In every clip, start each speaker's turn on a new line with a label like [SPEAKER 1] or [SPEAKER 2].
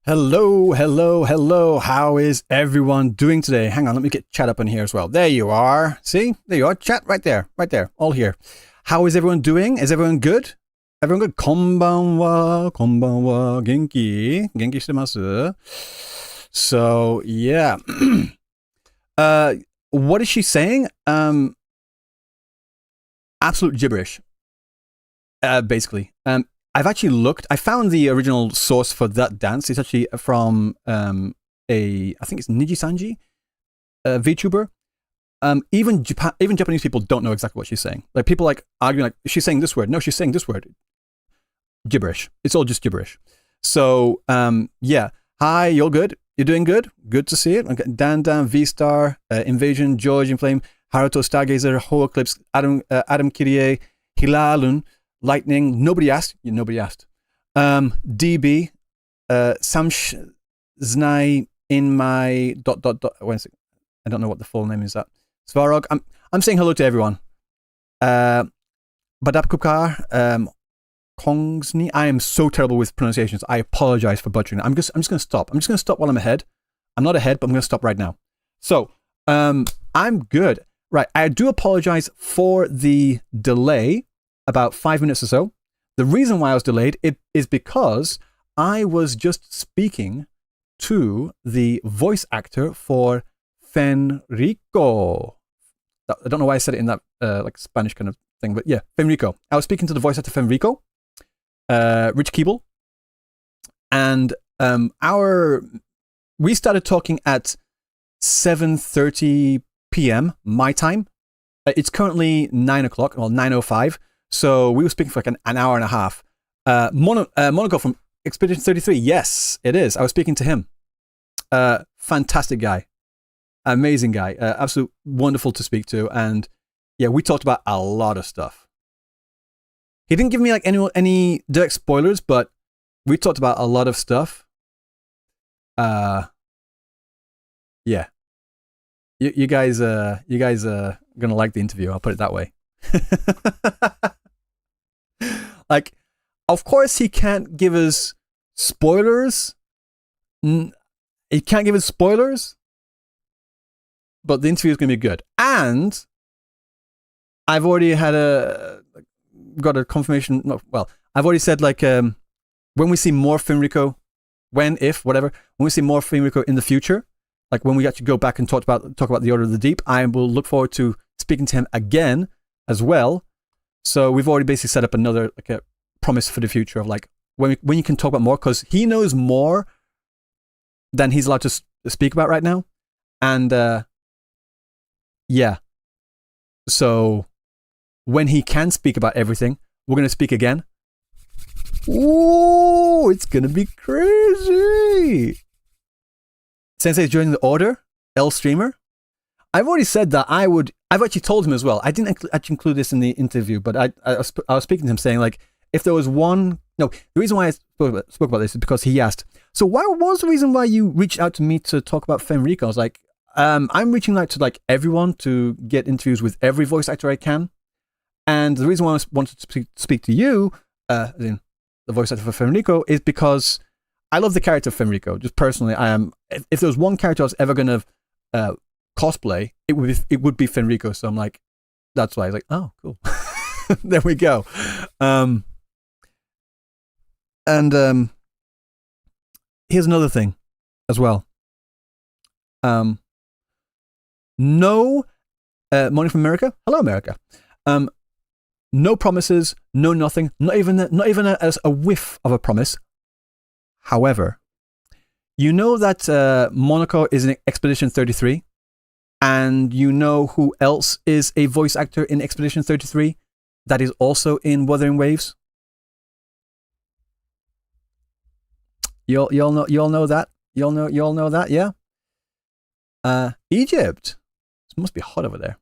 [SPEAKER 1] Hello, hello, hello. How is everyone doing today? Hang on, let me get chat up in here as well. There you are. See? There you are. Chat right there. Right there. All here. How is everyone doing? Is everyone good? Everyone good? Konbanwa, konbanwa, genki. Genki shitemasu. So, yeah. What is she saying? Absolute gibberish. Basically. I've actually looked. I found the original source for that dance. It's actually from I think it's Niji Sanji, a VTuber. Even Japanese people don't know exactly what she's saying. Like people like arguing like she's saying this word. No, she's saying this word. Gibberish. It's all just gibberish. So yeah. Hi, you're good. You're doing good. Good to see it. Okay. Dan Dan V Star, Invasion, George in Flame, Haruto Stargazer, Ho Eclipse, Adam Kirie, Hilalun. Lightning. Nobody asked. Nobody asked. DB. Samsh Znai in my Wait a second. I don't know what the full name is. That Svarog. I'm saying hello to everyone. Badapkukar. Kongsni. I am so terrible with pronunciations. I apologize for butchering it. I'm just gonna stop. I'm just gonna stop while I'm ahead. I'm not ahead, but I'm gonna stop right now. So I'm good. Right. I do apologize for the delay. About 5 minutes or so. The reason why I was delayed is because I was just speaking to the voice actor for Fenrico. I don't know why I said it in that like Spanish kind of thing, but yeah, Fenrico. I was speaking to the voice actor Fenrico, Rich Keeble, and we started talking at 7:30 p.m. my time. It's currently 9 o'clock, well 9:05. So we were speaking for like an hour and a half. Monaco from Expedition 33. Yes, it is. I was speaking to him. Fantastic guy. Amazing guy. Absolute wonderful to speak to. And yeah, we talked about a lot of stuff. He didn't give me like any direct spoilers, but we talked about a lot of stuff. Yeah. You guys are gonna like the interview. I'll put it that way. Like, of course, he can't give us spoilers. He can't give us spoilers, but the interview is going to be good. And I've already got a confirmation. Well, I've already said like when we see more Fenrico, when we see more Fenrico in the future, like when we actually go back and talk about the Order of the Deep, I will look forward to speaking to him again as well. So we've already basically set up another like a promise for the future of like when you can talk about more, because he knows more than he's allowed to speak about right now. And yeah, so when he can speak about everything, we're going to speak again. Ooh, it's going to be crazy. Sensei's joining the Order, L Streamer. I've already said that I've actually told him as well. I didn't actually include this in the interview, but I was speaking to him saying like, if there was the reason why I spoke about this is because he asked, so what was the reason why you reached out to me to talk about Fenrico? I was like, I'm reaching out to like everyone to get interviews with every voice actor I can. And the reason why I wanted to speak to you, the voice actor for Fenrico, is because I love the character of Fenrico. Just personally, if there was one character I was ever going to cosplay, it would be Fenrico. So I'm like, that's why I was like, oh, cool. There we go. And here's another thing as well. No, morning from America. Hello, America. No promises, no nothing, not even a whiff of a promise. However, you know that Monaco is in Expedition 33, and you know who else is a voice actor in Expedition 33 that is also in Wuthering Waves? You all know that? You all know that, yeah? Egypt. It must be hot over there.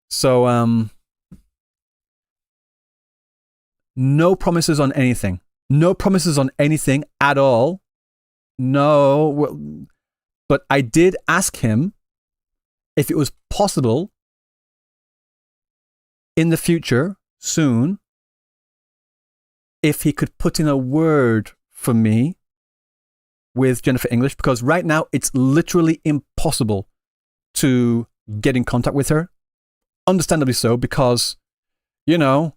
[SPEAKER 1] So no promises on anything. No promises on anything at all. No. But I did ask him if it was possible in the future, soon, if he could put in a word for me with Jennifer English, because right now it's literally impossible to get in contact with her. Understandably so, because, you know,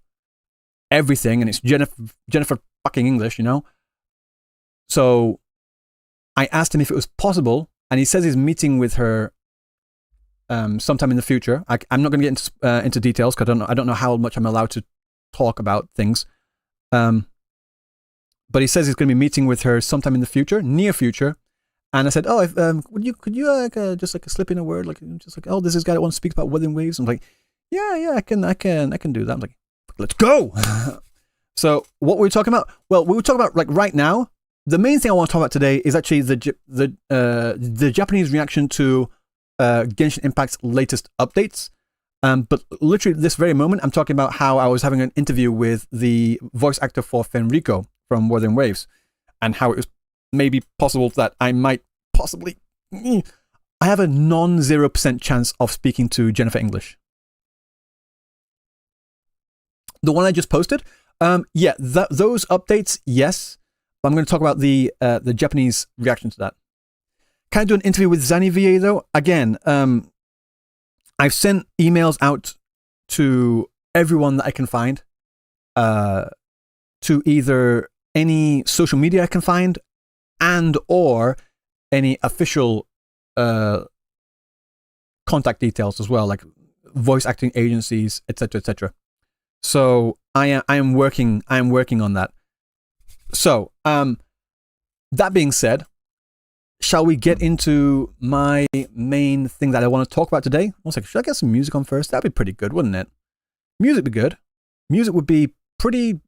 [SPEAKER 1] everything, and it's Jennifer fucking English, you know. So I asked him if it was possible, and he says he's meeting with her sometime in the future. I'm not going to get into details because I don't know how much I'm allowed to talk about things. But he says he's going to be meeting with her sometime in the future, near future. And I said, "Oh, if, could you just slip in a word, oh, this is guy that wants to speak about Wuthering Waves." I'm like, "Yeah, I can do that." I'm like, "Let's go." So what were we talking about? Well, we were talking about, like, right now. The main thing I want to talk about today is actually the Japanese reaction to Genshin Impact's latest updates. But literally this very moment, I'm talking about how I was having an interview with the voice actor for Fenrico from Wuthering Waves, and how it was maybe possible that I might possibly... I have a non-0% chance of speaking to Jennifer English. The one I just posted, those updates, yes. But I'm going to talk about the Japanese reaction to that. Can I do an interview with Zani VA though? Again, I've sent emails out to everyone that I can find, to either any social media I can find, and or any official contact details as well, like voice acting agencies, etc., etc. So I am working on that. So that being said, shall we get into my main thing that I want to talk about today? One second, should I get some music on first? That'd be pretty good, wouldn't it? Music would be good. Music would be pretty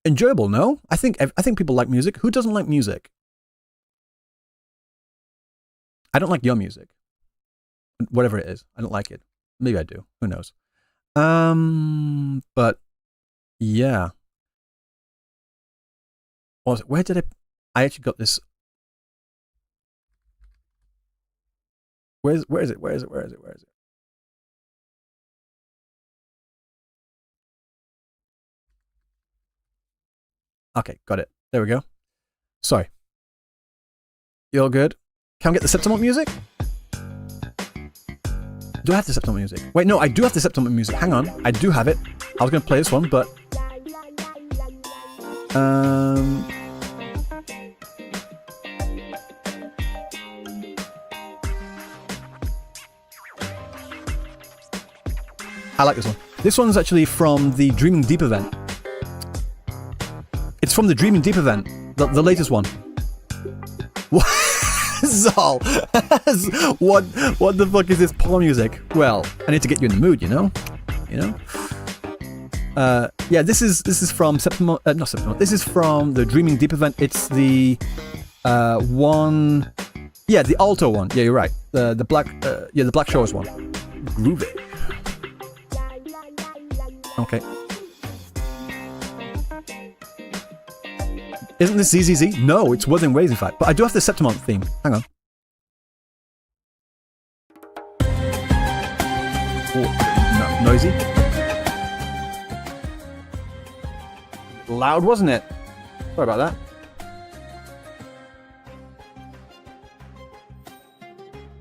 [SPEAKER 1] enjoyable, no? I think people like music. Who doesn't like music? I don't like your music. Whatever it is, I don't like it. Maybe I do. Who knows? But yeah. Where did I actually got this? Where is it? Okay, got it. There we go. Sorry. You all good? Can I get the Septimont music? Do I have the Septimont music? Wait, no, I do have the Septimont music. Hang on. I do have it. I was going to play this one, but... I like this one. This one's actually from the Dreaming Deep event. It's from the Dreaming Deep event, the latest one. What? Zal, what the fuck is this porn music? Well, I need to get you in the mood, you know. Yeah, this is from Septimont, not Septimont. This is from the Dreaming Deep event. It's the one, yeah, the alto one. Yeah, you're right. The Black Shores one. Groovy. Okay. Isn't this ZZZ? No, it's Wuthering Waves in fact. But I do have the Septimont theme. Hang on. Oh, noisy. Loud, wasn't it? Sorry about that.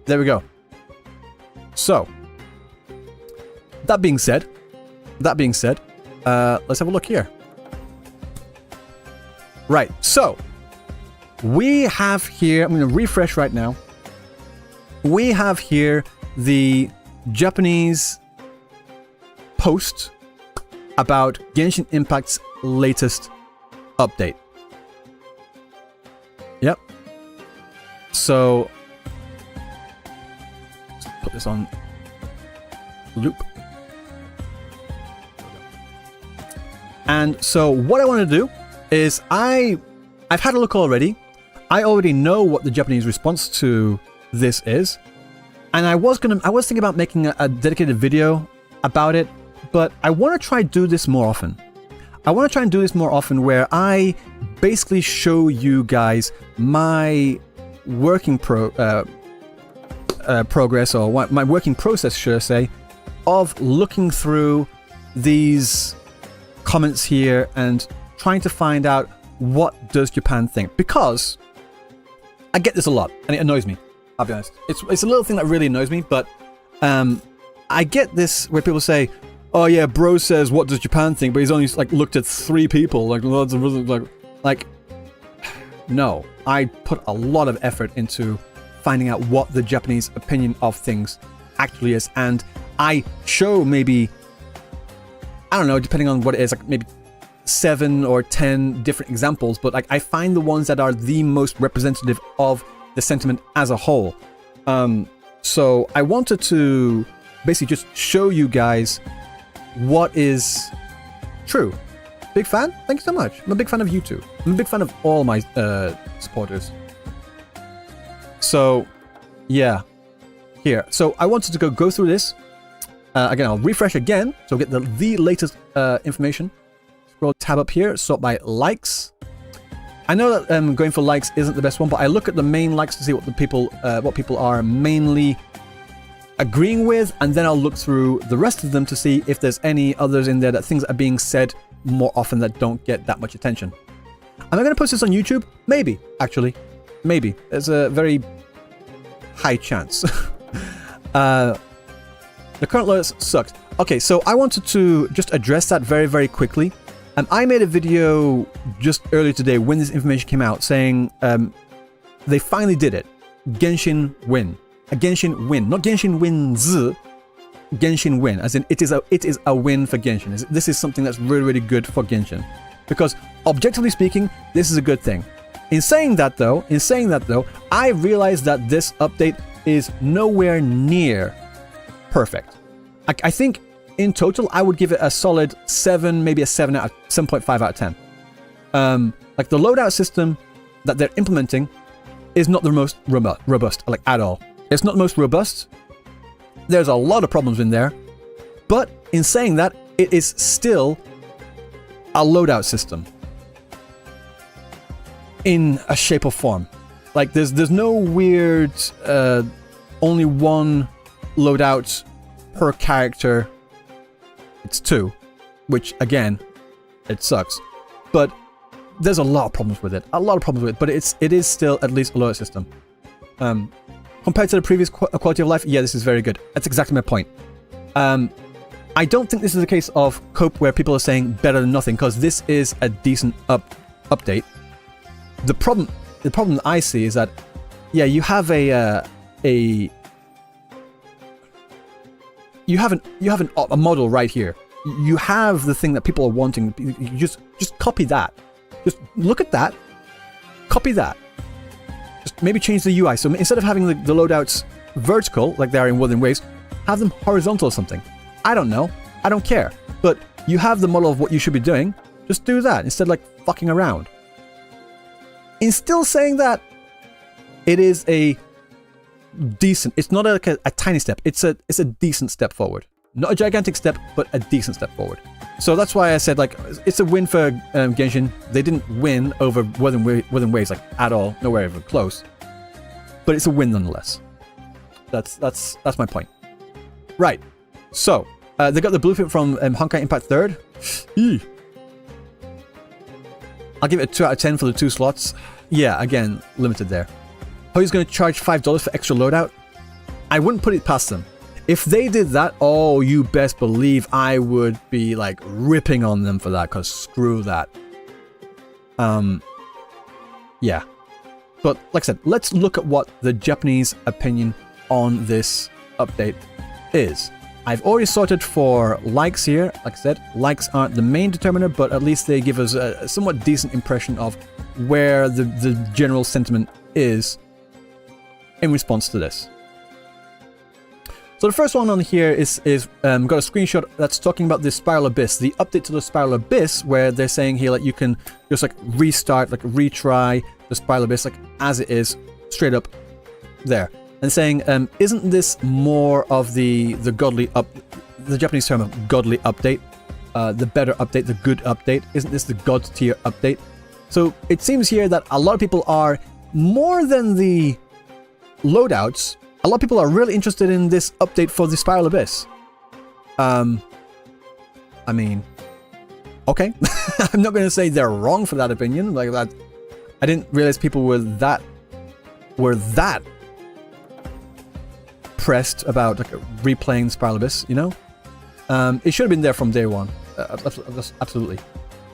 [SPEAKER 1] There we go. So, that being said, let's have a look here. Right, so we have here, I'm going to refresh right now. We have here the Japanese post about Genshin Impact's latest update. Yep. So, let's put this on loop. And so what I want to do is I've had a look already. I already know what the Japanese response to this is. And I was thinking about making a dedicated video about it, but I want to try do this more often. I want to try and do this more often where I basically show you guys my working progress, or what my working process, should I say, of looking through these comments here and trying to find out what does Japan think. Because I get this a lot, and it annoys me. I'll be honest. It's a little thing that really annoys me, but I get this where people say, "Oh yeah, bro says what does Japan think?" But he's only like looked at 3 people, like loads of like. No, I put a lot of effort into finding out what the Japanese opinion of things actually is, and I show maybe, I don't know, depending on what it is, like maybe 7 or 10 different examples, but like I find the ones that are the most representative of the sentiment as a whole. So I wanted to basically just show you guys what is true. Big fan? Thank you so much. I'm a big fan of you too. I'm a big fan of all my supporters. So, yeah. Here. So I wanted to go through this. Again, I'll refresh again, so get the latest information. Scroll tab up here, sort by likes. I know that going for likes isn't the best one, but I look at the main likes to see what people are mainly agreeing with, and then I'll look through the rest of them to see if there's any others in there that things are being said more often that don't get that much attention. Am I going to post this on YouTube? Maybe, actually. Maybe. There's a very high chance. The current lotus sucks. Okay, so I wanted to just address that very, very quickly. I made a video just earlier today when this information came out saying they finally did it. Genshin win. A Genshin win. Not Genshin wins. Genshin win. As in, it is a win for Genshin. This is something that's really, really good for Genshin. Because, objectively speaking, this is a good thing. In saying that though, I realized that this update is nowhere near perfect. I think in total, I would give it a solid 7, maybe a 7.5 out of 10. Like the loadout system that they're implementing is not the most robust, like at all. It's not the most robust. There's a lot of problems in there. But in saying that, it is still a loadout system in a shape or form. Like there's no weird only one loadout per character. It's 2, which again, it sucks. But there's a lot of problems with it. But it is still at least a loadout system. Compared to the previous quality of life, yeah, this is very good. That's exactly my point. I don't think this is a case of cope where people are saying better than nothing, because this is a decent update. The problem that I see is that, yeah, you have a model right here. You have the thing that people are wanting. You just copy that. Just look at that. Copy that. Just maybe change the UI. So instead of having the loadouts vertical, like they are in Wuthering Waves, have them horizontal or something. I don't know. I don't care. But you have the model of what you should be doing. Just do that instead of like fucking around. In still saying that, it is a decent. It's not like a tiny step. It's a decent step forward. Not a gigantic step, but a decent step forward. So that's why I said, like, it's a win for Genshin. They didn't win over Wuthering Waves, like, at all. Nowhere even close. But it's a win nonetheless. That's my point. Right. So, they got the blueprint from Honkai Impact 3rd. I'll give it a 2 out of 10 for the 2 slots. Yeah, again, limited there. How he's going to charge $5 for extra loadout? I wouldn't put it past them. If they did that, oh, you best believe I would be, like, ripping on them for that, because screw that. Yeah. But, like I said, let's look at what the Japanese opinion on this update is. I've already sorted for likes here. Like I said, likes aren't the main determiner, but at least they give us a somewhat decent impression of where the general sentiment is in response to this. So the first one on here is got a screenshot that's talking about the Spiral Abyss, the update to the Spiral Abyss, where they're saying here, like, you can just like restart, like retry the Spiral Abyss, like as it is, straight up there, and saying, isn't this more of the godly the Japanese term of godly update, the better update, the good update? Isn't this the god tier update? So it seems here that a lot of people are, more than the loadouts, a lot of people are really interested in this update for the Spiral Abyss. I mean, okay. I'm not going to say they're wrong for that opinion. Like that, I didn't realize people were that were that pressed about like replaying Spiral Abyss, you know? It should have been there from day one. Absolutely.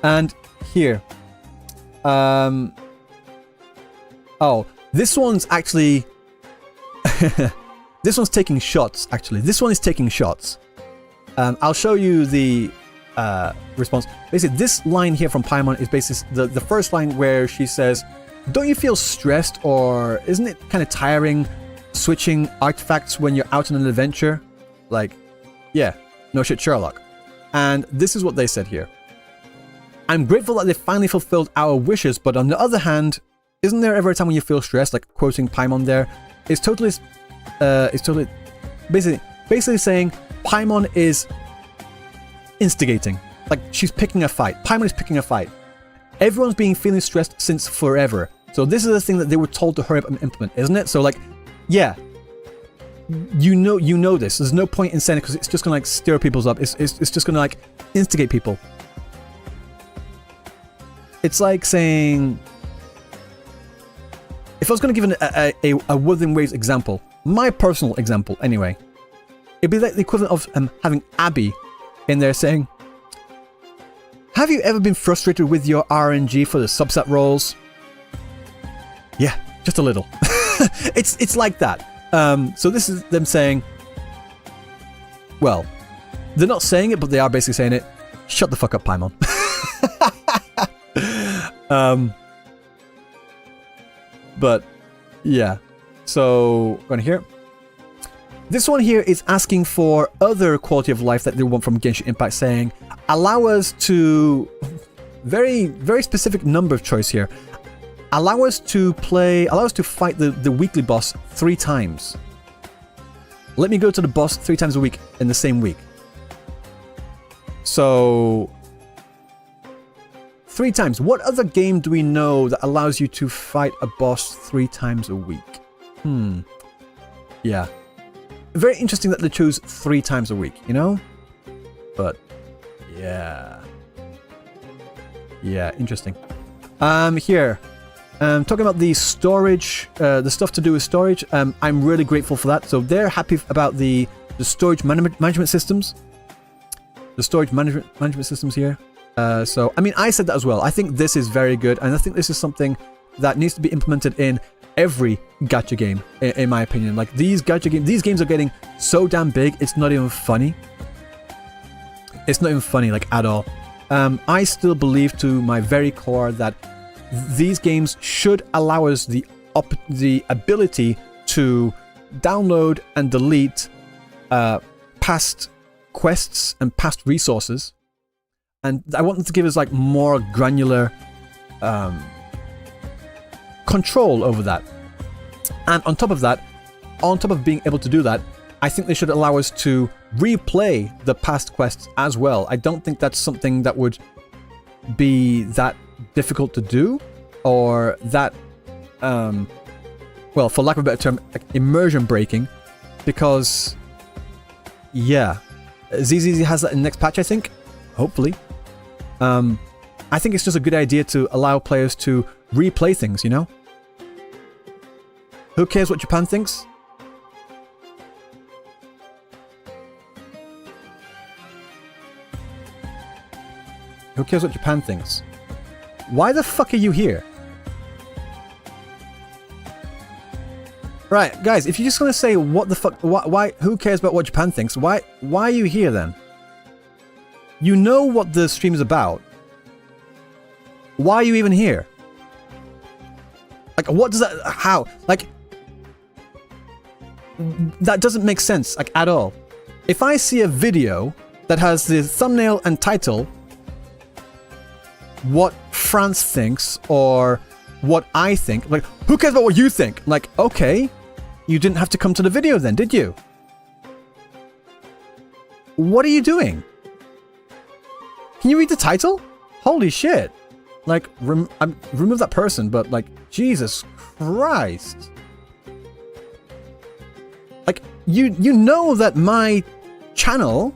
[SPEAKER 1] And here. Oh, this one's actually... this one's taking shots, actually. This one is taking shots. I'll show you the response. Basically, this line here from Paimon is basically the first line where she says, don't you feel stressed, or isn't it kind of tiring switching artifacts when you're out on an adventure? Like, yeah, no shit, Sherlock. And this is what they said here. I'm grateful that they finally fulfilled our wishes, but on the other hand, isn't there ever a time when you feel stressed? Like quoting Paimon there. It's totally basically saying Paimon is instigating. Like, she's picking a fight. Paimon is picking a fight. Everyone's been feeling stressed since forever. So this is the thing that they were told to hurry up and implement, isn't it? So like, yeah, you know this. There's no point in saying it because it's just gonna like stir people's up. It's just gonna like instigate people. It's like saying, if I was gonna give a Wuthering Waves example, my personal example anyway, it'd be like the equivalent of having Abby in there saying, have you ever been frustrated with your RNG for the subset rolls? Yeah, just a little. It's like that. So this is them saying, well, they're not saying it, but they are basically saying it. Shut the fuck up, Paimon. But yeah, so going here. This one here is asking for other quality of life that they want from Genshin Impact, saying, allow us to, very, very specific number of choice here. Allow us to fight the weekly boss 3 times. Let me go to the boss 3 times a week in the same week. So, 3 times. What other game do we know that allows you to fight a boss 3 times a week? Yeah. Very interesting that they chose 3 times a week, you know? But, yeah. Yeah, interesting. Here. Talking about the storage, the stuff to do with storage, I'm really grateful for that. So they're happy about the storage management systems. The storage management systems here. So, I mean, I said that as well. I think this is very good, and I think this is something that needs to be implemented in every gacha game, in my opinion. Like, these games are getting so damn big, it's not even funny. It's not even funny, like, at all. I still believe to my very core that these games should allow us the ability to download and delete past quests and past resources. And I want them to give us like more granular control over that. And on top of that, on top of being able to do that, I think they should allow us to replay the past quests as well. I don't think that's something that would be that difficult to do, or that, well, for lack of a better term, like immersion breaking, because, yeah, ZZZ has that in the next patch, I think, hopefully. I think it's just a good idea to allow players to replay things, you know? Who cares what Japan thinks? Who cares what Japan thinks? Why the fuck are you here? Right, guys, if you're just gonna say what the fuck, why, who cares about what Japan thinks? Why are you here then? You know what the stream is about. Why are you even here? Like, what does that, how? Like, that doesn't make sense, like, at all. If I see a video that has the thumbnail and title, what France thinks, or what I think, like, who cares about what you think? Like, okay, you didn't have to come to the video then, did you? What are you doing? Can you read the title? Holy shit. Like, remove that person, but like, Jesus Christ. Like, you know that my channel...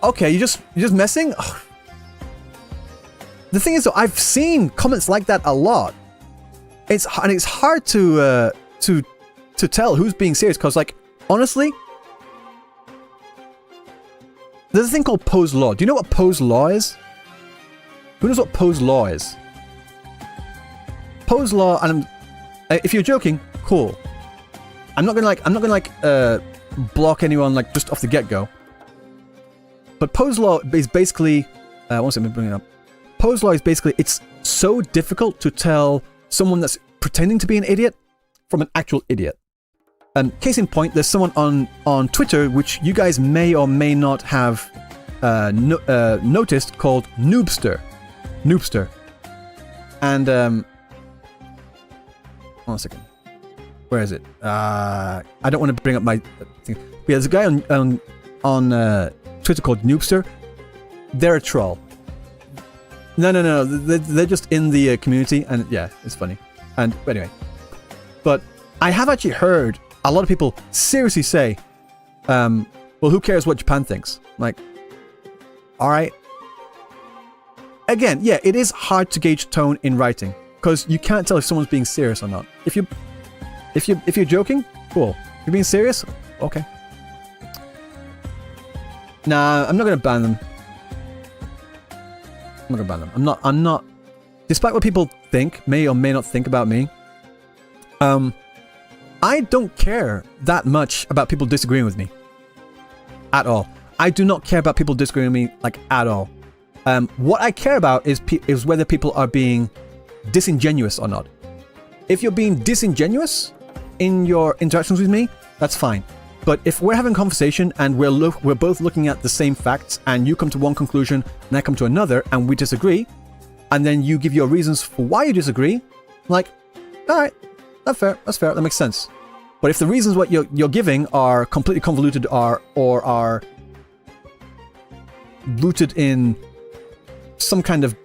[SPEAKER 1] Okay, you're just messing? Ugh. The thing is, though, I've seen comments like that a lot. it's hard to tell who's being serious, because, like, honestly, there's a thing called Poe's Law. Do you know what Poe's Law is? Who knows what Poe's Law is? Poe's Law, and if you're joking, cool. I'm not gonna block anyone, like, just off the get-go. But Poe's Law is basically, one second, let me bring it up. Poe's Law is basically, it's so difficult to tell someone that's pretending to be an idiot from an actual idiot. Case in point, there's someone on Twitter, which you guys may or may not have noticed, called Noobster. Noobster. And, one second. Where is it? I don't want to bring up my thing. But yeah, there's a guy on Twitter called Noobster. They're a troll. No. They're just in the community, and yeah, it's funny. And anyway, but I have actually heard a lot of people seriously say, well, who cares what Japan thinks? Like, all right. Again, yeah, it is hard to gauge tone in writing, because you can't tell if someone's being serious or not. If you're joking, cool. If you're being serious, okay. Nah, I'm not gonna ban them. I'm not gonna ban them. I'm not. Despite what people think, may or may not think about me, I don't care that much about people disagreeing with me. At all. I do not care about people disagreeing with me, like, at all. What I care about is whether people are being disingenuous or not. If you're being disingenuous in your interactions with me, that's fine. But if we're having a conversation and we're both looking at the same facts, and you come to one conclusion and I come to another, and we disagree, and then you give your reasons for why you disagree, like, all right, that's fair, that makes sense. But if the reasons what you're giving are completely convoluted or are rooted in some kind of,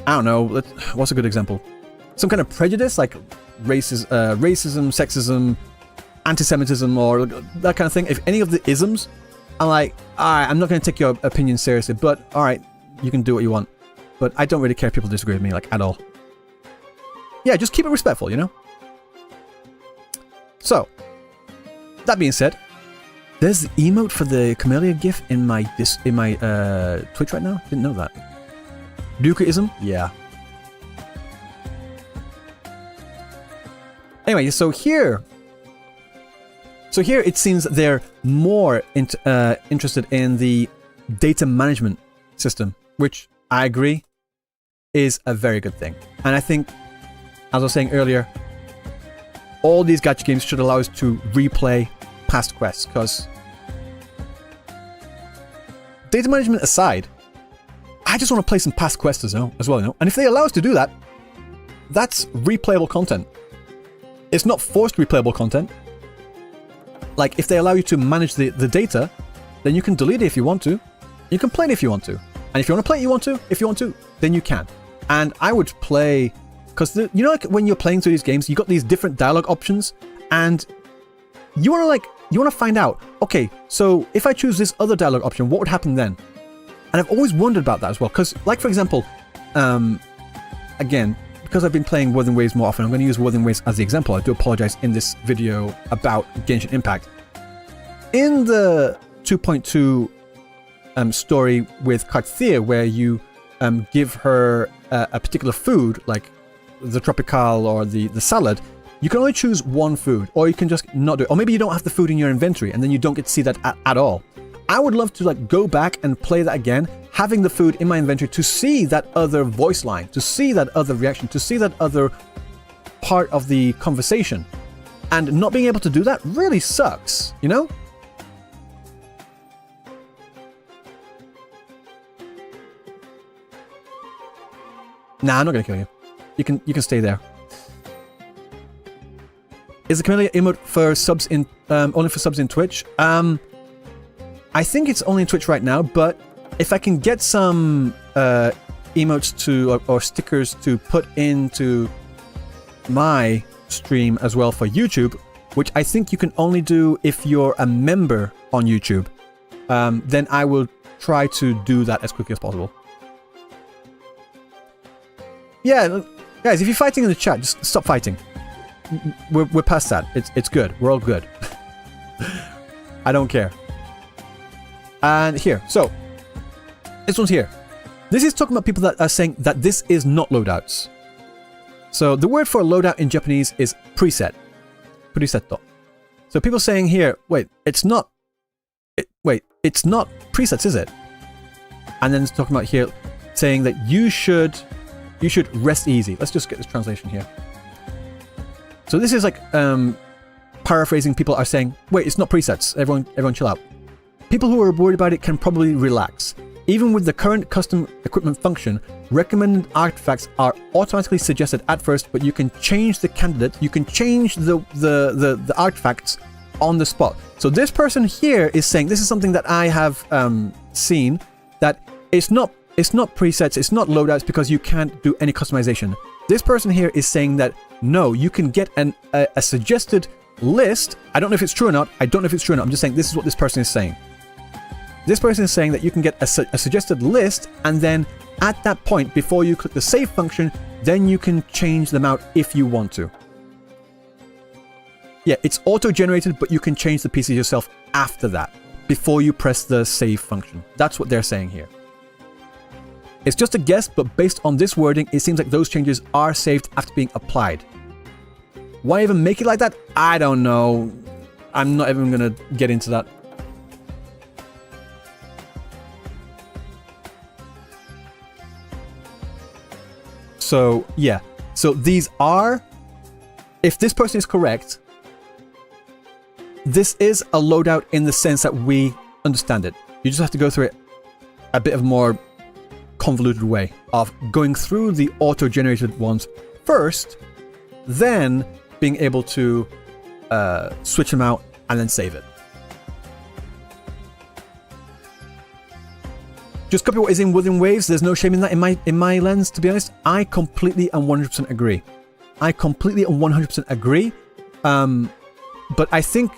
[SPEAKER 1] I don't know, what's a good example? Some kind of prejudice, like racism, sexism, anti-Semitism, or that kind of thing. If any of the isms, I'm like, alright, I'm not going to take your opinion seriously, but alright, you can do what you want. But I don't really care if people disagree with me, like, at all. Yeah, just keep it respectful, you know? So, that being said, there's the emote for the Camellia GIF in my Twitch right now. Didn't know that. Dukeism? Yeah. Anyway, so here it seems that they're more interested in the data management system, which I agree is a very good thing. And I think, as I was saying earlier, all these gacha games should allow us to replay past quests, because data management aside, I just want to play some past quests as well, you know? And if they allow us to do that, that's replayable content. It's not forced replayable content. Like, if they allow you to manage the data, then you can delete it if you want to. You can play it if you want to. And if you want to play it, if you want to, then you can. And I would play, because you know, like when you're playing through these games, you got these different dialogue options, and you want to find out, okay, so if I choose this other dialogue option, what would happen then? And I've always wondered about that as well, because, like, for example, again, because I've been playing Wuthering Waves more often, I'm going to use Wuthering Waves as the example. I do apologize in this video about Genshin Impact. In the 2.2 story with Carthea, where you give her a particular food, like the tropical or the salad, you can only choose one food, or you can just not do it. Or maybe you don't have the food in your inventory, and then you don't get to see that at all. I would love to, like, go back and play that again, having the food in my inventory, to see that other voice line, to see that other reaction, to see that other part of the conversation. And not being able to do that really sucks, you know? Nah, I'm not gonna kill you. You can stay there. Is the Camellia emote for subs in only for subs in Twitch? I think it's only in Twitch right now, but if I can get some emotes to or stickers to put into my stream as well for YouTube, which I think you can only do if you're a member on YouTube, then I will try to do that as quickly as possible. Yeah, Guys, if you're fighting in the chat, just stop fighting. We're past that. It's good. We're all good. I don't care. And here. So, this one's here. This is talking about people that are saying that this is not loadouts. So, the word for loadout in Japanese is preset. Presetto. So, people saying here, wait, it's not... it's not presets, is it? And then it's talking about here, saying that you should rest easy. Let's just get this translation here. So this is like paraphrasing. People are saying, wait, it's not presets. Everyone chill out. People who are worried about it can probably relax. Even with the current custom equipment function, recommended artifacts are automatically suggested at first, but you can change the candidate. You can change the artifacts on the spot. So this person here is saying, this is something that I have seen, that it's not presets, it's not loadouts because you can't do any customization. This person here is saying that no, you can get a suggested list. I don't know if it's true or not. I'm just saying this is what this person is saying. This person is saying that you can get a suggested list, and then at that point, before you click the save function, then you can change them out if you want to. Yeah, it's auto-generated, but you can change the pieces yourself after that, before you press the save function. That's what they're saying here. It's just a guess, but based on this wording, it seems like those changes are saved after being applied. Why even make it like that? I don't know. I'm not even going to get into that. So, yeah. So these are... If this person is correct, this is a loadout in the sense that we understand it. You just have to go through it a bit of more convoluted way of going through the auto-generated ones first, then being able to switch them out and then save it. Just copy what is in Within Waves. There's no shame in that in my lens, to be honest. I completely and 100% agree. I completely and 100% agree. But I think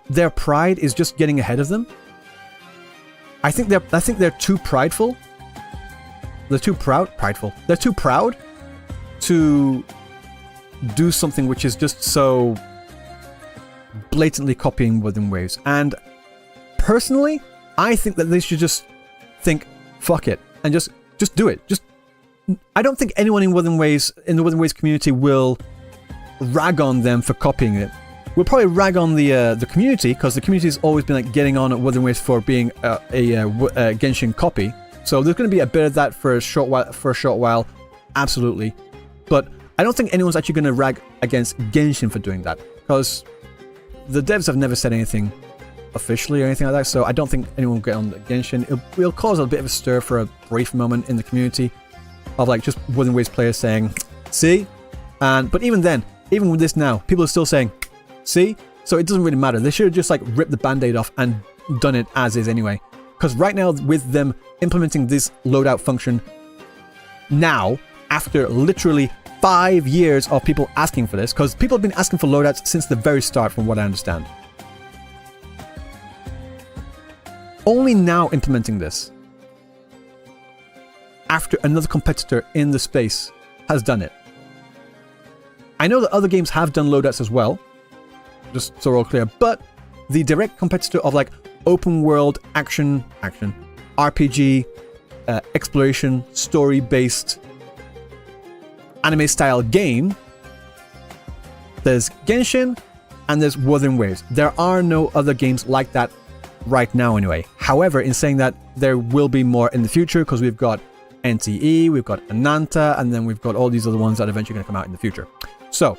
[SPEAKER 1] their pride is just getting ahead of them. I think they're too prideful. They're too prideful. They're too proud to do something which is just so blatantly copying Within Waves. And personally, I think that they should just think, fuck it, and just do it. I don't think anyone in the Within Waves community will rag on them for copying it. We'll probably rag on the community, because the community has always been like getting on at Within Waves for being a Genshin copy. So there's going to be a bit of that for a short while, absolutely. But I don't think anyone's actually going to rag against Genshin for doing that, because the devs have never said anything officially or anything like that. So I don't think anyone will get on Genshin. It will cause a bit of a stir for a brief moment in the community of like just Within Waves players saying, "See," but even then, even with this now, people are still saying, "See?" So it doesn't really matter. They should have just like ripped the band-aid off and done it as is anyway. Because right now, with them implementing this loadout function now, after literally 5 years of people asking for this, because people have been asking for loadouts since the very start, from what I understand. Only now implementing this, after another competitor in the space has done it. I know that other games have done loadouts as well, just so we're all clear, but the direct competitor of like open world action, RPG, exploration, story-based anime-style game, there's Genshin and there's Within Waves. There are no other games like that right now anyway. However, in saying that, there will be more in the future, because we've got NTE, we've got Ananta, and then we've got all these other ones that are eventually going to come out in the future. So,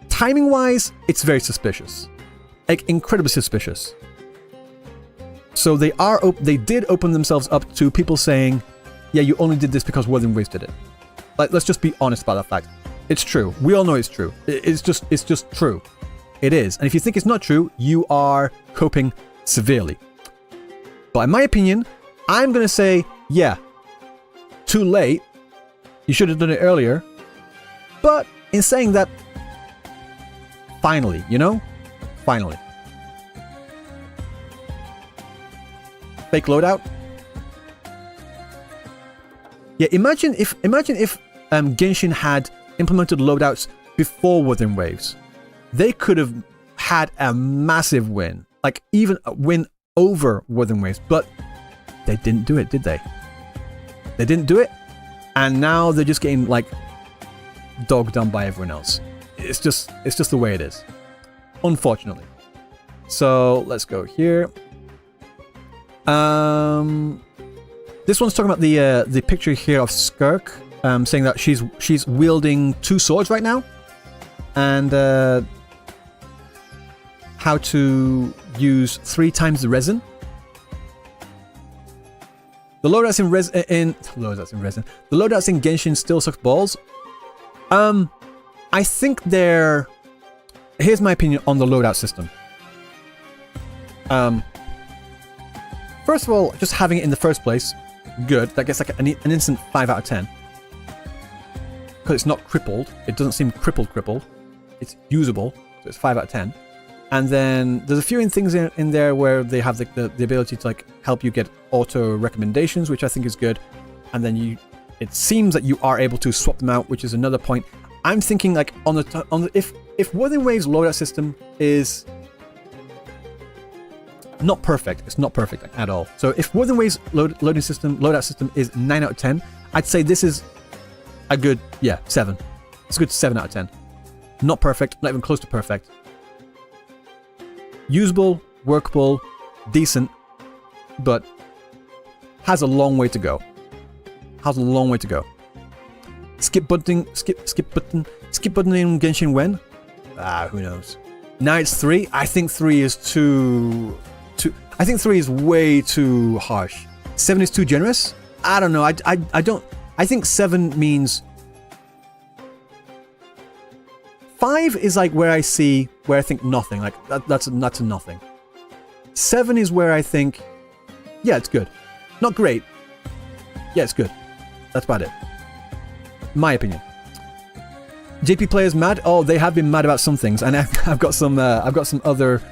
[SPEAKER 1] timing-wise, it's very suspicious. Like, incredibly suspicious. So they did open themselves up to people saying, yeah, you only did this because Within Waves did it. Like, let's just be honest about that fact. It's true. We all know it's true. It's just true. It is. And if you think it's not true, you are coping severely. But in my opinion, I'm going to say, yeah, too late. You should have done it earlier. But in saying that, finally, you know? Finally. Fake loadout? Yeah, imagine if Genshin had implemented loadouts before Wuthering Waves. They could have had a massive win, like even a win over Wuthering Waves, but they didn't do it, did they? They didn't do it, and now they're just getting like dogged down by everyone else. It's just the way it is, unfortunately. So let's go here. This one's talking about the picture here of Skirk, saying that she's wielding 2 swords right now, and how to use 3 times the resin. The loadouts in The loadouts in Genshin still suck balls. I think they're... Here's my opinion on the loadout system. First of all, just having it in the first place, good. That gets like an instant 5 out of 10. Because it's not crippled. It doesn't seem crippled. It's usable, so it's 5 out of 10. And then there's a few things in there where they have the ability to like help you get auto recommendations, which I think is good. And then it seems that you are able to swap them out, which is another point. I'm thinking like if Wuthering Waves loadout system is not perfect, it's not perfect at all. So if Wuthering Waves loadout system is 9 out of 10, I'd say this is a good 7. It's a good 7 out of 10. Not perfect, not even close to perfect. Usable, workable, decent, but has a long way to go. Skip button in Genshin when? Who knows? Now it's 3. I think 3 is too. I think 3 is way too harsh. 7 is too generous. I don't know. I don't. I think 7 means. 5 is like where I think nothing. Like that's a nothing. 7 is where I think, yeah, it's good. Not great. Yeah, it's good. That's about it. My opinion. JP players mad? Oh, they have been mad about some things, and I've got some other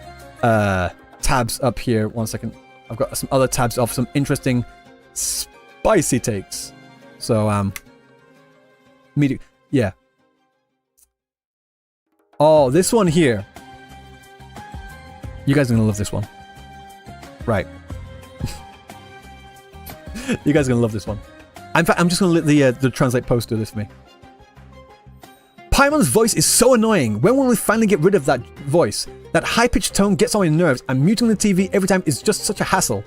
[SPEAKER 1] tabs up here. 1 second. I've got some other tabs of some interesting spicy takes. So yeah. Oh, this one here. You guys are gonna love this one. Right. You guys are gonna love this one. In fact, I'm just gonna let the translate post do this for me. Paimon's voice is so annoying. When will we finally get rid of that voice? That high-pitched tone gets on my nerves, and muting the TV every time is just such a hassle.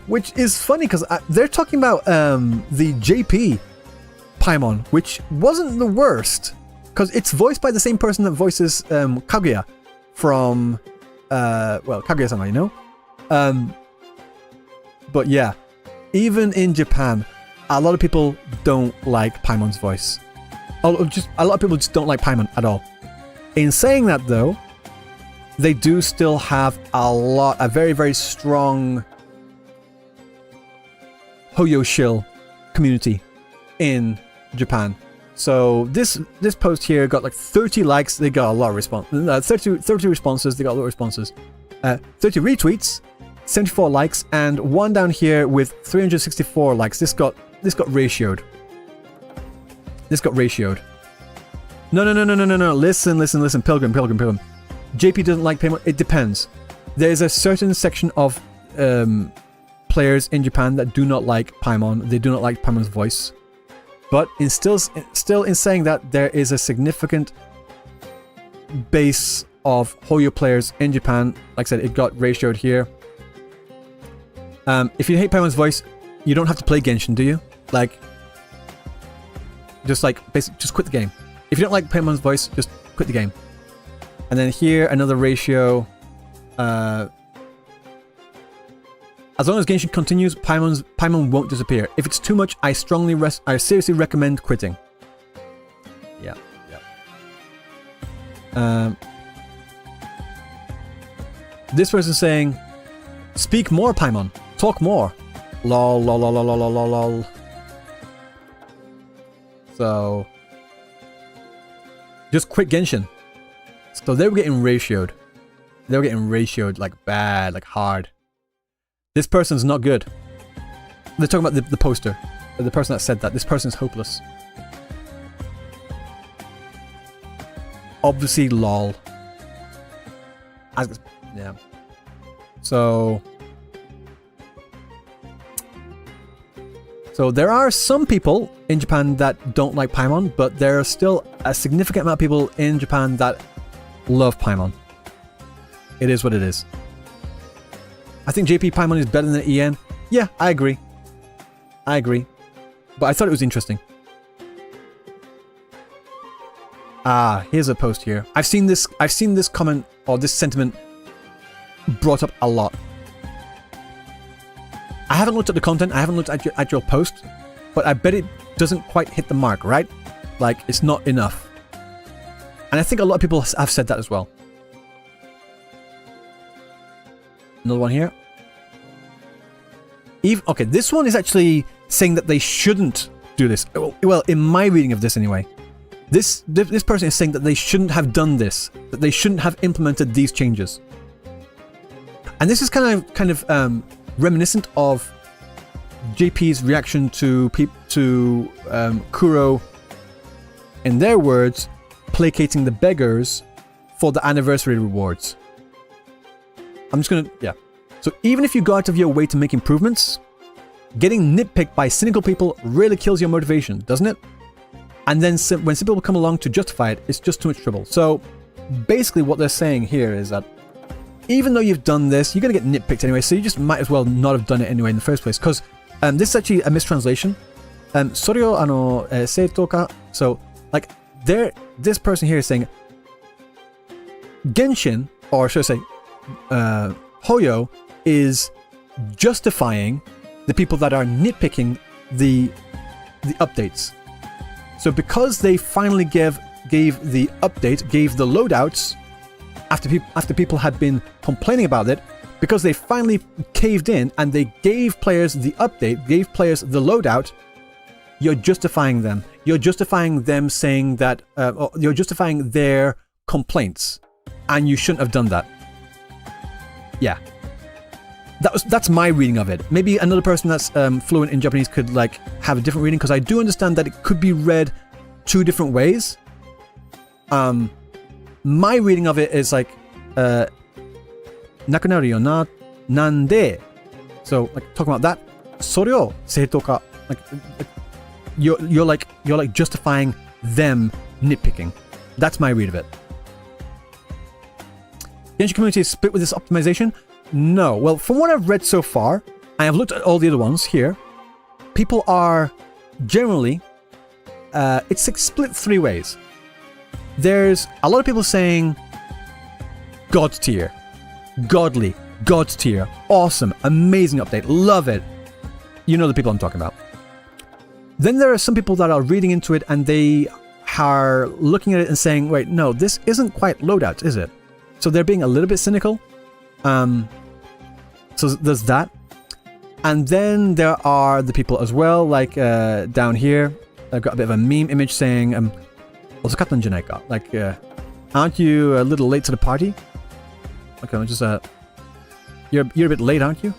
[SPEAKER 1] Which is funny, because they're talking about the JP Paimon, which wasn't the worst, because it's voiced by the same person that voices Kaguya from, Kaguya-sama, you know? But yeah, even in Japan, a lot of people don't like Paimon's voice. A lot of people just don't like Paimon at all. In saying that, though, they do still have a very, very strong Hoyo shill community in Japan. So this post here got like 30 likes. They got a lot of response. 30 responses. They got a lot of responses. 30 retweets, 74 likes, and one down here with 364 likes. This got ratioed. No. Listen. Pilgrim. JP doesn't like Paimon. It depends. There's a certain section of players in Japan that do not like Paimon. They do not like Paimon's voice. But still in saying that, there is a significant base of Hoyo players in Japan. Like I said, it got ratioed here. If you hate Paimon's voice, you don't have to play Genshin, do you? Like, just quit the game. If you don't like Paimon's voice, just quit the game. And then here, another ratio. As long as Genshin continues, Paimon won't disappear. If it's too much, I seriously recommend quitting. Yeah. This person's saying, speak more, Paimon. Talk more. Lol. So, just quit Genshin. So they were getting ratioed. They were getting ratioed like bad, like hard. This person's not good. They're talking about the poster. The person that said that. This person is hopeless. Obviously, lol. Yeah. So there are some people in Japan that don't like Paimon, but there are still a significant amount of people in Japan that love Paimon. It is what it is. I think JP Paimon is better than EN. Yeah, I agree. But I thought it was interesting. Here's a post here. I've seen this comment or this sentiment brought up a lot. I haven't looked at the content, I haven't looked at your post, but I bet it doesn't quite hit the mark, right? Like, it's not enough. And I think a lot of people have said that as well. Another one here. Okay, this one is actually saying that they shouldn't do this. Well, in my reading of this anyway. This person is saying that they shouldn't have done this, that they shouldn't have implemented these changes. And this is kind of reminiscent of JP's reaction to Kuro, in their words, placating the beggars for the anniversary rewards. I'm just gonna, yeah. So even if you go out of your way to make improvements, getting nitpicked by cynical people really kills your motivation, doesn't it? And then when some people come along to justify it, it's just too much trouble. So basically what they're saying here is that even though you've done this, you're going to get nitpicked anyway, so you just might as well not have done it anyway in the first place. Because this is actually a mistranslation. Soryo seito ka. So, like, this person here is saying Genshin, or should I say, Hoyo, is justifying the people that are nitpicking the updates. So because they finally gave the update, gave the loadouts, after people had been complaining about it, because they finally caved in and they gave players the update, gave players the loadout, you're justifying them. You're justifying them saying that, you're justifying their complaints, and you shouldn't have done that. Yeah. That's my reading of it. Maybe another person that's fluent in Japanese could like have a different reading, because I do understand that it could be read two different ways. My reading of it is like nakunaru yo na nande. So like talking about that. Soryo seito ka. Like you're like justifying them nitpicking. That's my read of it. Genshin community is split with this optimization. No. Well, from what I've read so far, I have looked at all the other ones here, people are generally, it's split three ways. There's a lot of people saying God tier, godly, God tier, awesome, amazing update, love it. You know the people I'm talking about. Then there are some people that are reading into it and they are looking at it and saying, wait, no, this isn't quite loadouts, is it? So they're being a little bit cynical. So there's that. And then there are the people as well, like down here, I've got a bit of a meme image saying, "Osakatan janai ka?" Like, aren't you a little late to the party? Okay, I'm just you're a bit late, aren't you?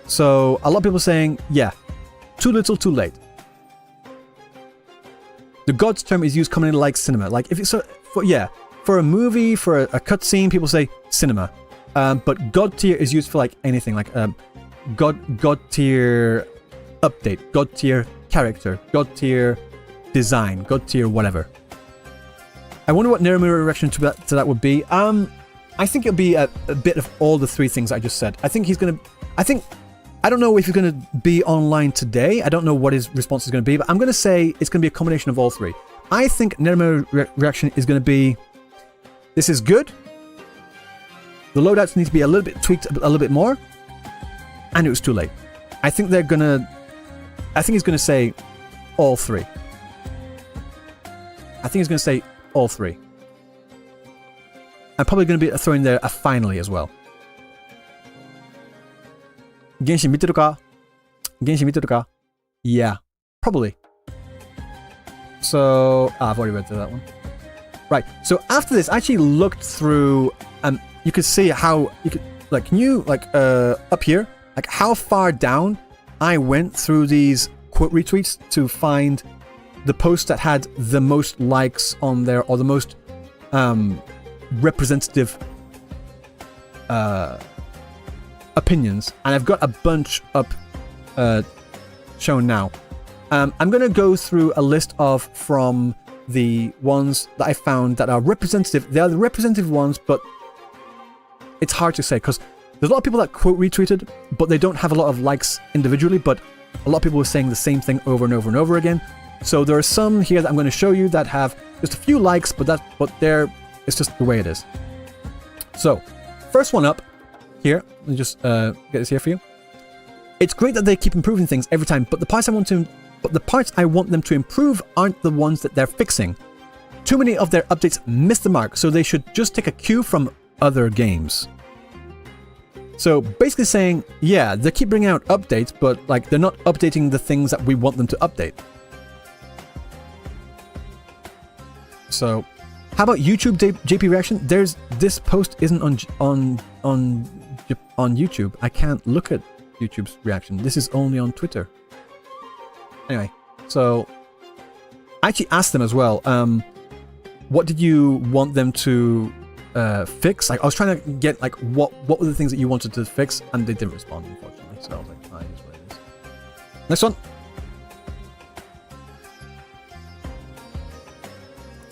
[SPEAKER 1] So a lot of people saying, yeah, too little, too late. The gods term is used commonly like cinema. Like if it's for a movie, for a cutscene, people say cinema. But God tier is used for like anything, like God tier update, God tier character, God tier design, God tier whatever. I wonder what Neromura reaction to that would be. I think it'll be a bit of all the three things I just said. I don't know if he's gonna be online today. I don't know what his response is gonna be, but I'm gonna say it's gonna be a combination of all three. I think Neromura reaction is gonna be, this is good. The loadouts need to be a little bit tweaked, a little bit more, and it was too late. I think he's gonna say all three. I think he's gonna say all three. I'm probably gonna be throwing there a finally as well. Genshin miteru ka? Genshin miteru ka? Yeah, probably. So I've already read through that one. Right. So after this, I actually looked through. You could see how you could, like, can you, like, up here, like how far down I went through these quote retweets to find the post that had the most likes on there, or the most representative opinions, and I've got a bunch up shown now. I'm going to go through a list of from the ones that I found that are representative. They are the representative ones, but it's hard to say because there's a lot of people that quote retweeted, but they don't have a lot of likes individually, but a lot of people are saying the same thing over and over and over again. So there are some here that I'm going to show you that have just a few likes, but it's just the way it is. So, first one up here, let me just get this here for you. It's great that they keep improving things every time, but the parts I want them to improve aren't the ones that they're fixing. Too many of their updates miss the mark, so they should just take a cue from other games. So basically saying, yeah, they keep bringing out updates, but like they're not updating the things that we want them to update. So, how about YouTube JP reaction? This post isn't on YouTube. I can't look at YouTube's reaction. This is only on Twitter. Anyway, so I actually asked them as well. What did you want them to fix? Like, I was trying to get like what were the things that you wanted to fix, and they didn't respond, unfortunately. So I was like, fine, here's what it is. Next one.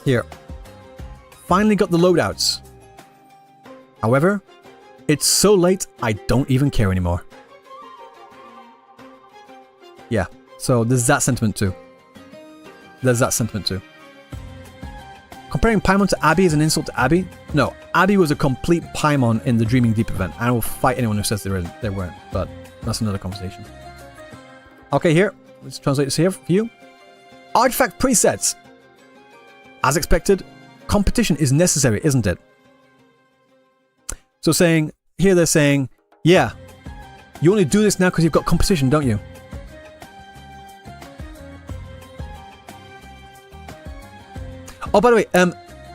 [SPEAKER 1] Here. Finally got the loadouts. However, it's so late, I don't even care anymore. Yeah, so there's that sentiment too. Comparing Paimon to Abby is an insult to Abby? No, Abby was a complete Paimon in the Dreaming Deep event. I will fight anyone who says they weren't, but that's another conversation. Okay, here. Let's translate this here for you. Artifact presets. As expected, competition is necessary, isn't it? So they're saying, yeah, you only do this now because you've got competition, don't you? Oh, by the way,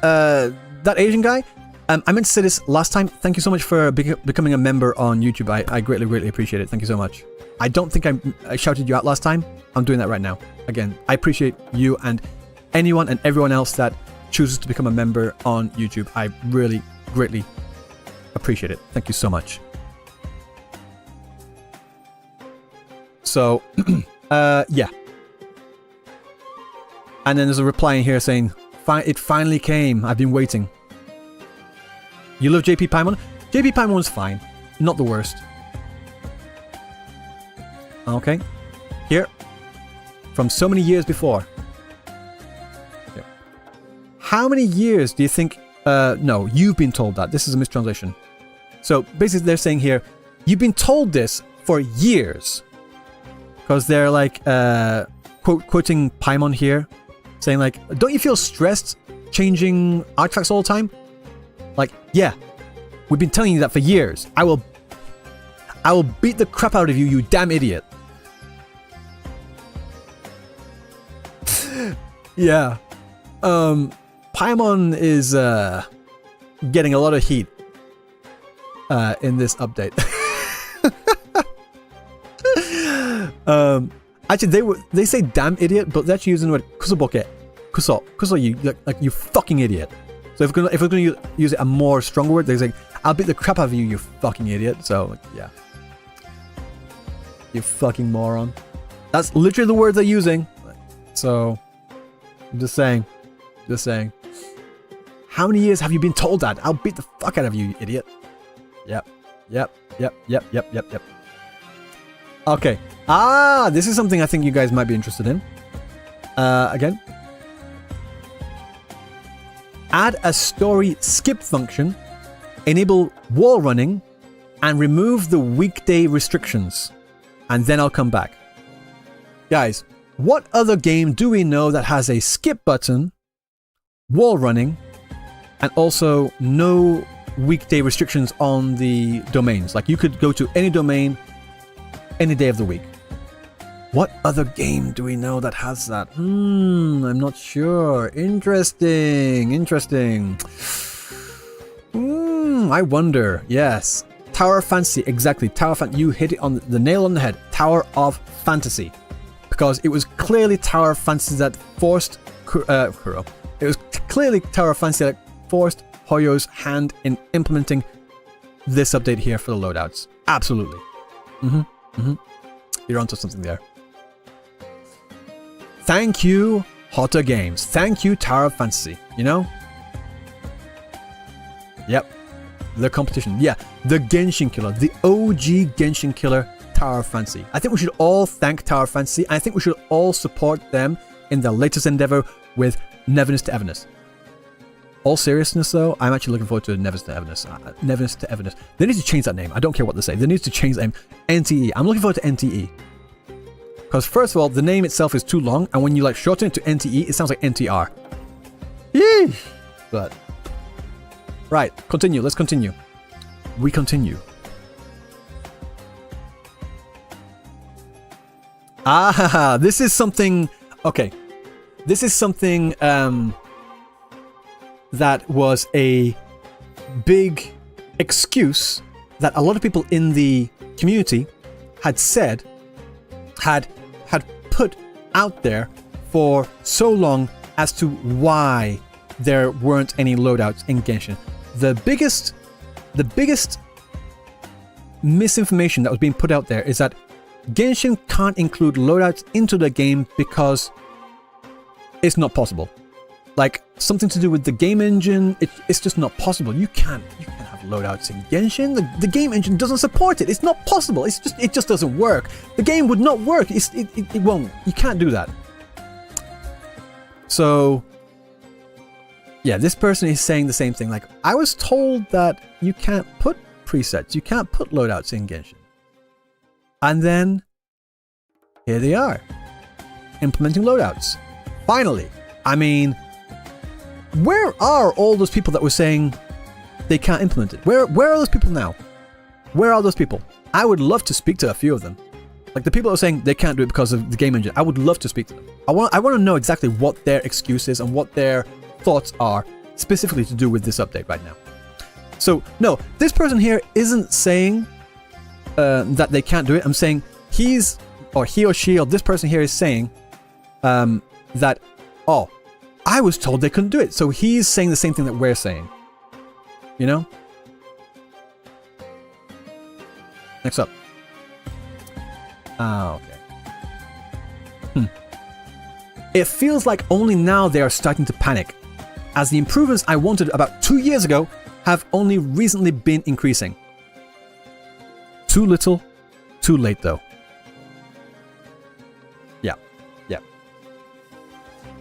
[SPEAKER 1] that Asian guy, I meant to say this last time. Thank you so much for becoming a member on YouTube. I greatly, greatly appreciate it. Thank you so much. I don't think I shouted you out last time. I'm doing that right now. Again, I appreciate you and anyone and everyone else that chooses to become a member on YouTube. I really, greatly appreciate it. Thank you so much. So, yeah. And then there's a reply in here saying, it finally came. I've been waiting. You love JP Paimon? JP Paimon's fine. Not the worst. Okay. Here. From so many years before. Here. How many years do you think... no, you've been told that. This is a mistranslation. So, basically they're saying here, you've been told this for years. Because they're like, quoting Paimon here. Saying like, don't you feel stressed changing artifacts all the time? Like, yeah, we've been telling you that for years. I will beat the crap out of you, you damn idiot. Yeah. Paimon is getting a lot of heat in this update. Actually, they say damn idiot, but they're actually using the word kusoboke. Kuso, you like you fucking idiot. So if we're gonna use a more stronger word, they're saying, I'll beat the crap out of you, you fucking idiot. So yeah, you fucking moron. That's literally the word they're using. So I'm just saying. How many years have you been told that? I'll beat the fuck out of you, you idiot. Yep. Okay. This is something I think you guys might be interested in. Again. Add a story skip function, enable wall running, and remove the weekday restrictions. And then I'll come back. Guys, what other game do we know that has a skip button, wall running, and also no weekday restrictions on the domains? Like you could go to any domain any day of the week. What other game do we know that has that? I'm not sure. Interesting. I wonder. Yes. Tower of Fantasy, exactly. Tower of Fantasy. You hit it on the nail on the head. Tower of Fantasy. Because it was clearly Tower of Fantasy that forced Kuro. It was clearly Tower of Fantasy that forced Hoyo's hand in implementing this update here for the loadouts. Absolutely. You're onto something there. Thank you, Hotta Games. Thank you, Tower of Fantasy. You know? Yep. The competition. Yeah. The Genshin Killer. The OG Genshin Killer, Tower of Fantasy. I think we should all thank Tower of Fantasy. I think we should all support them in their latest endeavor with Neverness to Everness. All seriousness, though, I'm actually looking forward to Neverness to Everness. Neverness to Everness. They need to change that name. I don't care what they say. They need to change the name. NTE. I'm looking forward to NTE. Because first of all, the name itself is too long, and when you like shorten it to NTE, it sounds like NTR. Yee! But right, continue. Let's continue. We continue. Ah, this is something. Okay, this is something that was a big excuse that a lot of people in the community had said, had put out there for so long as to why there weren't any loadouts in Genshin. The biggest misinformation that was being put out there is that Genshin can't include loadouts into the game because it's not possible. Like something to do with the game engine, it's just not possible. You can't have loadouts in Genshin. The game engine doesn't support it. It's not possible. It just doesn't work. The game would not work. It won't. You can't do that. So yeah, this person is saying the same thing. Like, I was told that you can't put presets, you can't put loadouts in Genshin. And then here they are, implementing loadouts. Finally. I mean, where are all those people that were saying they can't implement it? Where are those people now? Where are those people? I would love to speak to a few of them. Like the people that are saying they can't do it because of the game engine. I would love to speak to them. I want to know exactly what their excuse is and what their thoughts are specifically to do with this update right now. So no, this person here isn't saying that they can't do it. I'm saying he or she or this person here is saying that, oh, I was told they couldn't do it. So he's saying the same thing that we're saying. You know? Next up. Ah, okay. It feels like only now they are starting to panic, as the improvements I wanted about 2 years ago have only recently been increasing. Too little, too late though. Yeah.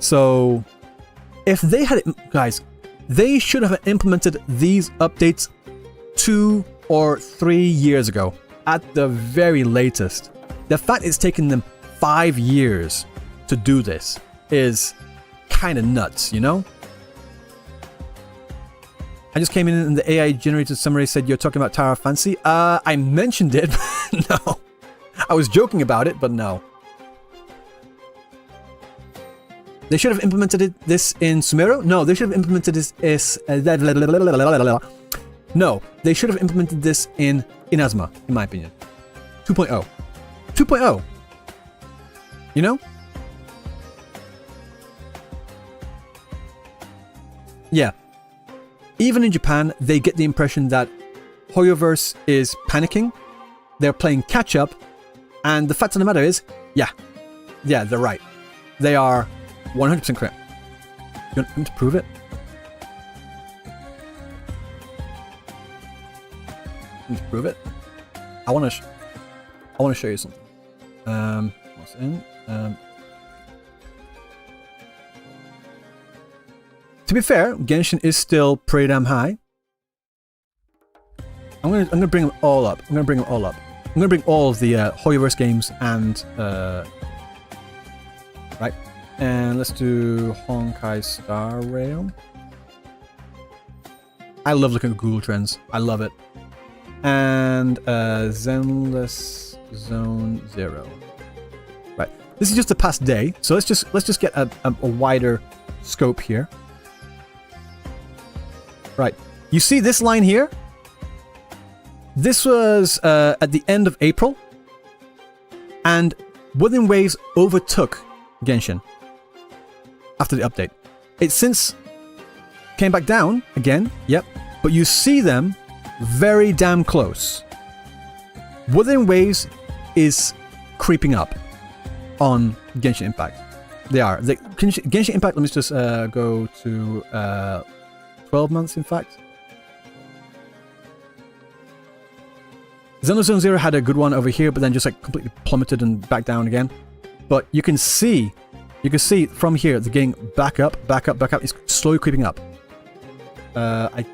[SPEAKER 1] So, if they had, guys, they should have implemented these updates 2 or 3 years ago, at the very latest. The fact it's taken them 5 years to do this is kind of nuts, you know? I just came in and the AI generated summary said you're talking about Tower of Fantasy. I mentioned it, but no. I was joking about it, but no. They should have implemented this in Sumeru? No, they should have implemented this No, they should have implemented this in Inazuma, in my opinion. 2.0. 2.0. You know? Yeah. Even in Japan, they get the impression that Hoyoverse is panicking. They're playing catch up. And the fact of the matter is, yeah, they're right. They are 100% correct. You want me to prove it? To prove it? I want to show you something. What's in? To be fair, Genshin is still pretty damn high. I'm gonna bring them all up. I'm gonna bring all of the Hoyoverse games and right. And let's do Honkai Star Rail. I love looking at Google Trends. I love it. And Zenless Zone 0. Right. This is just the past day, so let's just get a wider scope here. Right. You see this line here? This was at the end of April, and Wuthering Waves overtook Genshin after the update. It since came back down again, yep, but you see them very damn close. Wuthering Waves is creeping up on Genshin Impact. They are. Genshin Impact, let me just go to 12 months, in fact. Xenoblade Zero had a good one over here, but then just like completely plummeted and back down again. But you can see from here, they're getting back up. It's slowly creeping up. 5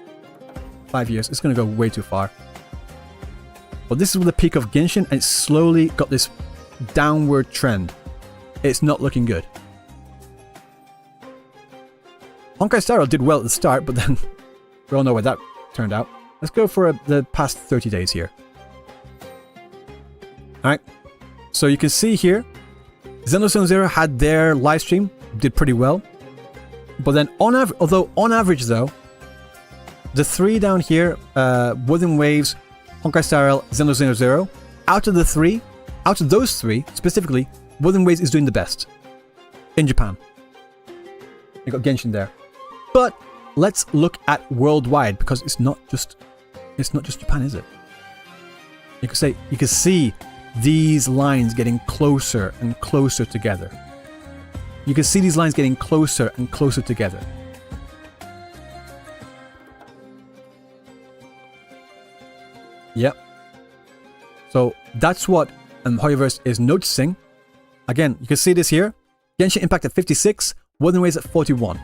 [SPEAKER 1] years. It's going to go way too far. But this is the peak of Genshin, and it's slowly got this downward trend. It's not looking good. Honkai Star Rail did well at the start, but then we all know where that turned out. Let's go for the past 30 days here. Alright, so you can see here, Xenoblade Zero had their live stream, did pretty well. But then, although on average though, the three down here, Wuthering Waves, Honkai Star Rail, Xenoblade Zero, out of those three, specifically, Wuthering Waves is doing the best. In Japan. You got Genshin there. But, let's look at worldwide, because it's not just Japan, is it? You can see these lines getting closer and closer together. You can see these lines getting closer and closer together. Yep. So that's what Hoyoverse is noticing. Again, you can see this here. Genshin Impact at 56, Wuthering Waves at 41.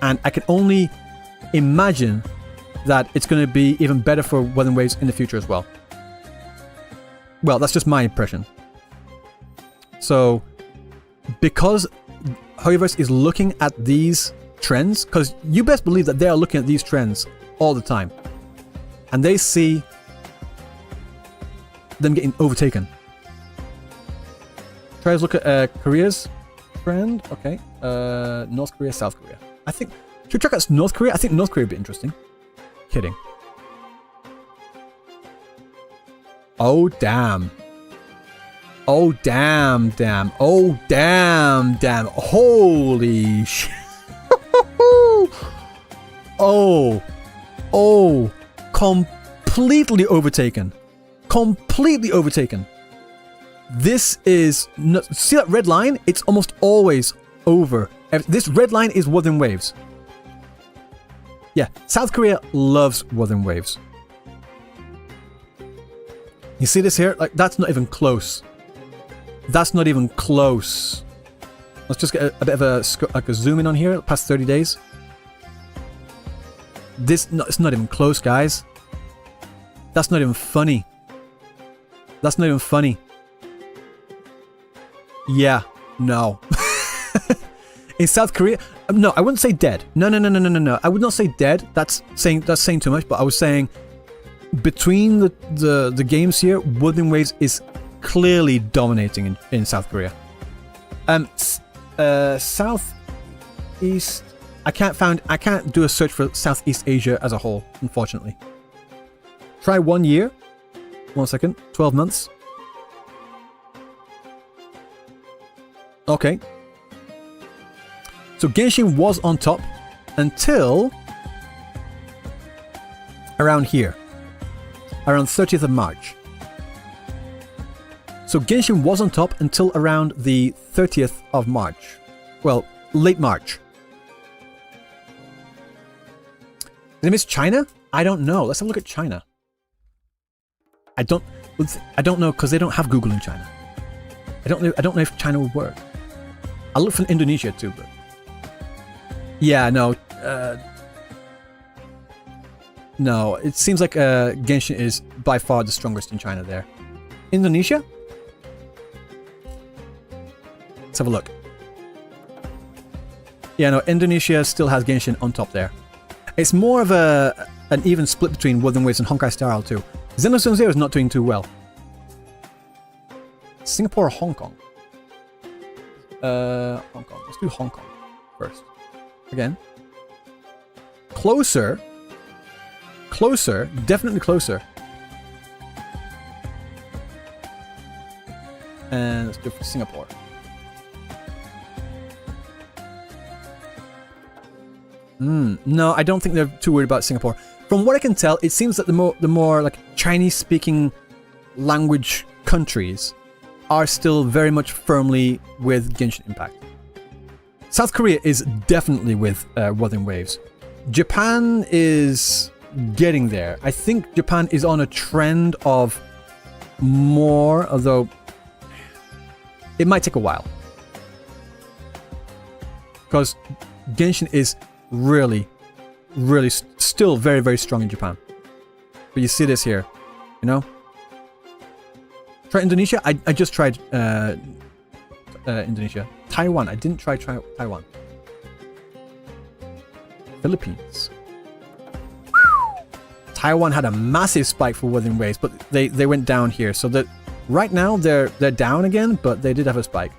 [SPEAKER 1] And I can only imagine that it's going to be even better for Wuthering Waves in the future as well. Well, that's just my impression. So, because Hoyoverse is looking at these trends, because you best believe that they are looking at these trends all the time, and they see them getting overtaken. Try to look at Korea's trend. Okay, North Korea, South Korea. I think should we check out North Korea? I think North Korea would be interesting. Kidding. Oh damn. Oh damn. Oh damn. Holy shit. Oh. Completely overtaken. This is not, see that red line? It's almost always over. This red line is Wuthering Waves. Yeah, South Korea loves Wuthering Waves. You see this here? Like, that's not even close. That's not even close. Let's just get a bit of a zoom in on here, past 30 days. It's not even close, guys. That's not even funny. That's not even funny. Yeah, no. In South Korea, no, I wouldn't say dead. No. I would not say dead. That's saying too much. But I was saying, between the games here, Wuthering Waves is clearly dominating in South Korea. Southeast. I can't do a search for Southeast Asia as a whole, unfortunately. Try 1 year. 1 second. 12 months. Okay. So Genshin was on top until around here. Around 30th of March. So Genshin was on top until around the 30th of March. Well, late March. Did I miss China? I don't know. Let's have a look at China. I don't know, because they don't have Google in China. I don't know if China would work. I'll look for Indonesia too, but yeah, no. No, it seems like Genshin is by far the strongest in China there. Indonesia? Let's have a look. Yeah, no, Indonesia still has Genshin on top there. It's more of an even split between Wuthering Waves and Honkai Star Rail too. Xenoblade Zero is not doing too well. Singapore or Hong Kong? Hong Kong. Let's do Hong Kong first. Again. Closer. closer, definitely closer. And let's go for Singapore. No, I don't think they're too worried about Singapore. From what I can tell, it seems that the more like Chinese-speaking language countries are still very much firmly with Genshin Impact. South Korea is definitely with Wuthering Waves. Japan is getting there. I think Japan is on a trend of more, although it might take a while. Because Genshin is really still very, very strong in Japan. But you see this here, you know? Try Indonesia? I just tried Indonesia. Taiwan. I didn't try Taiwan. Philippines. Taiwan had a massive spike for Wuthering Waves, but they went down here. So that right now they're down again, but they did have a spike.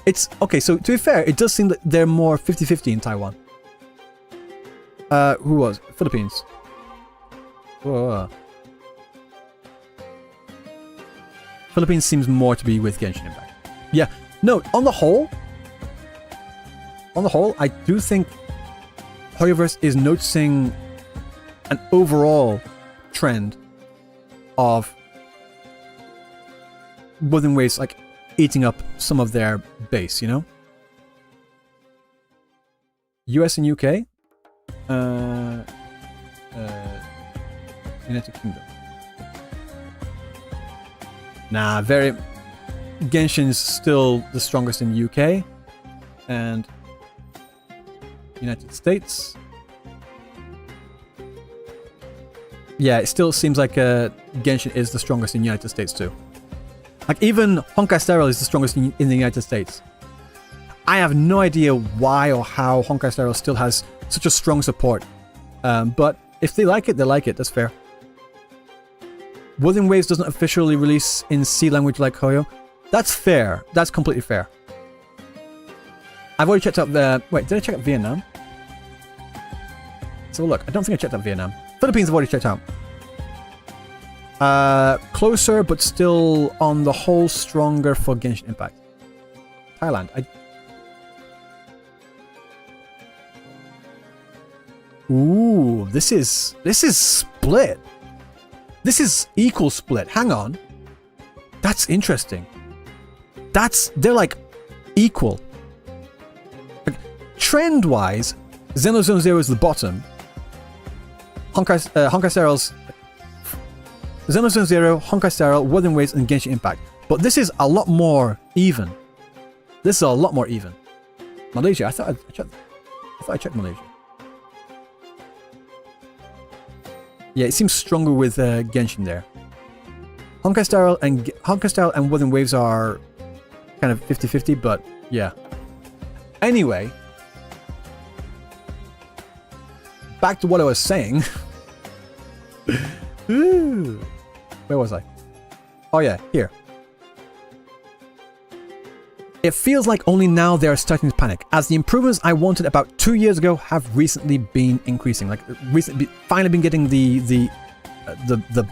[SPEAKER 1] It's okay, so to be fair, it does seem that they're more 50-50 in Taiwan. Who was? Philippines. Whoa. Philippines seems more to be with Genshin Impact. Yeah. No, on the whole, I do think Hoyoverse is noticing an overall trend of Wuthering Waves like eating up some of their base, you know? US and UK? United Kingdom. Nah, Genshin's still the strongest in the UK and United States. Yeah, it still seems like Genshin is the strongest in the United States too. Like even Honkai Star Rail is the strongest in the United States. I have no idea why or how Honkai Star Rail still has such a strong support. But if they like it, they like it. That's fair. Wuthering Waves doesn't officially release in C language like Hoyo. That's fair. That's completely fair. I've already checked out the... Wait, did I check out Vietnam? Let's have a look. I don't think I checked out Vietnam. Philippines I've already checked out. Closer, but still on the whole stronger for Genshin Impact. Thailand. Ooh, this is split. This is equal split. Hang on. That's interesting. They're like equal. Like, trend-wise, Xenozone Zero is the bottom. Honkai Star Rail's Xenozone Zero, Honkai Star Rail, Wuthering Waves, and Genshin Impact. But this is a lot more even. This is a lot more even. Malaysia. I thought I checked Malaysia. Yeah, it seems stronger with Genshin there. Honkai Star Rail and Wuthering Waves are kind of 50-50, but yeah. Anyway, back to what I was saying. Ooh. Where was I? Oh yeah, here. It feels like only now they are starting to panic, as the improvements I wanted about 2 years ago have recently been increasing. Like finally been getting the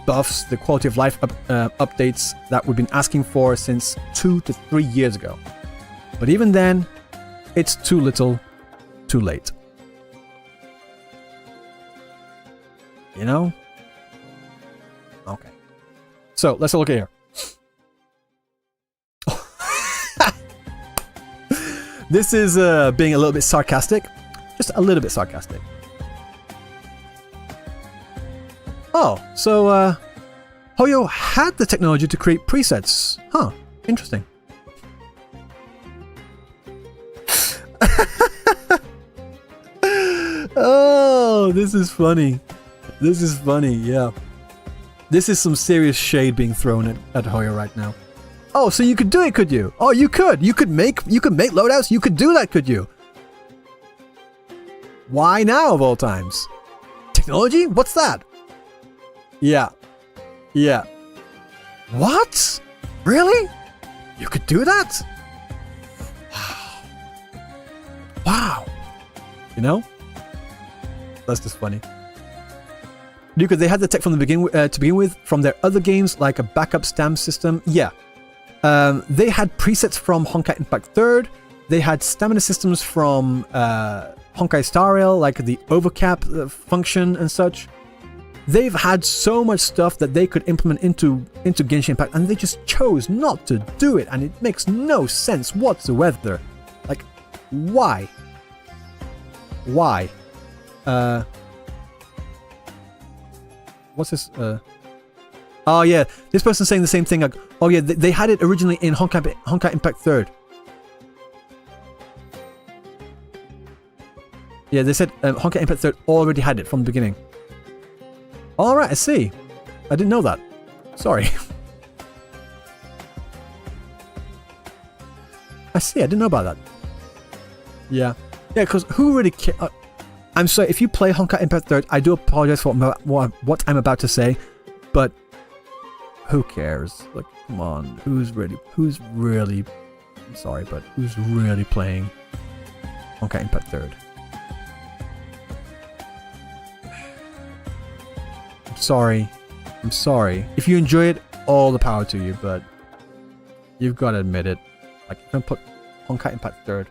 [SPEAKER 1] buffs, the quality of life updates that we've been asking for since 2 to 3 years ago. But even then, it's too little, too late. You know? Okay. So let's look at here. This is being a little bit sarcastic. Just a little bit sarcastic. Oh, so Hoyo had the technology to create presets. Huh, interesting. Oh, this is funny. This is funny, yeah. This is some serious shade being thrown at Hoyo right now. Oh, so you could do it, could you? Oh, you could. You could make loadouts. You could do that, could you? Why now of all times? Technology? What's that? Yeah. Yeah. What? Really? You could do that? Wow. Wow. You know? That's just funny. Because they had the tech from the to begin with from their other games, like a backup stamp system. Yeah. They had presets from Honkai Impact 3rd. They had stamina systems from Honkai Star Rail, like the overcap function and such. They've had so much stuff that they could implement into Genshin Impact, and they just chose not to do it, and it makes no sense whatsoever. Like, why? Why? What's this? Oh yeah, this person's saying the same thing. Like, oh yeah, they had it originally in Honkai Impact 3rd. Yeah, they said Honkai Impact 3rd already had it from the beginning. Alright, I see. I didn't know that. Sorry. I see, I didn't know about that. Yeah. Yeah, because who really cares? I'm sorry, if you play Honkai Impact 3rd, I do apologize for what I'm about to say, but who cares? Like, come on, who's really, I'm sorry, but who's really playing Honkai Impact 3rd? I'm sorry. If you enjoy it, all the power to you, but you've got to admit it. Like, you can put Honkai Impact 3rd.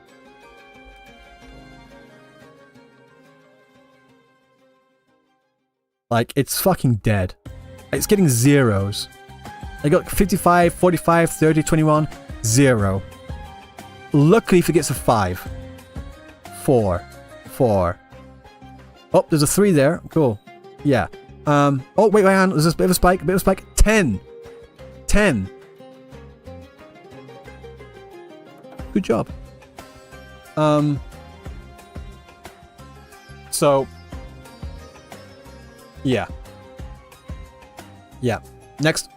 [SPEAKER 1] Like, it's fucking dead. It's getting zeros. I got 55, 45, 30, 21, 0. Luckily if it gets a 5. 4. Oh, there's a 3 there. Cool. Yeah. Oh, wait, hang on. There's a bit of a spike. 10. Good job. So, yeah. Next.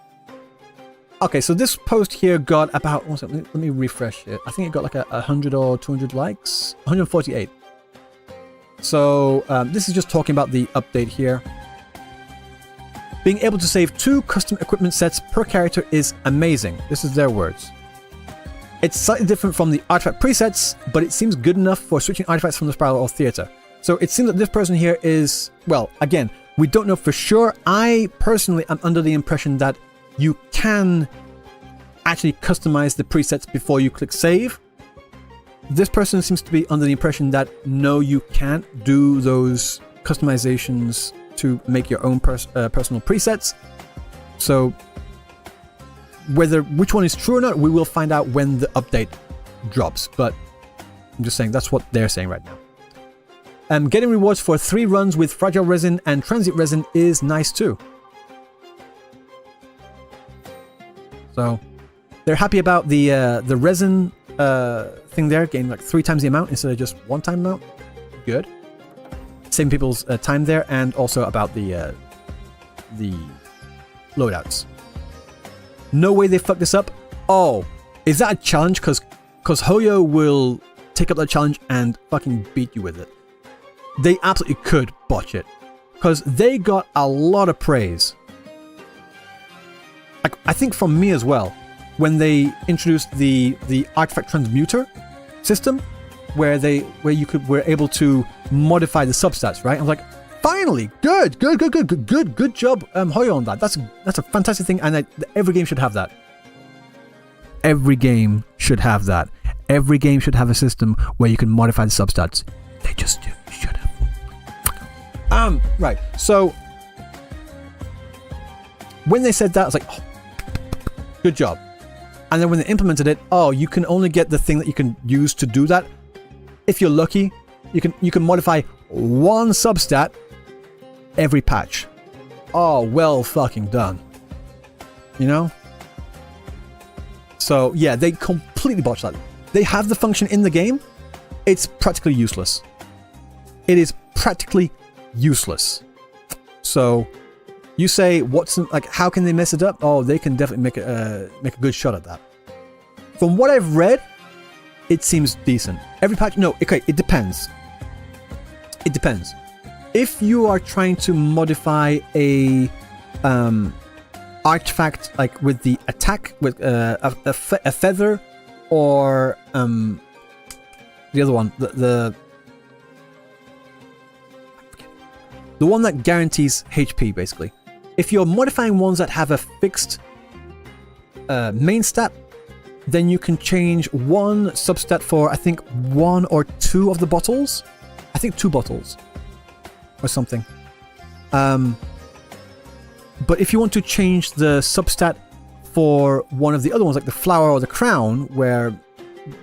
[SPEAKER 1] Okay, so this post here got about, let me refresh it. I think it got like 100 or 200 likes. 148. So, this is just talking about the update here. Being able to save 2 custom equipment sets per character is amazing. This is their words. It's slightly different from the artifact presets, but it seems good enough for switching artifacts from the Spiral or Theater. So it seems that this person here is, well, again, we don't know for sure. I personally am under the impression that you can actually customize the presets before you click save. This person seems to be under the impression that no, you can't do those customizations to make your own personal presets. So which one is true or not, we will find out when the update drops. But I'm just saying that's what they're saying right now. Getting rewards for 3 runs with fragile resin and transient resin is nice too. So they're happy about the resin thing there, getting like 3 times the amount instead of just 1 time amount. Good. Saving people's time there, and also about the loadouts. No way they fucked this up. Oh, is that a challenge? Because Hoyo will take up that challenge and fucking beat you with it. They absolutely could botch it, because they got a lot of praise. I think from me as well, when they introduced the artifact transmuter system, where you were able to modify the substats, right? I'm like, finally, good job, Hoyo on that. That's a fantastic thing, and every game should have that. Every game should have that. Every game should have a system where you can modify the substats. They just should have. Right. So when they said that, I was like, oh, good job. And then when they implemented it, oh, you can only get the thing that you can use to do that. If you're lucky, you can modify 1 substat every patch. Oh, well fucking done. You know? So yeah, they completely botched that. They have the function in the game. It's practically useless. It is practically useless. So you say, how can they mess it up? Oh, they can definitely make a good shot at that. From what I've read, it seems decent. Every patch, no, okay, it depends. It depends. If you are trying to modify a artifact, like with the attack, with a feather, or the other one, The one that guarantees HP, basically. If you're modifying ones that have a fixed main stat, then you can change one substat for, I think, 1 or 2 of the bottles. I think 2 bottles. Or something. But if you want to change the substat for one of the other ones, like the flower or the crown, where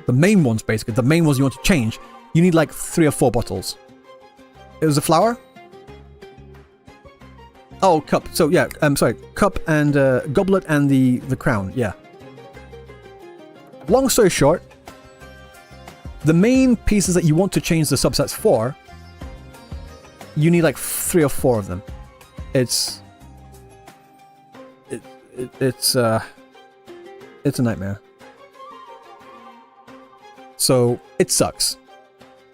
[SPEAKER 1] the main ones, basically, the main ones you want to change, you need like 3 or 4 bottles. It was a flower? Oh, cup. So yeah, sorry, cup and goblet and the crown. Yeah. Long story short, the main pieces that you want to change the subsets for, you need like 3 or 4 of them. It's a nightmare. So it sucks.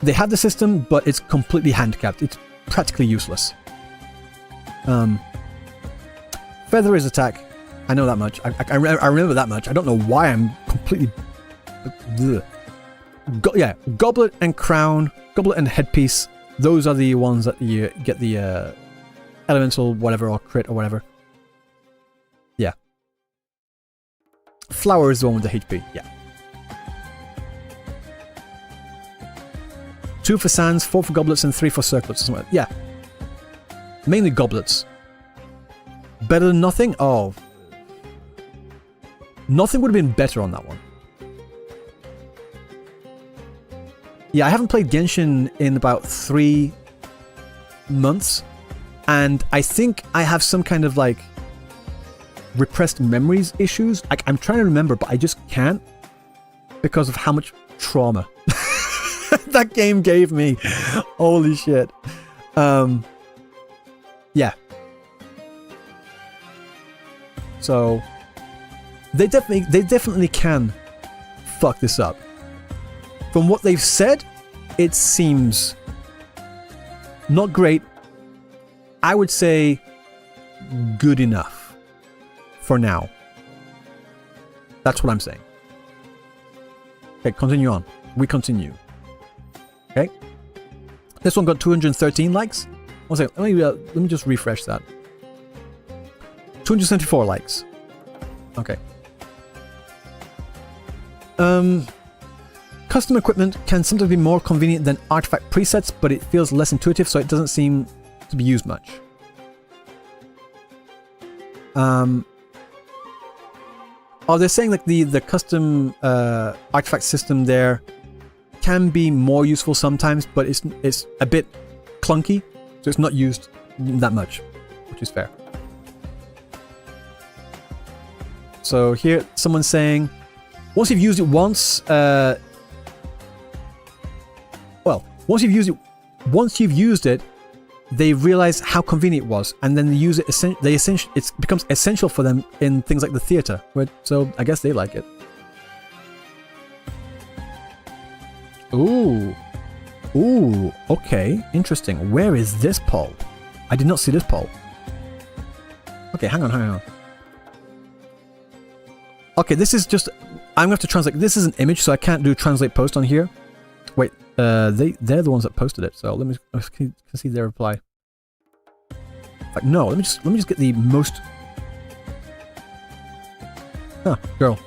[SPEAKER 1] They have the system, but it's completely handicapped. It's practically useless. Feather is attack. I know that much. I remember that much. I don't know why I'm completely... yeah, goblet and crown, goblet and headpiece. Those are the ones that you get the elemental whatever or crit or whatever. Yeah. Flower is the one with the HP. Yeah. 2 for sands, 4 for goblets, and 3 for circlets. Yeah. Mainly goblets. Better than nothing? Oh. Nothing would have been better on that one. Yeah, I haven't played Genshin in about 3 months. And I think I have some kind of like repressed memories issues. I'm trying to remember, but I just can't. Because of how much trauma that game gave me. Holy shit. Yeah. So they definitely can fuck this up. From what they've said, it seems not great. I would say good enough for now. That's what I'm saying. Okay, continue on. We continue. Okay. This one got 213 likes. One second. Let me just refresh that. 274 likes. Okay. Custom equipment can sometimes be more convenient than artifact presets, but it feels less intuitive, so it doesn't seem to be used much. Oh, they're saying like the custom artifact system there can be more useful sometimes, but it's a bit clunky, so it's not used that much, which is fair. So here, someone's saying, once you've used it once, once you've used it, they realize how convenient it was, and then they use it. It becomes essential for them in things like the theater. So I guess they like it. Ooh, okay, interesting. Where is this poll? I did not see this poll. Okay, hang on. Okay, this is just... I'm going to have to translate... This is an image, so I can't do translate post on here. Wait, they're the ones that posted it, so let me see their reply. In fact, no, let me just get the most... Huh, girl.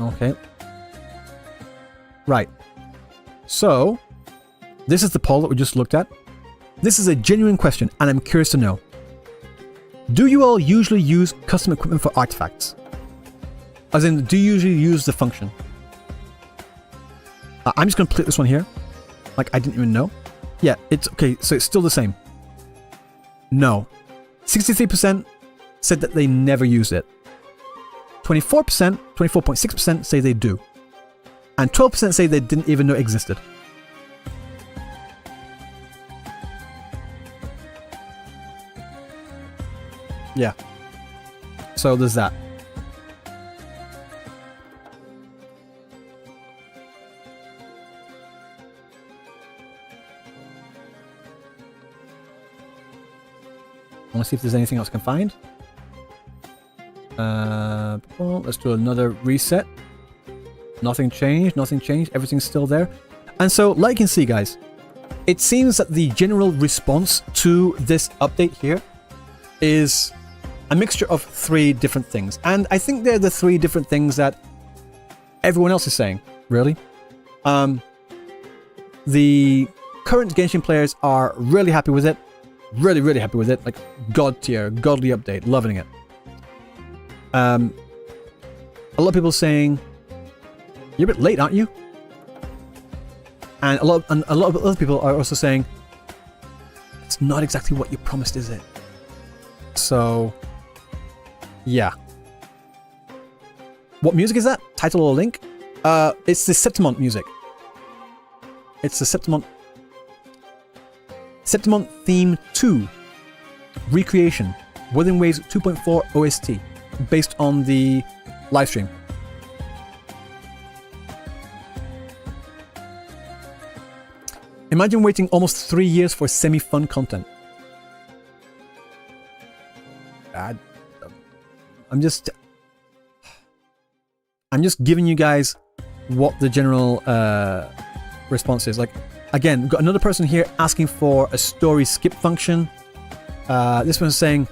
[SPEAKER 1] Okay. Right. So, this is the poll that we just looked at. This is a genuine question, and I'm curious to know. Do you all usually use custom equipment for artifacts? As in, do you usually use the function? I'm just going to click this one here. Like, I didn't even know. Yeah, it's okay, so it's still the same. No. 63% said that they never use it. 24%, 24.6% say they do. And 12% say they didn't even know it existed. Yeah. So there's that. I want to see if there's anything else I can find. Well, let's do another reset. Nothing changed, everything's still there. And so, like you can see, guys, it seems that the general response to this update here is a mixture of 3 different things. And I think they're the 3 different things that everyone else is saying, really. The current Genshin players are really happy with it. Really, really happy with it. Like, god tier, godly update, loving it. A lot of people saying, you're a bit late, aren't you? And a lot of other people are also saying, it's not exactly what you promised, is it? So, yeah. What music is that? Title or link? It's the Septimont music. It's the Septimont Theme 2 Recreation Wuthering Waves 2.4 OST based on the livestream. Imagine waiting almost 3 years for semi-fun content. I'm just giving you guys what the general response is. Like, again, we've got another person here asking for a story skip function. This one's saying,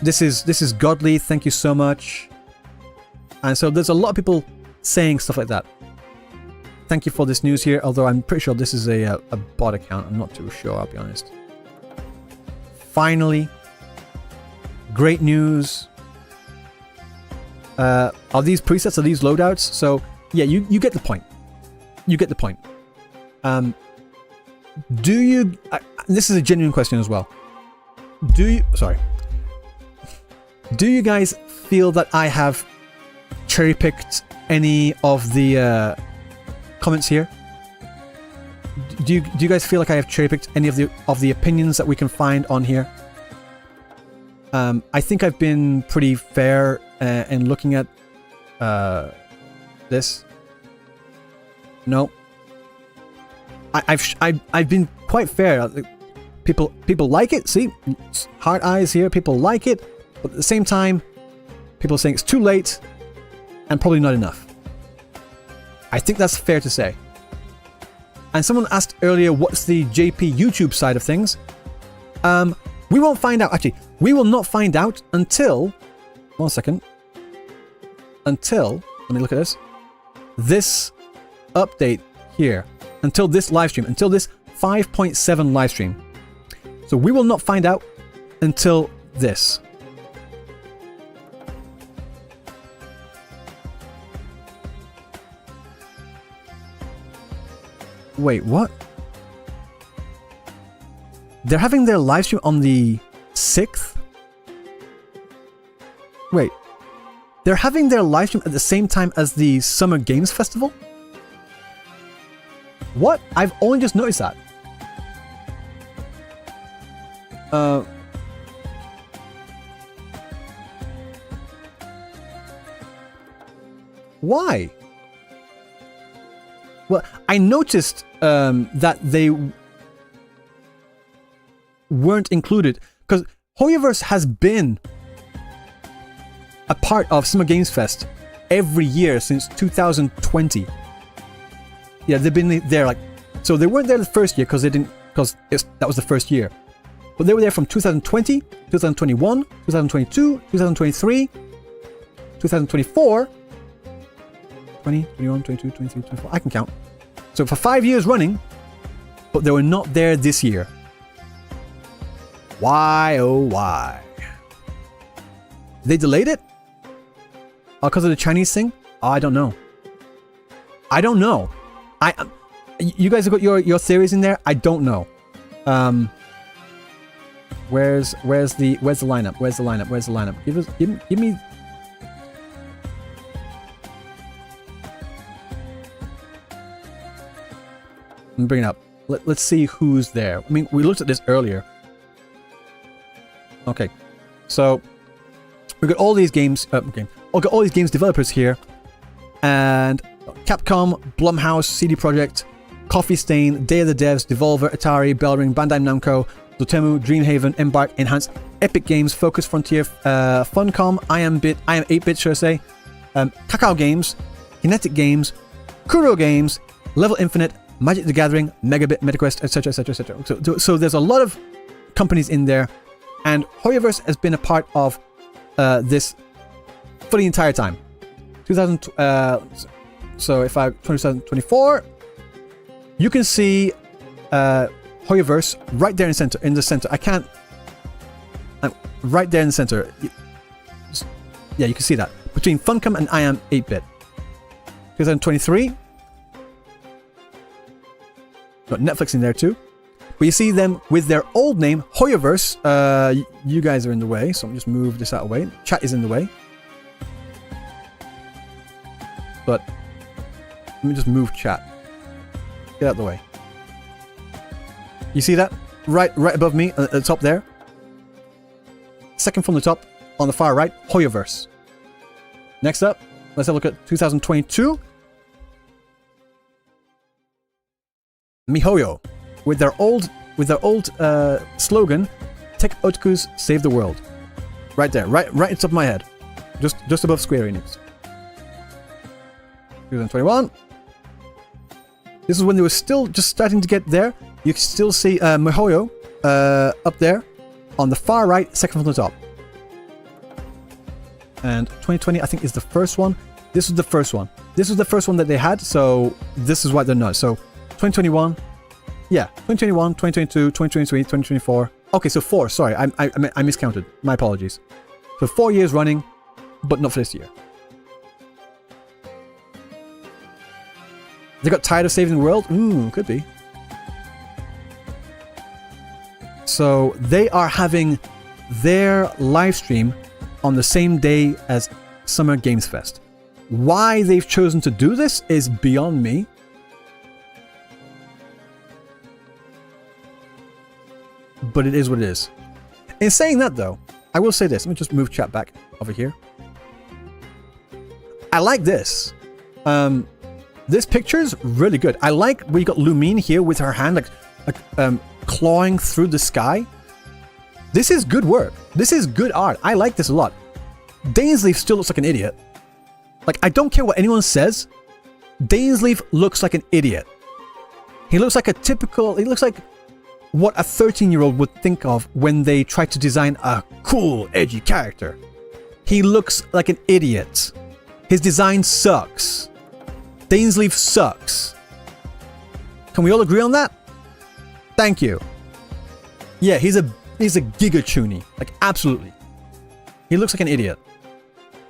[SPEAKER 1] this is godly, thank you so much. And so there's a lot of people saying stuff like that. Thank you for this news here, although I'm pretty sure this is a bot account. I'm not too sure, I'll be honest. Finally, great news. Are these presets, are these loadouts? So, yeah, you get the point. You get the point. Do you... this is a genuine question as well. Do you guys feel that I have cherry-picked any of the comments here? Do you guys feel like I have cherry-picked any of the opinions that we can find on here? I think I've been pretty fair in looking at this. No. I've been quite fair. People like it. See, heart eyes here. People like it, but at the same time, people are saying it's too late and probably not enough. I think that's fair to say. And someone asked earlier, what's the JP YouTube side of things? We won't find out. Actually, we will not find out until... 1 second. Until... Let me look at this. This update here. Until this live stream. Until this 5.7 live stream. So we will not find out until this. Wait, what? They're having their live stream on the 6th? Wait. They're having their live stream at the same time as the Summer Games Festival? What? I've only just noticed that. Why? Well, I noticed that they weren't included because Hoyoverse has been a part of Summer Games Fest every year since 2020. Yeah, they've been there like, so they weren't there the first year because they didn't, because that was the first year. But they were there from 2020, 2021, 2022, 2023, 2024, 20, 21, 22, 23, 24. I can count. So for 5 years running, but they were not there this year. Why, oh why? They delayed it? Because of the Chinese thing? I don't know. I don't know. You guys have got your theories in there? I don't know. Where's the lineup? Where's the lineup? Where's the lineup? Give me. I'm bringing it up. Let's see who's there. I mean, we looked at this earlier. Okay, so we got all these games. We've got all these games developers here, and Capcom, Blumhouse, CD Projekt, Coffee Stain, Day of the Devs, Devolver, Atari, Bellring, Bandai Namco, Dotemu, Dreamhaven, Embark, Enhance, Epic Games, Focus Frontier, Funcom, I Am 8-Bit, should I say, Kakao Games, Kinetic Games, Kuro Games, Level Infinite, Magic the Gathering, Megabit, MetaQuest, etc., etc., etc. So there's a lot of companies in there, and Hoyoverse has been a part of this for the entire time. 2000. So if I 2024, you can see Hoyoverse right there in the center. I can't. Right there in the center. Yeah, you can see that between Funcom and I Am 8-Bit. 2023. Got Netflix in there too. But you see them with their old name, Hoyoverse. You guys are in the way, so I'll just move this out of the way. Chat is in the way. But let me just move chat. Get out of the way. You see that? Right above me at the top there. Second from the top on the far right, Hoyoverse. Next up, let's have a look at 2022. MiHoYo, with their old slogan, Tech Otakus Save the World. Right there, right at the top of my head. Just above Square Enix. 2021. This is when they were still just starting to get there. You can still see MiHoYo up there on the far right, second from the top. And 2020, I think, is the first one. This was the first one. This was the first one that they had, so this is why they're not. So 2021, yeah, 2021, 2022, 2023, 2024. Okay, so 4. Sorry, I miscounted. My apologies. So 4 years running, but not for this year. They got tired of saving the world? Could be. So they are having their live stream on the same day as Summer Games Fest. Why they've chosen to do this is beyond me. But it is what it is. In saying that though, I will say this. Let me just move chat back over here. I like this. This picture's really good. I like where you got Lumine here with her hand like clawing through the sky. This is good work. This is good art. I like this a lot. Dainsleif still looks like an idiot. Like, I don't care what anyone says. Dainsleif looks like an idiot. He looks like he looks like what a 13-year-old would think of when they try to design a cool, edgy character. He looks like an idiot. His design sucks. Dainsleif sucks. Can we all agree on that? Thank you. Yeah, he's a giga-chuny. Like, absolutely. He looks like an idiot.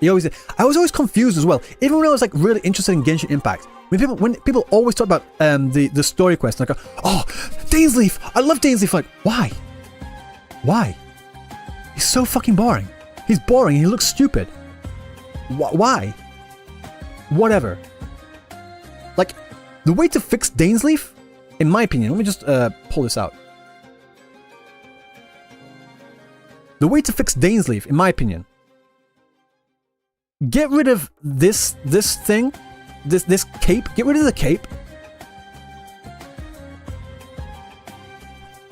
[SPEAKER 1] I was always confused as well. Even when I was like really interested in Genshin Impact. When people always talk about the story quest, and I go, oh, Dainsleif! I love Dainsleif! Like, why? Why? He's so fucking boring. He's boring and he looks stupid. Why? Whatever. Like, the way to fix Dainsleif, in my opinion, let me just pull this out. The way to fix Dainsleif, in my opinion, get rid of this thing, this cape. Get rid of the cape.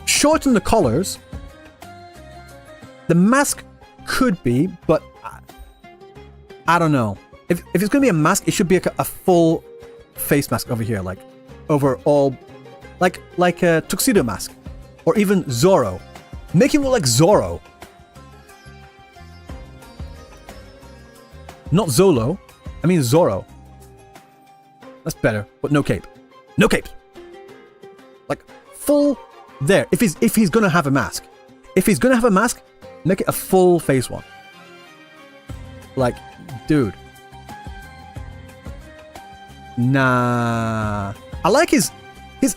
[SPEAKER 1] Shorten the collars. The mask could be, but I don't know. If it's gonna be a mask, it should be a full face mask over here, like over all, like a tuxedo mask, or even Zoro. Make him look like Zoro. Not Zolo. I mean Zoro. That's better, but no cape. No cape. Like full there. If he's gonna have a mask. If he's gonna have a mask, make it a full face one. Like, dude. Nah. I like his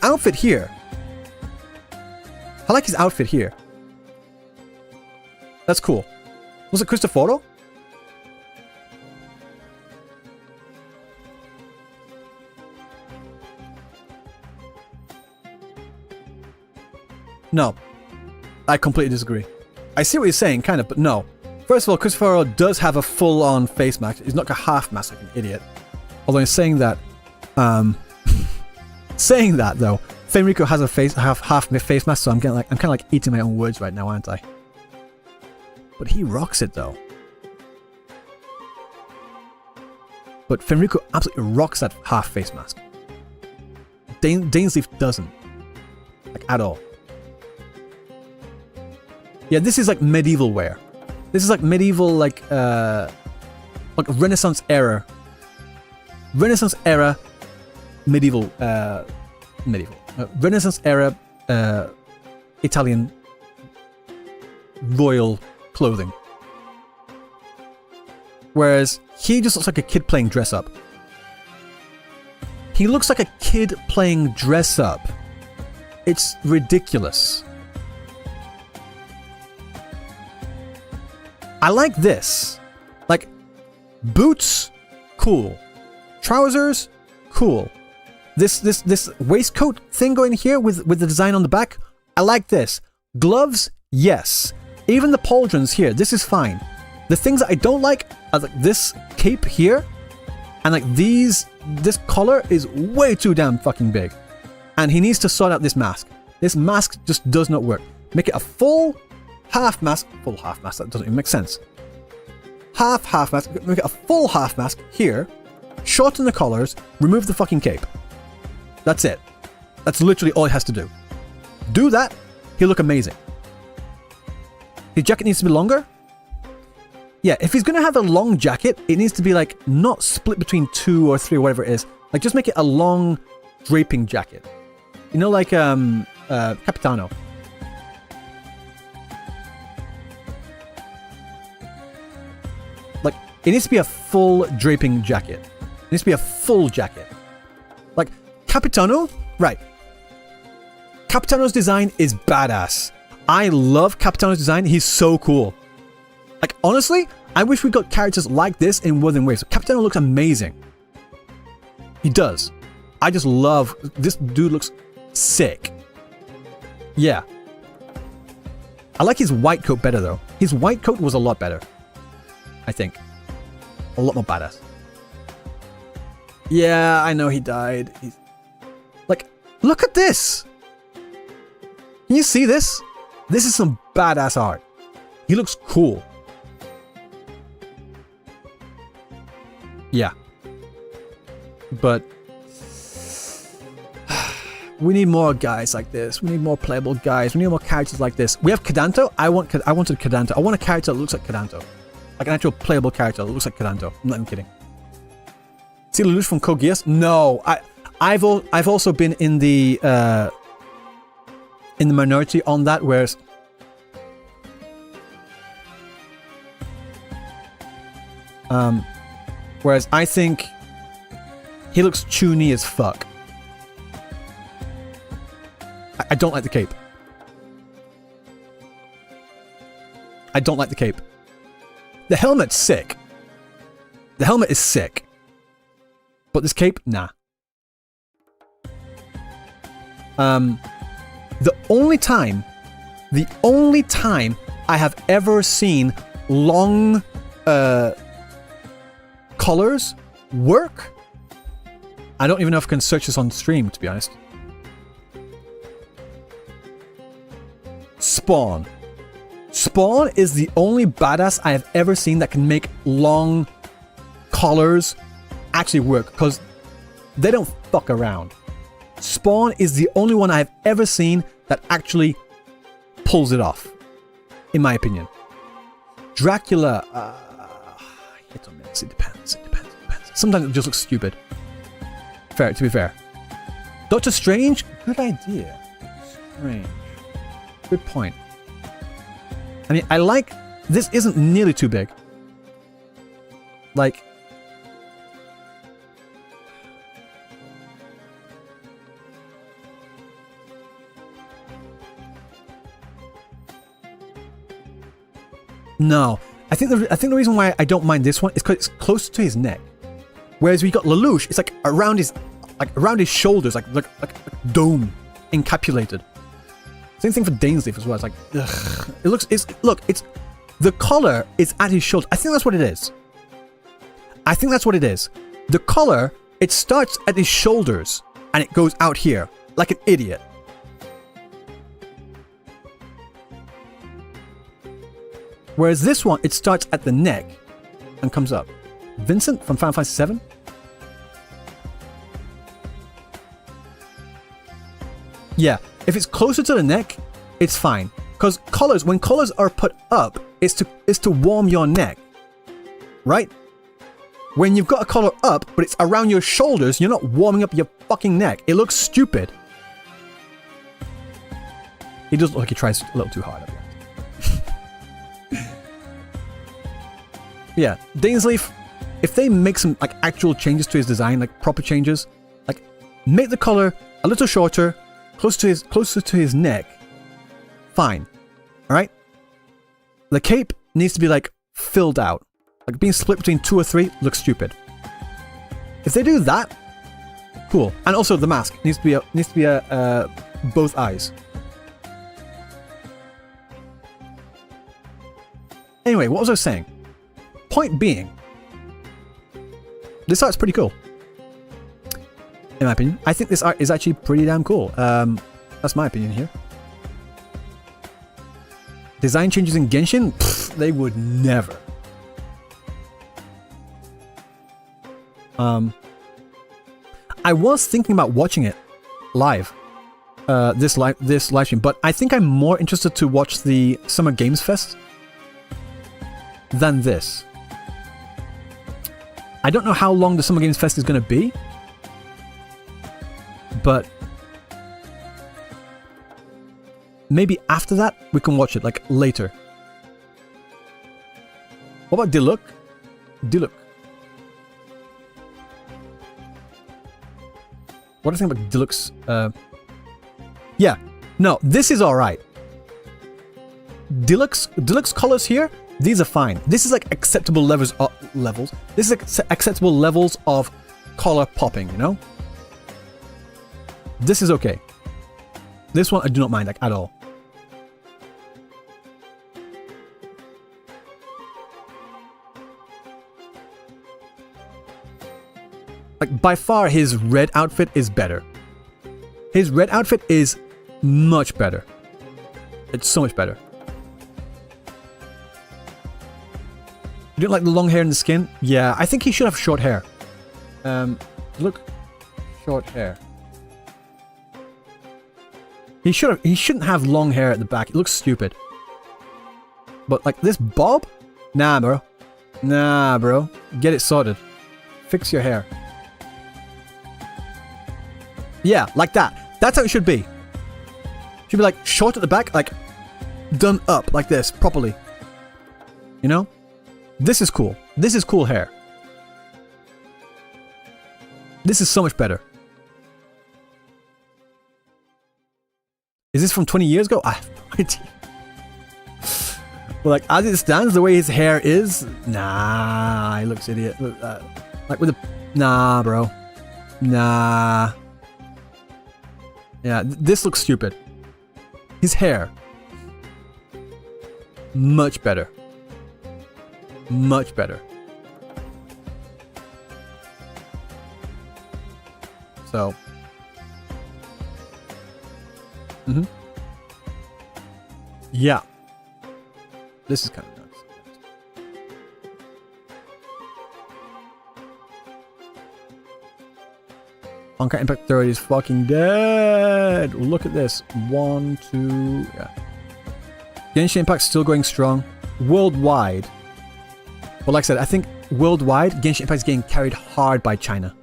[SPEAKER 1] outfit here. I like his outfit here. That's cool. Was it Cristoforo? No. I completely disagree. I see what you're saying, kind of, but no. First of all, Cristoforo does have a full-on face mask. He's not a half mask like an idiot. Although in saying that, saying that though, Fenrico has a half face mask, so I'm kind of like eating my own words right now, aren't I? But he rocks it though. But Fenrico absolutely rocks that half face mask. Dainsleif doesn't. Like, at all. Yeah, this is like medieval wear. This is like medieval, like Renaissance era. Renaissance era medieval, Renaissance era Italian royal clothing. Whereas he just looks like a kid playing dress up. He looks like a kid playing dress up. It's ridiculous. I like this. Like, boots, cool. Trousers, cool. This waistcoat thing going here with the design on the back, I like this. Gloves, yes. Even the pauldrons here, this is fine. The things that I don't like are like this cape here, and like this collar is way too damn fucking big. And he needs to sort out this mask. This mask just does not work. Make it a full half mask, that doesn't even make sense. Half mask, make it a full half mask here, shorten the collars, remove the fucking cape. That's it. That's literally all he has to do. Do that, he'll look amazing. His jacket needs to be longer. Yeah, if he's gonna have a long jacket, it needs to be like not split between 2 or 3 or whatever it is. Like just make it a long draping jacket. You know, like Capitano. Like it needs to be a full draping jacket. It needs to be a full jacket. Like Capitano, right? Capitano's design is badass. I love Capitano's design. He's so cool. Like, honestly, I wish we got characters like this in Wuthering Waves. Capitano looks amazing. He does. I just love... This dude looks sick. Yeah. I like his white coat better, though. His white coat was a lot better. I think. A lot more badass. Yeah, I know he died. He's... Like, look at this! Can you see this? This is some badass art. He looks cool. Yeah. But we need more guys like this. We need more playable guys. We need more characters like this. We have Cadanto. I wanted Cadanto. I want a character that looks like Cadanto. Like an actual playable character that looks like Cadanto. I'm not even kidding. See Lelouch from Code Geass? No. I've also been in the minority on that, whereas I think he looks chuny as fuck. I don't like the cape. I don't like the cape. The helmet's sick. The helmet is sick. But this cape, nah. The only time I have ever seen long collars work, I don't even know if I can search this on stream, to be honest. Spawn. Spawn is the only badass I have ever seen that can make long collars actually work, because they don't fuck around. Spawn is the only one I've ever seen that actually pulls it off, in my opinion. Dracula, hit or miss, it depends. Sometimes it just looks stupid. Fair, to be fair. Doctor Strange, good idea. Strange. Good point. I mean, I like... This isn't nearly too big. Like... No. I think the reason why I don't mind this one is because it's closer to his neck. Whereas we got Lelouch, it's like around his shoulders, like dome, encapsulated. Same thing for Dainsleif as well. It's like, ugh. It's the collar is at his shoulder. I think that's what it is. The collar, it starts at his shoulders and it goes out here like an idiot. Whereas this one, it starts at the neck and comes up. Vincent from Final Fantasy VII? Yeah, if it's closer to the neck, it's fine. Because collars, when collars are put up, it's to warm your neck, right? When you've got a collar up, but it's around your shoulders, you're not warming up your fucking neck. It looks stupid. He does look like he tries a little too hard. Yeah, Dainsleif, if they make some like actual changes to his design, like proper changes, like make the collar a little shorter, closer to his neck, fine. All right. The cape needs to be like filled out, like being split between 2 or 3 looks stupid. If they do that, cool. And also the mask needs to be both eyes. Anyway, what was I saying? Point being, this art's pretty cool. In my opinion, I think this art is actually pretty damn cool. That's my opinion here. Design changes in Genshin? Pfft, they would never. I was thinking about watching it live. This live stream, but I think I'm more interested to watch the Summer Games Fest than this. I don't know how long the Summer Games Fest is going to be, but maybe after that we can watch it, like later. What about Diluc? Diluc. What do you think about Diluc's? Yeah, no, this is alright. Diluc's colors here, these are fine. This is like acceptable levels. This is like acceptable levels of color popping, you know? This is okay. This one I do not mind, like, at all. Like, by far, his red outfit is better. His red outfit is much better. It's so much better. You don't like the long hair and the skin? Yeah, I think he should have short hair. Look, short hair. He shouldn't have long hair at the back. It looks stupid. But like this bob? Nah, bro. Nah, bro. Get it sorted. Fix your hair. Yeah, like that. That's how it should be. Should be like short at the back, like done up like this properly. You know? This is cool. This is cool hair. This is so much better. Is this from 20 years ago? I have no idea. Well, like, as it stands, the way his hair is, nah, he looks idiot. Look, like with a, nah, bro. Nah. Yeah, this looks stupid. His hair. Much better. Much better. So. Yeah. This is kind of nuts. Honkai Impact 30 is fucking dead. Look at this. 1, 2, yeah. Genshin Impact still going strong. Worldwide. Well, like I said, I think worldwide, Genshin Impact is getting carried hard by China.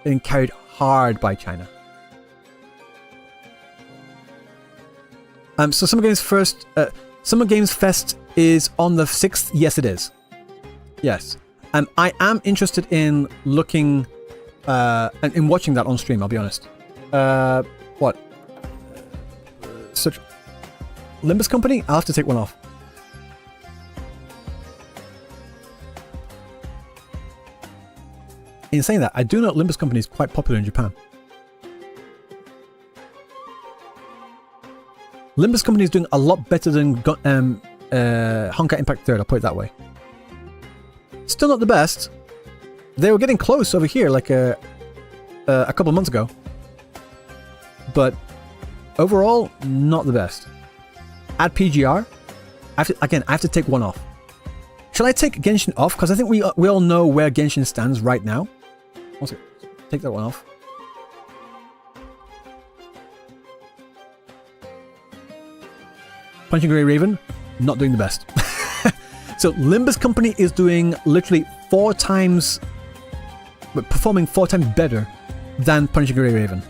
[SPEAKER 1] Getting carried hard by China. So Summer Games Fest is on the 6th. Yes, it is. Yes. I am interested in looking and in watching that on stream. I'll be honest. What? Such Limbus Company? I'll have to take one off. In saying that, I do know Limbus Company is quite popular in Japan. Limbus Company is doing a lot better than Honkai Impact 3rd, I'll put it that way. Still not the best. They were getting close over here like a couple of months ago. But overall, not the best. Add PGR. I have to take one off. Shall I take Genshin off? Because I think we all know where Genshin stands right now. Also, take that one off. Punching Grey Raven, not doing the best. So Limbus Company is doing literally 4 times, performing 4 times better than Punching Grey Raven.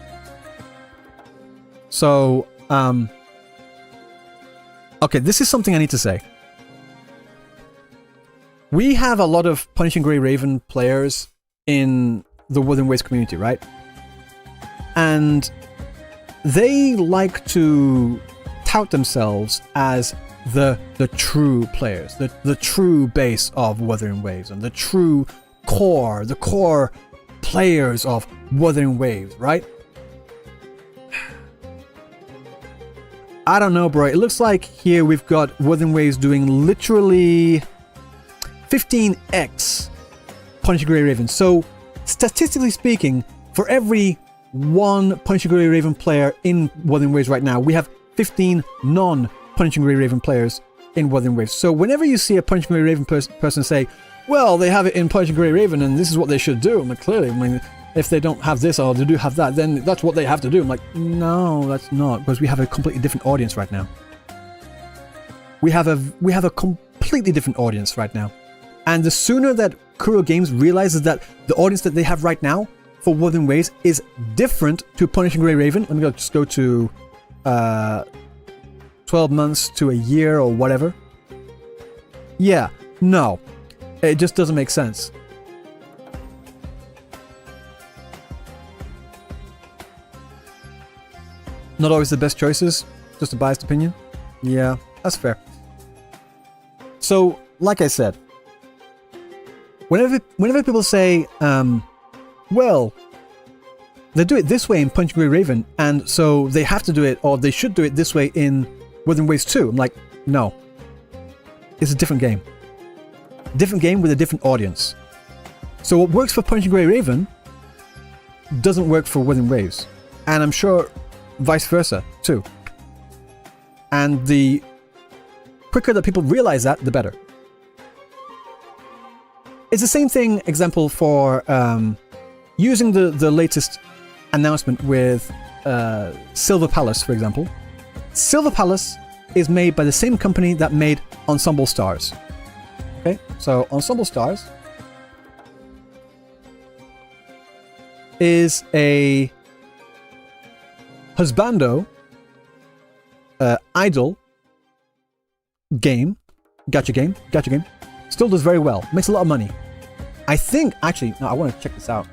[SPEAKER 1] So, okay, this is something I need to say. We have a lot of Punching Grey Raven players in the Wuthering Waves community, right? And they like to tout themselves as the true players, the true base of Wuthering Waves, and the true core, the core players of Wuthering Waves, right? I don't know, bro. It looks like here we've got Wuthering Waves doing literally 15x Punching Grey Raven. So, statistically speaking, for every 1 Punching Grey Raven player in Wuthering Waves right now, we have 15 non-Punching Grey Raven players in Wuthering Waves. So, whenever you see a Punching Grey Raven person say, well, they have it in Punching Grey Raven and this is what they should do, I'm like, clearly, I mean, if they don't have this or they do have that, then that's what they have to do. I'm like, no, that's not, because we have a completely different audience right now. We have a completely different audience right now. And the sooner that Kuro Games realizes that the audience that they have right now for Wuthering Waves is different to Punishing Grey Raven, let me just go to 12 months to a year or whatever. Yeah, no, it just doesn't make sense. Not always the best choices, just a biased opinion. Yeah, that's fair. So, like I said, whenever people say, well, they do it this way in Punching Grey Raven, and so they have to do it, or they should do it this way in Wuthering Waves 2. I'm like, no. It's a different game. Different game with a different audience. So what works for Punching Grey Raven doesn't work for Wuthering Waves. And I'm sure vice versa, too. And the quicker that people realize that, the better. It's the same thing, example, for using the latest announcement with Silver Palace, for example. Silver Palace is made by the same company that made Ensemble Stars. Okay, so Ensemble Stars is a husbando idol game, gacha game, still does very well, makes a lot of money. I think, actually, no, I want to check this out.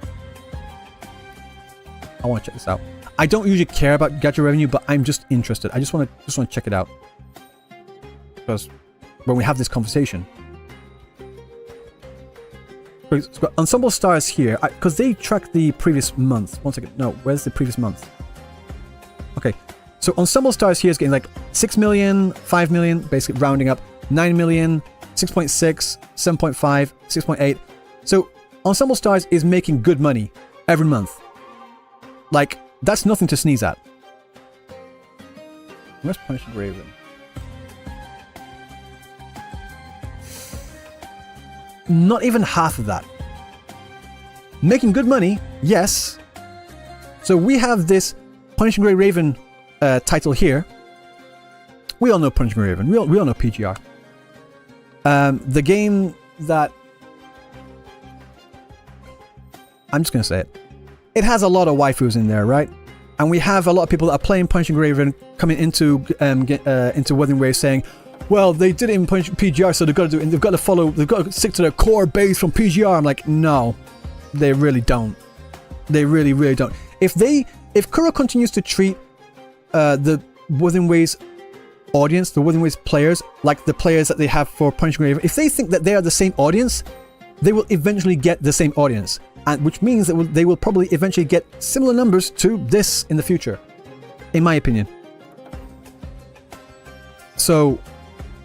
[SPEAKER 1] I don't usually care about gacha revenue, but I'm just interested. I just want to check it out. Because when we have this conversation, it's got Ensemble Stars here, because they track the previous month. One second, no, where's the previous month? Okay, so Ensemble Stars here is getting like 6 million, 5 million, basically rounding up, 9 million, 6.6, 7.5, 6.8. So Ensemble Stars is making good money every month. Like, that's nothing to sneeze at. Where's Punishing Raven? Not even half of that. Making good money, yes. So we have this Punishing Grey Raven title here. We all know Punishing Grey Raven. We all know PGR. The game that... I'm just going to say it. It has a lot of waifus in there, right? And we have a lot of people that are playing Punishing Grey Raven coming into Wuthering Waves saying, well, they did it in PGR, so they've got to do it. They've got to stick to their core base from PGR. I'm like, no, they really don't. They really, really don't. If Kuro continues to treat the Wuthering Waves audience, the Wuthering Waves players, like the players that they have for Punishing Grey Raven, if they think that they are the same audience, they will eventually get the same audience. And which means that they will probably eventually get similar numbers to this in the future, in my opinion. So,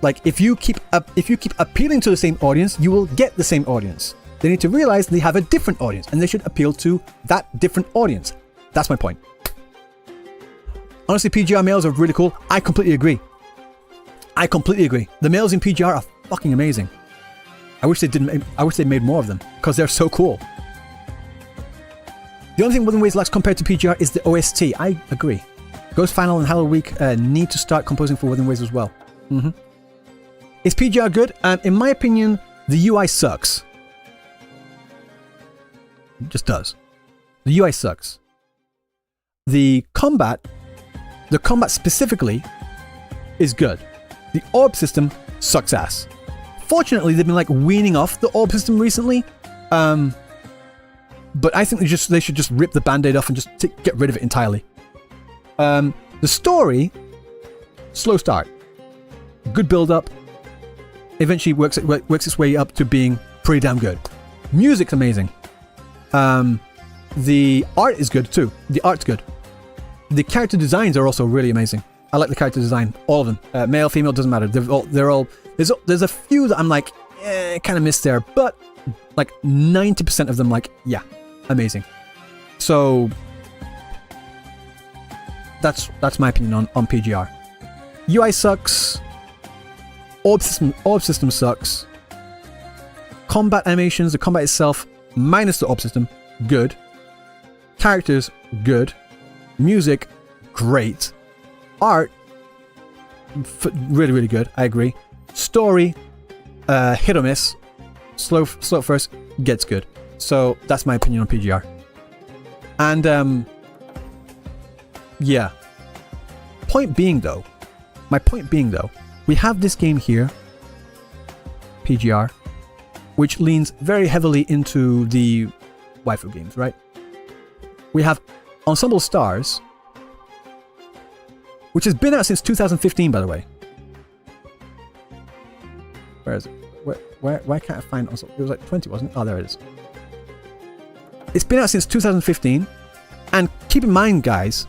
[SPEAKER 1] like, if you keep appealing to the same audience, you will get the same audience. They need to realize they have a different audience, and they should appeal to that different audience. That's my point. Honestly, PGR males are really cool. I completely agree. The males in PGR are fucking amazing. I wish they made more of them, because they're so cool. The only thing Wuthering Waves lacks compared to PGR is the OST. I agree. Ghost Final and Halloween Week need to start composing for Wuthering Waves as well. Mm-hmm. Is PGR good? In my opinion, the UI sucks. It just does. The UI sucks. The combat specifically is good. The orb system sucks ass. Fortunately, they've been like weaning off the orb system recently. But I think they should just rip the band-aid off and just get rid of it entirely. The story, slow start. Good build-up. Eventually works its way up to being pretty damn good. Music's amazing. The art is good too. The art's good. The character designs are also really amazing. I like the character design, all of them. Male, female, doesn't matter. They're all. There's a few that I'm like, kind of missed there, but like 90% of them, like, yeah, amazing. So that's my opinion on PGR. UI sucks. Orb system sucks. Combat animations, the combat itself, minus the orb system, good. Characters, good. Music, great. Art, really, really good. I agree. Story, hit or miss. Slow at first, gets good. So that's my opinion on PGR. And yeah. My point being though, we have this game here, PGR, which leans very heavily into the waifu games, right? We have Ensemble Stars, which has been out since 2015, by the way. Where is it? Why can't I find Ensemble? It was like 20, wasn't it? Oh, there it is. It's been out since 2015, and keep in mind, guys,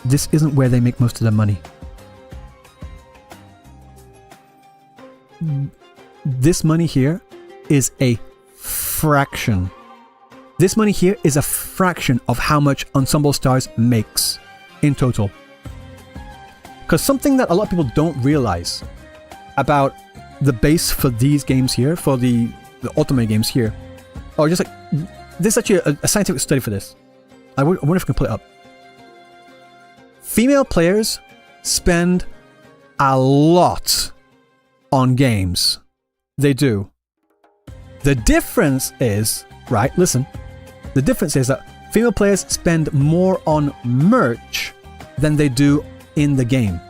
[SPEAKER 1] this isn't where they make most of their money. This money here is a fraction. This money here is a fraction of how much Ensemble Stars makes in total. Because something that a lot of people don't realize about the base for these games here, for the Ultimate games here, or just like, there's actually a scientific study for this. I wonder if I can pull it up. Female players spend a lot on games. They do. The difference is, right, listen. The difference is that female players spend more on merch than they do in the game.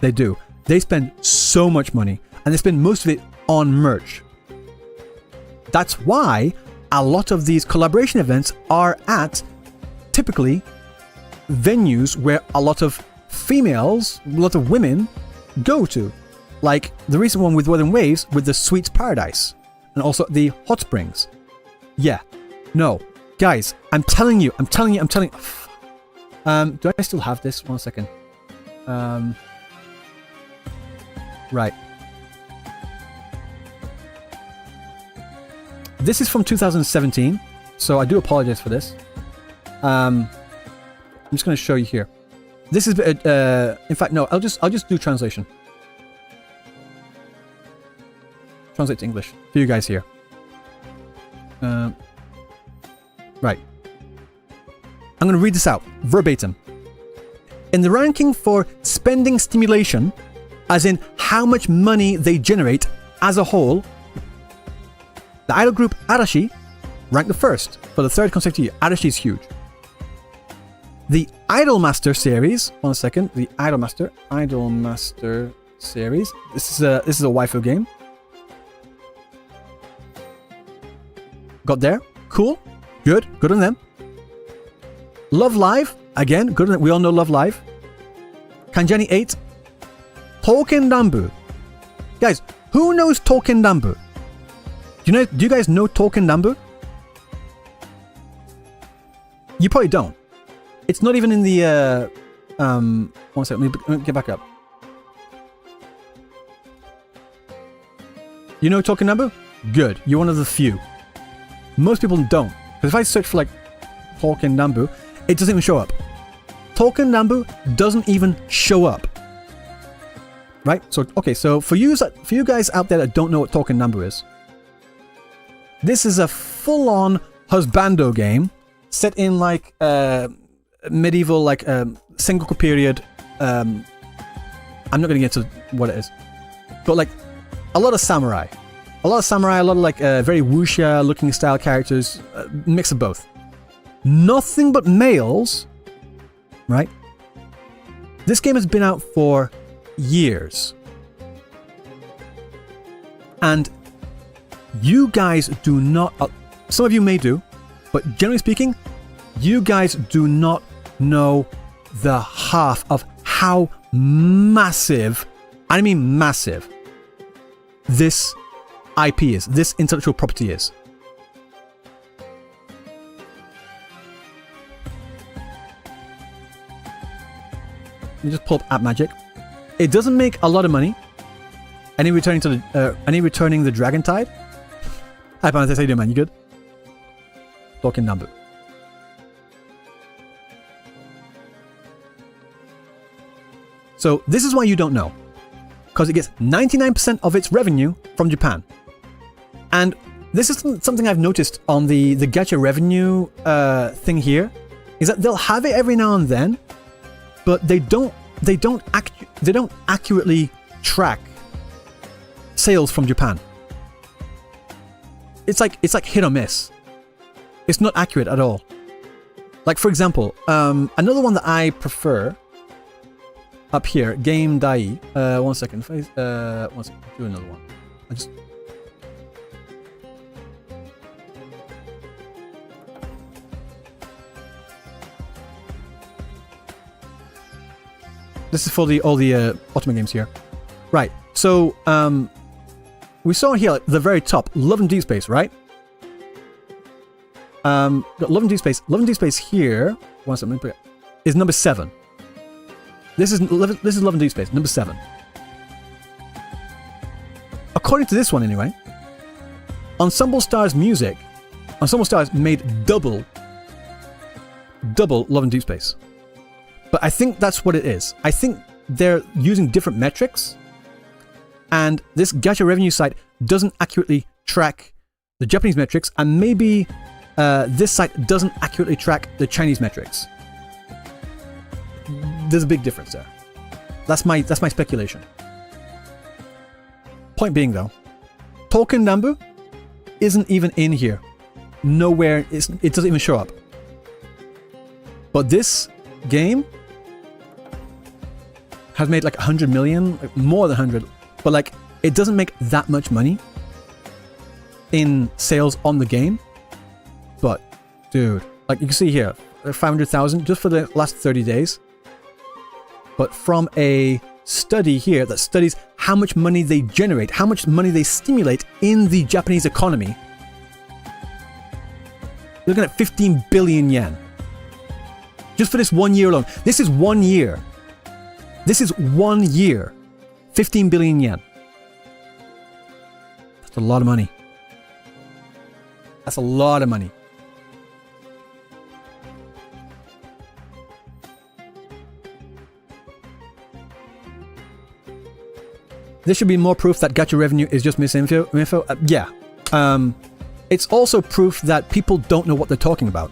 [SPEAKER 1] They do. They spend so much money, and they spend most of it on merch. That's why a lot of these collaboration events are at typically venues where a lot of females, a lot of women go to. Like the recent one with Wuthering Waves with the Sweets Paradise, and also the Hot Springs. Yeah. No. Guys, I'm telling you. Do I still have this? 1 second. Right. This is from 2017, so I do apologize for this. I'm just going to show you here. This is, in fact, no, I'll just do translation. Translate to English for you guys here. Right. I'm going to read this out verbatim. In the ranking for spending stimulation, as in how much money they generate as a whole, the idol group Arashi ranked the first for the third consecutive year. Arashi is huge. The Idolmaster series, 1 second, the Idolmaster series. This is a waifu game. Got there. Cool. Good on them. Love Live, again, good on them. We all know Love Live. Kanjani 8. Token Danbu. Guys, who knows Token Danbu? Do you guys know Token Danbu? You probably don't. It's not even in the 1 second, let me get back up. You know Token Danbu? Good. You're one of the few. Most people don't. Because if I search for like Token Danbu, it doesn't even show up. Token Danbu doesn't even show up. Right? So, okay, so for you guys out there that don't know what Token Danbu is, this is a full-on husbando game set in like medieval, like Sengoku period. I'm not going to get into what it is, but like a lot of samurai, a lot of like very wuxia looking style characters, mix of both. Nothing but males, right? This game has been out for years, and you guys do not. Some of you may do, but generally speaking, you guys do not know the half of how massive, I mean massive, this IP is, this intellectual property is. You just pull up App Magic. It doesn't make a lot of money. Any returning the Dragon Tide? Hi Panthers, how you doing, man? You good? Talking number. So this is why you don't know. Because it gets 99% of its revenue from Japan. And this is something I've noticed on the gacha revenue thing here, is that they'll have it every now and then, but they don't accurately track sales from Japan. It's like hit or miss. It's not accurate at all. Like for example, another one that I prefer up here, Game Dai. 1 second. 1 second. Do another one. This is for all the Ultimate games here. Right. So, we saw here at the very top, Love and Deep Space, right? Got Love and Deep Space. Love and Deep Space here. 1 second. Is number 7. This is Love and Deep Space, number 7. According to this one, anyway, Ensemble Stars Music, Ensemble Stars made double Love and Deep Space. But I think that's what it is. I think they're using different metrics, and this gacha revenue site doesn't accurately track the Japanese metrics, and maybe this site doesn't accurately track the Chinese metrics. There's a big difference there. That's my speculation. Point being though, Token Nambu isn't even in here. Nowhere, it doesn't even show up. But this game has made like 100 million, like more than 100, but like it doesn't make that much money in sales on the game. But dude, like you can see here, 500,000 just for the last 30 days. But from a study here that studies how much money they generate, how much money they stimulate in the Japanese economy, you're looking at 15 billion yen. Just for this 1 year alone. This is 1 year. This is 1 year. 15 billion yen. That's a lot of money. That's a lot of money. This should be more proof that gacha revenue is just misinfo. Yeah. It's also proof that people don't know what they're talking about.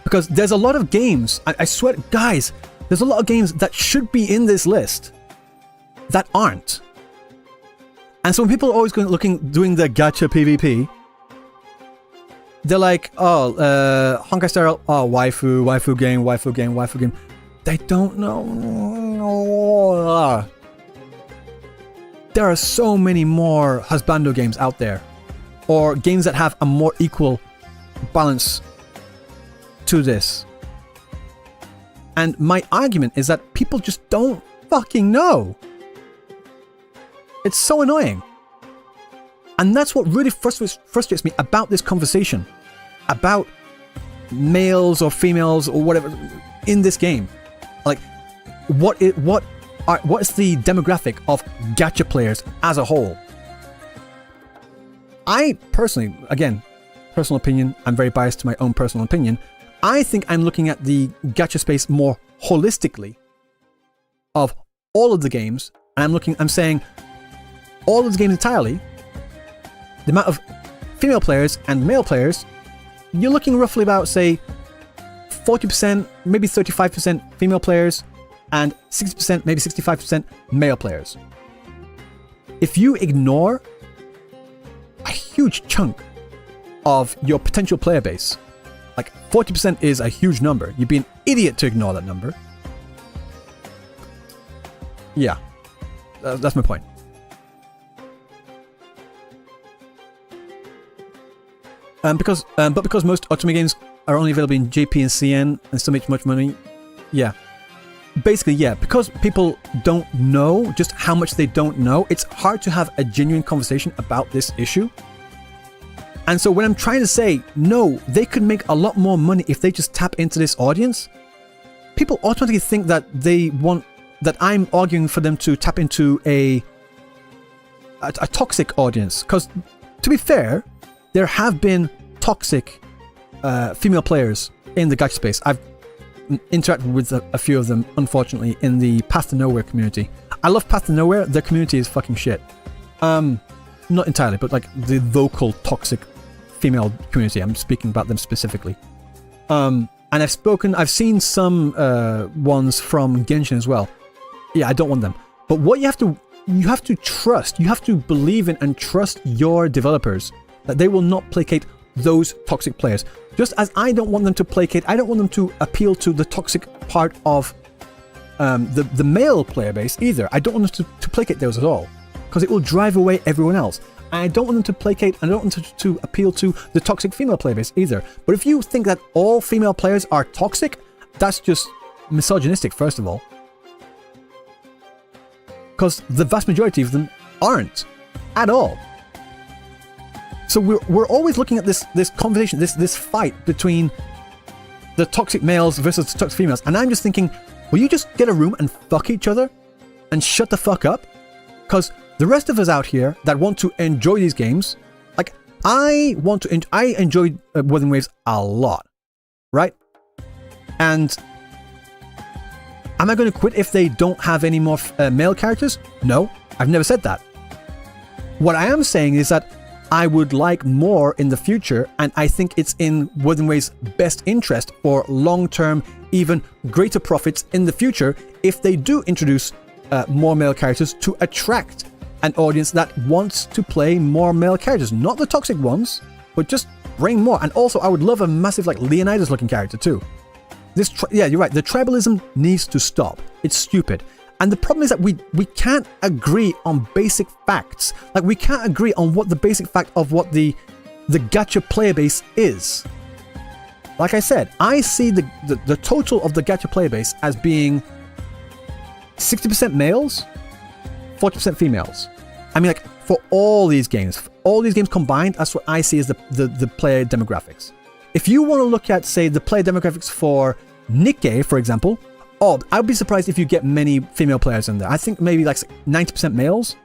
[SPEAKER 1] Because there's a lot of games, I swear, guys, there's a lot of games that should be in this list that aren't. And so when people are always doing the gacha PvP, they're like, oh, Honkai Star, oh, waifu game. They don't know. There are so many more husbando games out there, or games that have a more equal balance to this. And my argument is that people just don't fucking know. It's so annoying. And that's what really frustrates me about this conversation about males or females or whatever in this game. Like, what is the demographic of gacha players as a whole? I personally, again, personal opinion, I'm very biased to my own personal opinion. I think I'm looking at the gacha space more holistically of all of the games. And I'm saying all of the games entirely, the amount of female players and male players, you're looking roughly about, say, 40%, maybe 35% female players, and 60%, maybe 65% male players. If you ignore a huge chunk of your potential player base, like 40% is a huge number. You'd be an idiot to ignore that number. Yeah, that's my point. But because most Otome games are only available in JP and CN and still make much money, yeah. Basically, yeah, because people don't know just how much they don't know, it's hard to have a genuine conversation about this issue. And so when I'm trying to say, no, they could make a lot more money if they just tap into this audience, people automatically think that they want, that I'm arguing for them to tap into a toxic audience. Because, to be fair, there have been toxic female players in the gacha space. I've interacted with a few of them, unfortunately, in the Path to Nowhere community. I love Path to Nowhere. Their community is fucking shit. Not entirely, but like the vocal toxic female community. I'm speaking about them specifically. And I've seen some ones from Genshin as well. Yeah, I don't want them. But what you have to trust, you have to believe in and trust your developers that they will not placate those toxic players. Just as I don't want them to placate, I don't want them to appeal to the toxic part of the male player base either. I don't want them to placate those at all, because it will drive away everyone else. And I don't want them to placate, and I don't want them to appeal to the toxic female player base either. But if you think that all female players are toxic, that's just misogynistic, first of all. Because the vast majority of them aren't at all. So we're always looking at this conversation, this fight between the toxic males versus the toxic females. And I'm just thinking, will you just get a room and fuck each other and shut the fuck up? Because the rest of us out here that want to enjoy these games, like I enjoy Wuthering Waves a lot, right? And am I going to quit if they don't have any more male characters? No, I've never said that. What I am saying is that I would like more in the future, and I think it's in Wuthering Waves' best interest for long-term, even greater profits in the future if they do introduce more male characters to attract an audience that wants to play more male characters. Not the toxic ones, but just bring more. And also, I would love a massive, like, Leonidas-looking character too. Yeah, you're right. The tribalism needs to stop. It's stupid. And the problem is that we can't agree on basic facts. Like, we can't agree on what the basic fact of what the gacha player base is. Like I said, I see the total of the gacha player base as being 60% males, 40% females. I mean, like, for all these games combined, that's what I see as the player demographics. If you want to look at, say, the player demographics for Nikkei, for example, I'd be surprised if you get many female players in there. I think maybe like 90% males,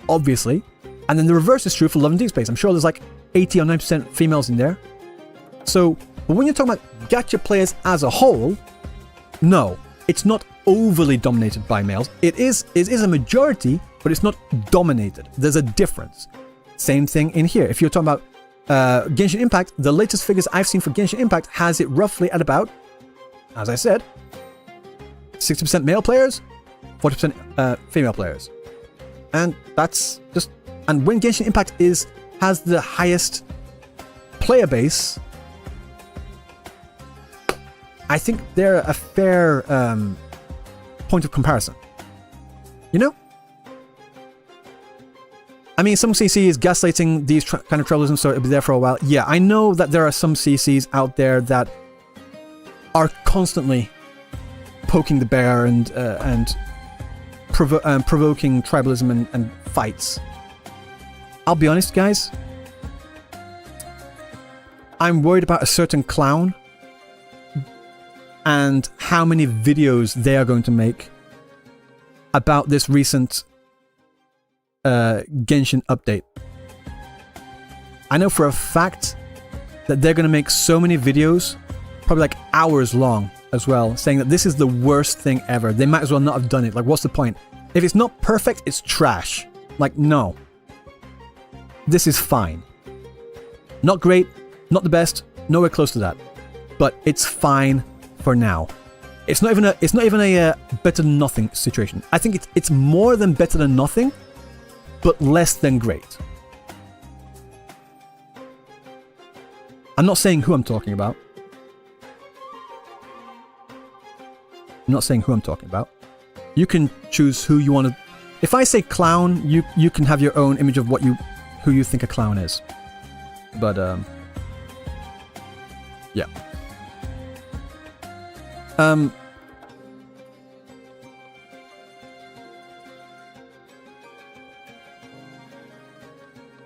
[SPEAKER 1] obviously. And then the reverse is true for Love and Deep Space. I'm sure there's like 80 or 90% females in there. So, but when you're talking about gacha players as a whole, no, it's not overly dominated by males. It is a majority, but it's not dominated. There's a difference. Same thing in here. If you're talking about Genshin Impact, the latest figures I've seen for Genshin Impact has it roughly at about, as I said, 60% male players, 40% female players. And that's just... And when Genshin Impact has the highest player base, I think they're a fair point of comparison. You know? I mean, some CC is gaslighting these kind of tribalism, so it'll be there for a while. Yeah, I know that there are some CCs out there that are constantly poking the bear and provoking tribalism and fights. I'll be honest, guys. I'm worried about a certain clown and how many videos they are going to make about this recent Genshin update. I know for a fact that they're going to make so many videos, probably like hours long as well, saying that this is the worst thing ever. They might as well not have done it. Like, what's the point? If it's not perfect, it's trash. Like, no. This is fine. Not great, not the best, nowhere close to that. but it's fine for now. It's not even a better than nothing situation. I think it's more than better than nothing, but less than great. I'm not saying who I'm talking about. You can choose who you want to. If I say clown, you can have your own image of who you think a clown is. But yeah.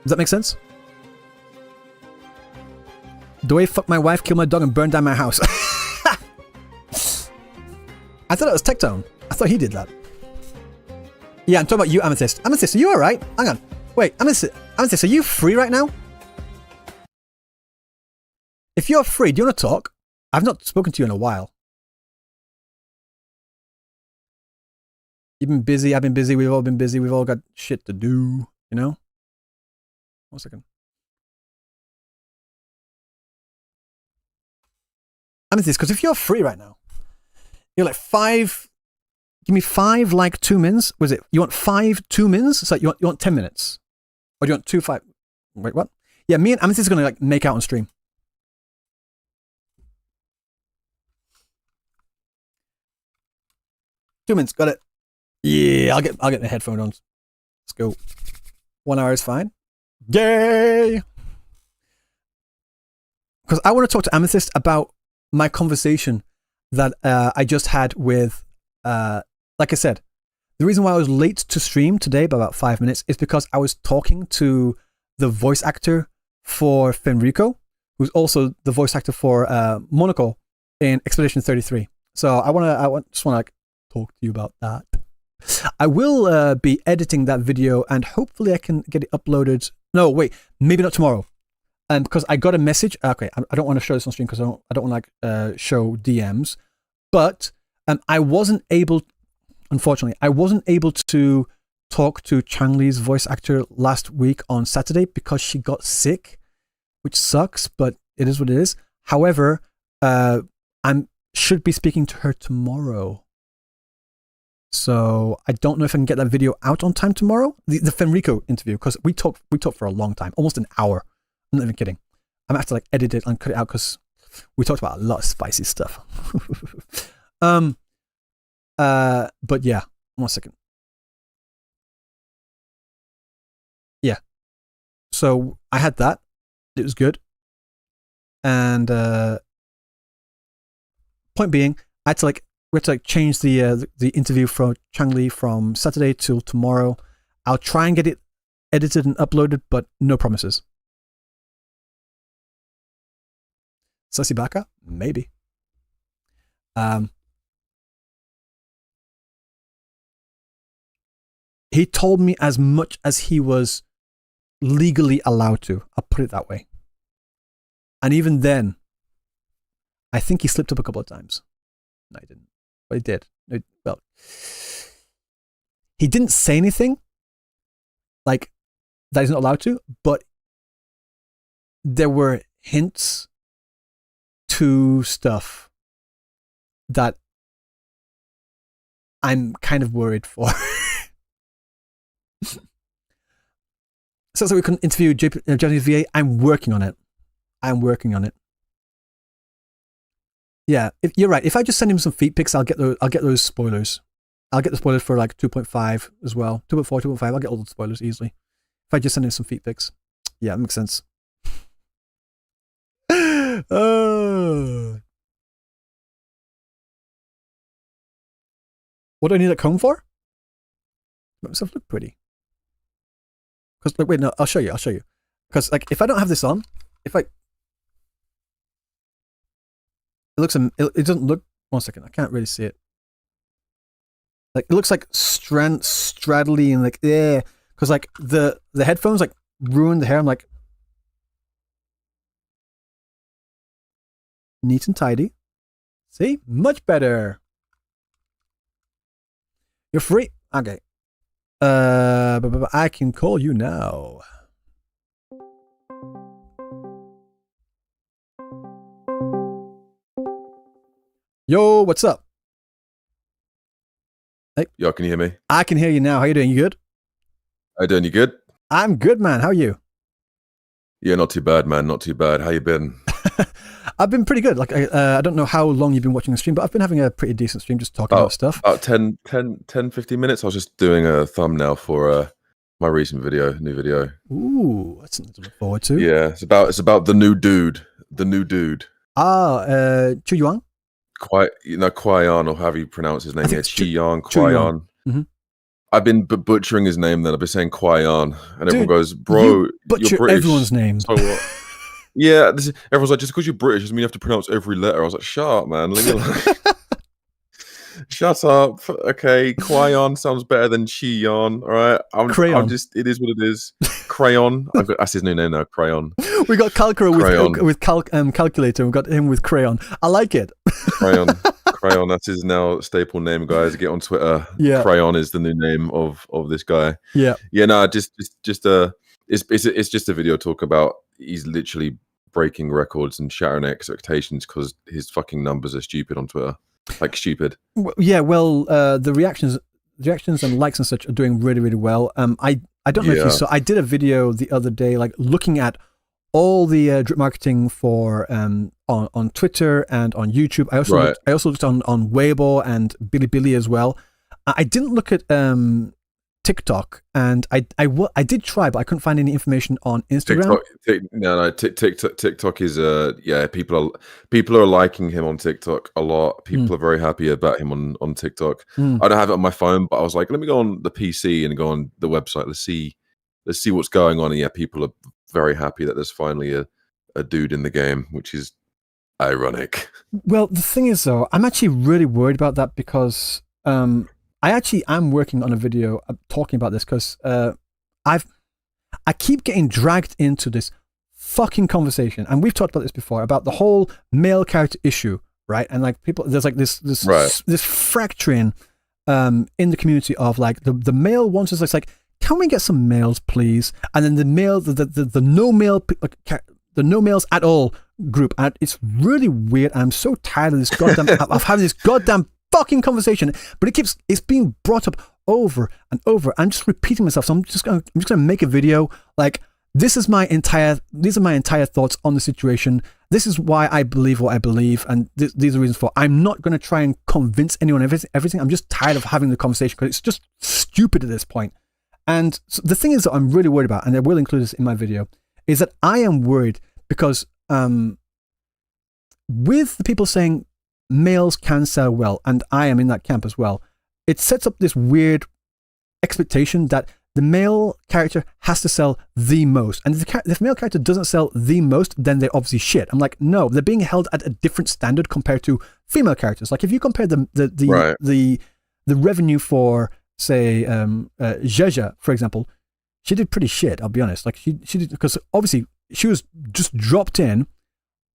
[SPEAKER 1] Does that make sense? The way fuck my wife, kill my dog, and burn down my house. I thought it was Tectone. I thought he did that. Yeah, I'm talking about you, Amethyst. Amethyst, are you alright? Hang on. Wait, Amethyst, are you free right now? If you're free, do you want to talk? I've not spoken to you in a while. You've been busy, I've been busy, we've all been busy, we've all got shit to do, you know? 1 second. Amethyst, because if you're free right now, you're like 5... Give me 5 like 2 mins. Was it? You want 5 2 mins? So you want 10 minutes? Or do you want 2 5? Wait, what? Yeah, me and Amethyst are going to like make out on stream. Two minutes, got it. Yeah, I'll get the headphone on. Let's go. 1 hour is fine. Yay! Because I want to talk to Amethyst about my conversation that I just had with, like I said, the reason why I was late to stream today by about 5 minutes is because I was talking to the voice actor for Fenrico, who's also the voice actor for Monaco in Expedition 33. So I just want to like talk to you about that. I will be editing that video and hopefully I can get it uploaded. No, wait, maybe not tomorrow. Because I got a message. Okay, I don't want to show this on stream because I don't want to like show DMs. But I wasn't able, unfortunately, to talk to Chang Li's voice actor last week on Saturday because she got sick, which sucks, but it is what it is. However, I should be speaking to her tomorrow. So I don't know if I can get that video out on time tomorrow. The Fenrico interview, because we talked for a long time, almost an hour. I'm not even kidding. I'm gonna have to like edit it and cut it out because we talked about a lot of spicy stuff. But yeah, 1 second. Yeah. So I had that. It was good. And point being, we had to like change the interview from Chang Li from Saturday till tomorrow. I'll try and get it edited and uploaded, but no promises. Sussy Baka? Maybe. He told me as much as he was legally allowed to. I'll put it that way. And even then, I think he slipped up a couple of times. No, he didn't. But he did. Well, he didn't say anything like that he's not allowed to, but there were hints to stuff that I'm kind of worried for. So we can interview Japanese VA. I'm working on it. Yeah, you're right. If I just send him some feet pics, I'll get those spoilers. I'll get the spoilers for like 2.5 as well. 2.4, 2.5. I'll get all the spoilers easily. If I just send him some feet pics. Yeah, that makes sense. What do I need a comb for? Make myself look pretty. Because like, wait, no, I'll show you. Because like, if I don't have this on, it doesn't look. 1 second, I can't really see it. Like it looks like straddly and like yeah. Because like the headphones like ruin the hair. I'm like neat and tidy. See, much better. You're free. Okay. But I can call you now. Yo, what's up? Hey,
[SPEAKER 2] Yo, can you hear me?
[SPEAKER 1] I can hear you now. How you doing? You good?
[SPEAKER 2] How you doing? You good?
[SPEAKER 1] I'm good, man. How are you?
[SPEAKER 2] Yeah, not too bad, man. Not too bad. How you been?
[SPEAKER 1] I've been pretty good. Like, I don't know how long you've been watching the stream, but I've been having a pretty decent stream, just talking about stuff.
[SPEAKER 2] About 15 minutes. I was just doing a thumbnail for my recent new video.
[SPEAKER 1] Ooh, that's something to look forward to.
[SPEAKER 2] Yeah, it's about the new dude. The new dude.
[SPEAKER 1] Chu Yuan?
[SPEAKER 2] Kwai-Yan, or however you pronounce his name. Yeah, Chi-Yan, Kwai-Yan.
[SPEAKER 1] Mm-hmm.
[SPEAKER 2] I've been butchering his name then. I've been saying Kwai-Yan. And everyone goes, bro,
[SPEAKER 1] you butcher
[SPEAKER 2] you're British.
[SPEAKER 1] Everyone's name.
[SPEAKER 2] So what? Yeah, everyone's like, just because you're British doesn't mean you have to pronounce every letter. I was like, shut up, man. Leave me alone. Shut up. Okay, Kwai-Yan sounds better than Chi-Yan. All right, I'm just. It is what it is. Crayon. That's his new name now. Crayon.
[SPEAKER 1] We got Calcura with calculator. We got him with crayon. I like it.
[SPEAKER 2] Crayon. Crayon. That's his now staple name, guys. Get on Twitter.
[SPEAKER 1] Yeah.
[SPEAKER 2] Crayon is the new name of this guy.
[SPEAKER 1] Yeah.
[SPEAKER 2] Yeah. No, it's just a video talk about he's literally breaking records and shattering expectations because his fucking numbers are stupid on Twitter. Like stupid.
[SPEAKER 1] Yeah, well, the reactions and likes and such are doing really, really well. I don't know if you saw. I did a video the other day, like looking at all the drip marketing for on Twitter and on YouTube. I also looked on Weibo and Bilibili as well. I didn't look at TikTok, and I did try, but I couldn't find any information on Instagram.
[SPEAKER 2] TikTok is people are liking him on TikTok a lot. People are very happy about him on TikTok. I don't have it on my phone, but I was like, let me go on the PC and go on the website. Let's see what's going on. And yeah, people are very happy that there's finally a dude in the game, which is ironic.
[SPEAKER 1] Well, the thing is, though, I'm actually really worried about that because I'm working on a video talking about this because I keep getting dragged into this fucking conversation, and we've talked about this before about the whole male character issue, right? And like there's like this fracturing in the community of like the male wants us like, can we get some males, please? And then the no males at all group, and it's really weird. I'm so tired of this goddamn of having this goddamn fucking conversation, but it's being brought up over and over. I'm just repeating myself, so I'm just gonna make a video like these are my entire thoughts on the situation. This is why I believe what I believe, and these are the reasons for. I'm not going to try and convince anyone everything. I'm just tired of having the conversation because it's just stupid at this point. And so the thing is that I'm really worried about, and I will include this in my video, is that I am worried because with the people saying males can sell well, and I am in that camp as well, it sets up this weird expectation that the male character has to sell the most, and if the male character doesn't sell the most, then they're obviously shit. I'm like, no, they're being held at a different standard compared to female characters. Like if you compare the revenue for, say, Zheja, for example, she did pretty shit, I'll be honest. Like she did, because obviously she was just dropped in.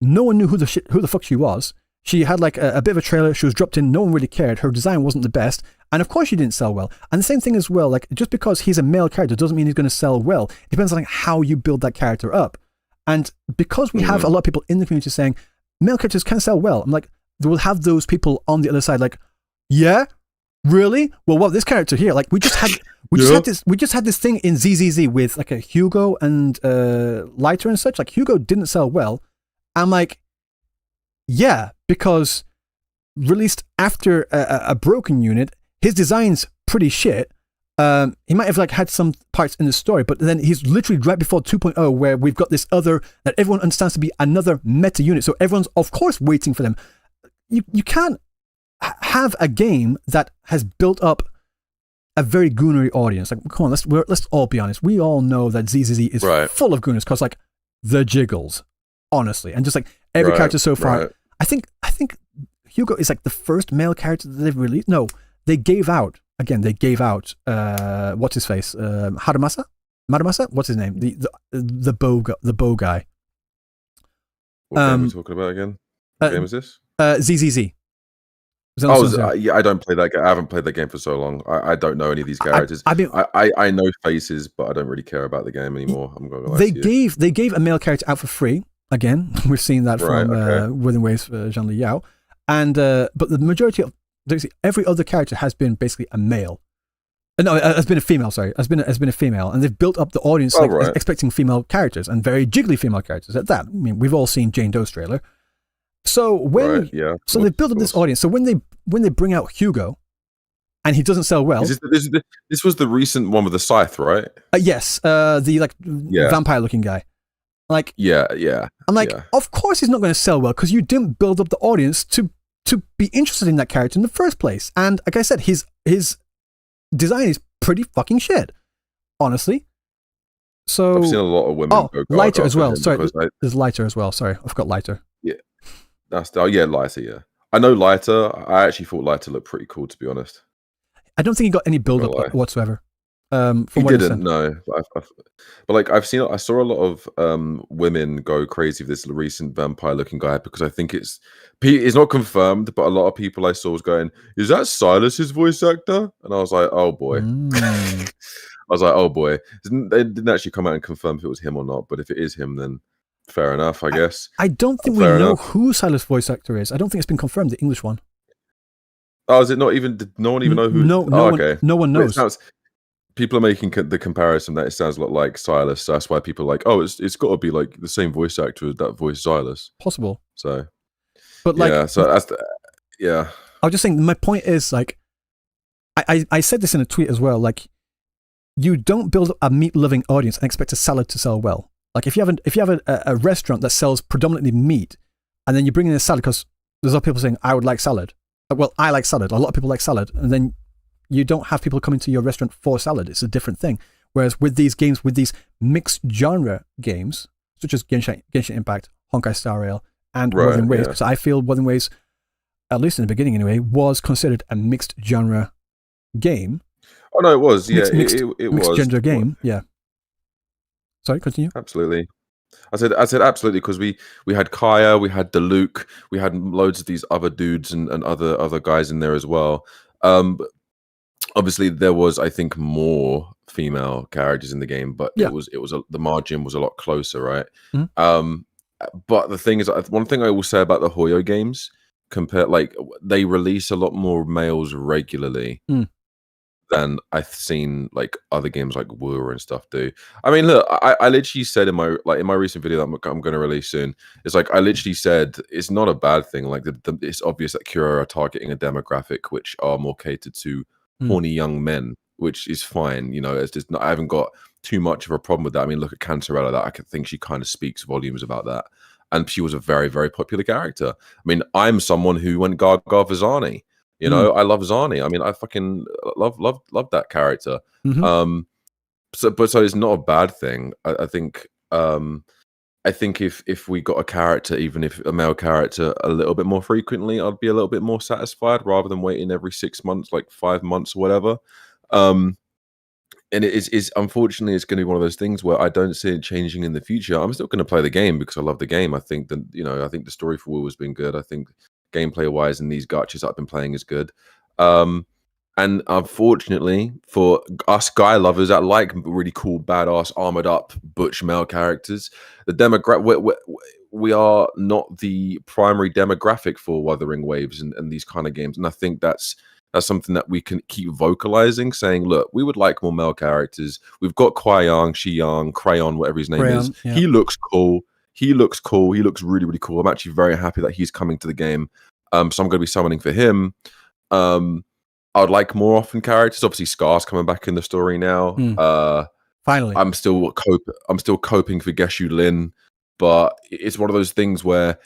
[SPEAKER 1] No one knew who the fuck she was. She had like a bit of a trailer. She was dropped in. No one really cared. Her design wasn't the best. And of course she didn't sell well. And the same thing as well, like just because he's a male character doesn't mean he's going to sell well. It depends on like how you build that character up. And because we have a lot of people in the community saying male characters can sell well, I'm like, we'll have those people on the other side like, yeah, really? Well, what this character here, like we just had this thing in ZZZ with like a Hugo and Lighter and such. Like Hugo didn't sell well. I'm like, yeah, because released after a broken unit, his design's pretty shit. He might have like had some parts in the story, but then he's literally right before 2.0, where we've got this other that everyone understands to be another meta unit. So everyone's of course waiting for them. You can't have a game that has built up a very goonery audience. Like, come on, let's all be honest. We all know that ZZZ is full of gooners because like the jiggles, honestly, and just like every character so far. I think Hugo is like the first male character that they've released. No, they gave out what's his face, Maramasa? What's his name? The bow guy.
[SPEAKER 2] What game are we talking about again? What game is this?
[SPEAKER 1] ZZZ.
[SPEAKER 2] Yeah, I don't play that game. I haven't played that game for so long. I don't know any of these characters. I know faces, but I don't really care about the game anymore. I'm going to lie to you.
[SPEAKER 1] They gave a male character out for free. Again, we've seen that from Within Waves Jean-Li Yao. And but the majority of basically every other character has been basically a male. No, has been a female. Sorry, has been a female, and they've built up the audience expecting female characters and very jiggly female characters. At that, I mean, we've all seen Jane Doe's trailer. So when they've built up this audience. So when they bring out Hugo, and he doesn't sell well.
[SPEAKER 2] This was the recent one with the scythe, right?
[SPEAKER 1] Yes, the vampire-looking guy. Like,
[SPEAKER 2] yeah.
[SPEAKER 1] I'm like, of course he's not going to sell well because you didn't build up the audience to be interested in that character in the first place. And like I said, his design is pretty fucking shit, honestly. So
[SPEAKER 2] I've seen a lot of women.
[SPEAKER 1] Oh, Lighter as well. Sorry, there's Lighter as well. Sorry, I forgot Lighter.
[SPEAKER 2] Yeah, Lighter. Yeah, I know Lighter. I actually thought Lighter looked pretty cool, to be honest.
[SPEAKER 1] I don't think he got any build up whatsoever.
[SPEAKER 2] He didn't, no. But like I saw a lot of women go crazy with this recent vampire-looking guy because I think it's not confirmed, but a lot of people I saw was going, "Is that Silas's voice actor?" And I was like, "Oh boy." I was like, "Oh boy." They didn't actually come out and confirm if it was him or not, but if it is him, then fair enough, I guess.
[SPEAKER 1] I don't think we know who Silas' voice actor is. I don't think it's been confirmed, the English one.
[SPEAKER 2] Oh, is it not even? Did no one even know who?
[SPEAKER 1] No one knows.
[SPEAKER 2] People are making the comparison that it sounds a lot like Silas. So that's why people are like, oh, it's got to be like the same voice actor as that voice Silas.
[SPEAKER 1] Possible.
[SPEAKER 2] So,
[SPEAKER 1] but like,
[SPEAKER 2] yeah. So that's yeah.
[SPEAKER 1] I was just saying. My point is like, I said this in a tweet as well. Like, you don't build a meat-loving audience and expect a salad to sell well. Like, if you have a restaurant that sells predominantly meat, and then you bring in a salad because there's a lot of people saying I would like salad. Well, I like salad. A lot of people like salad, and then you don't have people coming to your restaurant for salad. It's a different thing. Whereas with these games, with these mixed genre games, such as Genshin Impact, Honkai Star Rail, and Wuthering Waves, because I feel Wuthering Waves, at least in the beginning anyway, was considered a mixed genre game.
[SPEAKER 2] Oh no, it was. Yeah, it was
[SPEAKER 1] mixed genre game. Yeah. Sorry, continue.
[SPEAKER 2] Absolutely. I said absolutely because we had Kaya, we had Diluc, we had loads of these other dudes and other guys in there as well. Obviously there was, I think, more female characters in the game, but it was the margin was a lot closer, right?
[SPEAKER 1] Mm-hmm.
[SPEAKER 2] But the thing is, one thing I will say about the Hoyo games, like they release a lot more males regularly than I've seen like other games like Woo and stuff do. I mean, look, I literally said in my recent video that I'm going to release soon, it's like I literally said it's not a bad thing. Like it's obvious that Cura are targeting a demographic which are more catered to horny young men, which is fine. You know, it's just I haven't got too much of a problem with that. I mean, look at Cantarella. That I think she kind of speaks volumes about that, and she was a very, very popular character. I mean, I'm someone who went gaga for Zani. You know, I love Zani. I mean, I fucking love that character.
[SPEAKER 1] Mm-hmm.
[SPEAKER 2] So it's not a bad thing. I think if we got a character, even if a male character, a little bit more frequently, I'd be a little bit more satisfied rather than waiting every 6 months, like 5 months or whatever. And it is unfortunately it's going to be one of those things where I don't see it changing in the future. I'm still going to play the game because I love the game. I think that I think the story for Will has been good. I think gameplay wise and these gachas I've been playing is good. And unfortunately for us guy lovers that like really cool, badass, armored up, butch male characters, the demographic we are not the primary demographic for Wuthering Waves and these kind of games. And I think that's something that we can keep vocalizing, saying, look, we would like more male characters. We've got Kwai-Yang, Shi-Yang, Crayon, whatever his name is. Yeah. He looks cool. He looks really, really cool. I'm actually very happy that he's coming to the game. So I'm going to be summoning for him. I would like more often characters. Obviously, Scar's coming back in the story now.
[SPEAKER 1] Finally,
[SPEAKER 2] I'm still coping for Geshu Lin, but it's one of those things where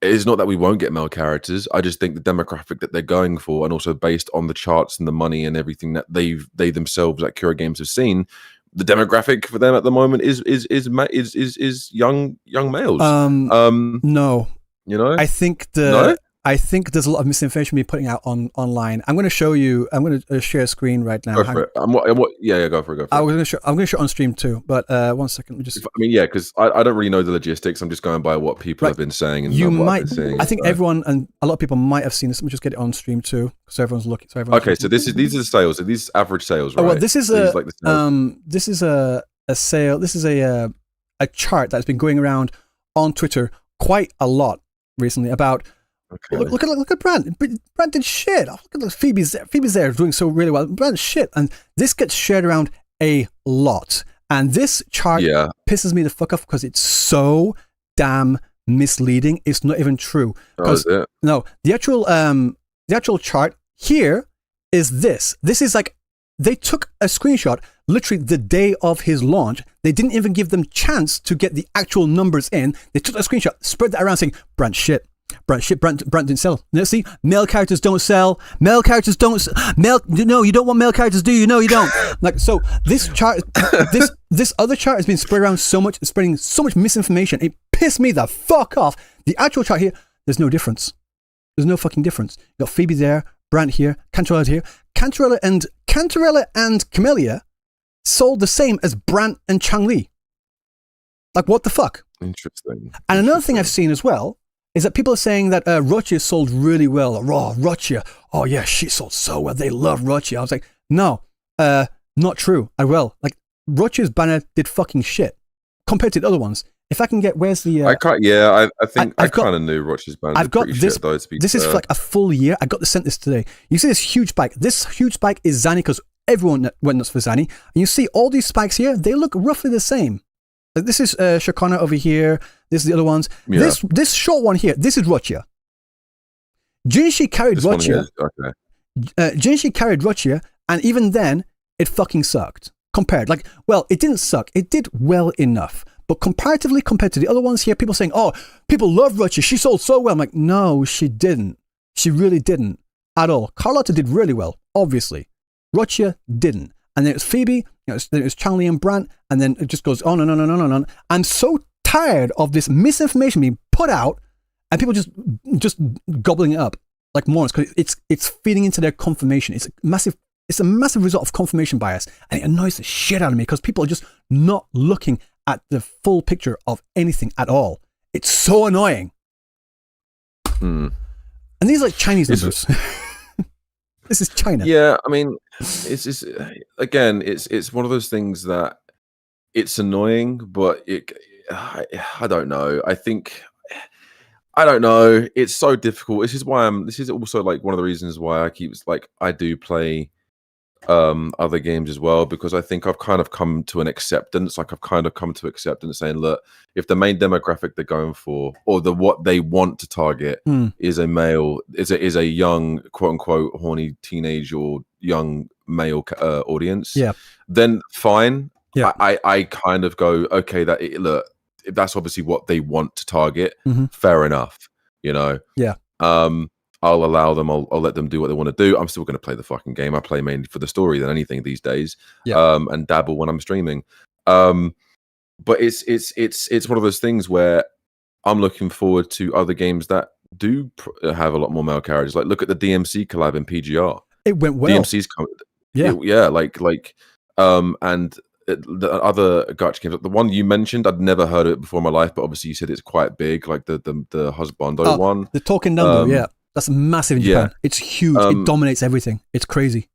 [SPEAKER 2] it's not that we won't get male characters. I just think the demographic that they're going for, and also based on the charts and the money and everything that they themselves at Cura Games have seen, the demographic for them at the moment is young males.
[SPEAKER 1] No, I think I think there's a lot of misinformation being putting out online. I'm going to show you. I'm going to share a screen right now.
[SPEAKER 2] Go for it. Yeah, go for it.
[SPEAKER 1] I'm going to show it on stream too. But 1 second,
[SPEAKER 2] because I don't really know the logistics. I'm just going by what people have been saying. And
[SPEAKER 1] you
[SPEAKER 2] what
[SPEAKER 1] might.
[SPEAKER 2] I've been seeing,
[SPEAKER 1] I think everyone and a lot of people might have seen this. Let me just get it on stream too, because everyone's looking. So
[SPEAKER 2] these are the sales. So these average sales, right?
[SPEAKER 1] Oh, well, this is this is a sale. This is a chart that's been going around on Twitter quite a lot recently about
[SPEAKER 2] Okay.
[SPEAKER 1] Look at Brant. Brant did shit. Oh, look at Phoebe's there. Phoebe's there doing so really well. Brant's shit. And this gets shared around a lot. And this chart pisses me the fuck off because it's so damn misleading. It's not even true. No, the actual chart here is this. This is like they took a screenshot literally the day of his launch. They didn't even give them chance to get the actual numbers in. They took a screenshot, spread that around saying, Brant shit. Brant didn't sell. Now, see, male characters don't sell. Male characters don't. No, you don't want male characters, do you? No, you don't. Like, so this chart, this other chart has been spread around so much, spreading so much misinformation. It pissed me the fuck off. The actual chart here, there's no difference. There's no fucking difference. You got Phoebe there, Brant here, Cantarella here. Cantarella and Camellia sold the same as Brant and Changli. Like, what the fuck?
[SPEAKER 2] Interesting.
[SPEAKER 1] And another thing I've seen as well is that people are saying that Rochia sold really well. Rochia. Oh, yeah, she sold so well. They love Rochia. I was like, no, not true. Like, Rochia's banner did fucking shit compared to the other ones. If I can get, where's the...
[SPEAKER 2] I think I kind of knew Rochia's banner
[SPEAKER 1] I've got
[SPEAKER 2] pretty
[SPEAKER 1] this,
[SPEAKER 2] shit, though,
[SPEAKER 1] this is for like a full year. I got the sent this today. You see this huge spike. This huge spike is Zanny because everyone went nuts for Zanny. And you see all these spikes here, they look roughly the same. Like this is Shakana over here. This is the other ones. Yeah. This short one here, this is Rochia. Jinshi carried Rochia.
[SPEAKER 2] Okay.
[SPEAKER 1] Jinshi carried Rochia, and even then, it fucking sucked. Compared, like, well, it didn't suck. It did well enough. But comparatively, compared to the other ones here, people saying, oh, people love Rochia. She sold so well. I'm like, no, she didn't. She really didn't at all. Carlotta did really well, obviously. Rochia didn't. And then it was Phoebe, then it was Changli and Brant, and then it just goes on and on and on and on. I'm so tired of this misinformation being put out and people just gobbling it up like morons because it's feeding into their confirmation. It's a massive result of confirmation bias, and it annoys the shit out of me because people are just not looking at the full picture of anything at all. It's so annoying. And these are like Chinese numbers. This is China.
[SPEAKER 2] Yeah, I mean, it's just, again, it's one of those things that it's annoying, but I don't know. I don't know. It's so difficult. This is also like one of the reasons why I do play other games as well, because I think I've kind of come to an acceptance. Like I've kind of come to acceptance saying, look, if the main demographic they're going for, or what they want to target is a male, is a young, quote unquote, horny teenage or young male audience, then fine. Yeah. I kind of go, okay, look, if that's obviously what they want to target, fair enough, you know?
[SPEAKER 1] Yeah.
[SPEAKER 2] I'll allow them. I'll let them do what they want to do. I'm still going to play the fucking game. I play mainly for the story than anything these days, and dabble when I'm streaming. But it's one of those things where I'm looking forward to other games that do have a lot more male characters. Like look at the DMC collab in PGR.
[SPEAKER 1] It went well.
[SPEAKER 2] DMC's and the other gacha games, the one you mentioned, I'd never heard of it before in my life, but obviously you said it's quite big, like the husbando one.
[SPEAKER 1] The Talking Number, that's massive in Japan. It's huge. It dominates everything. It's crazy.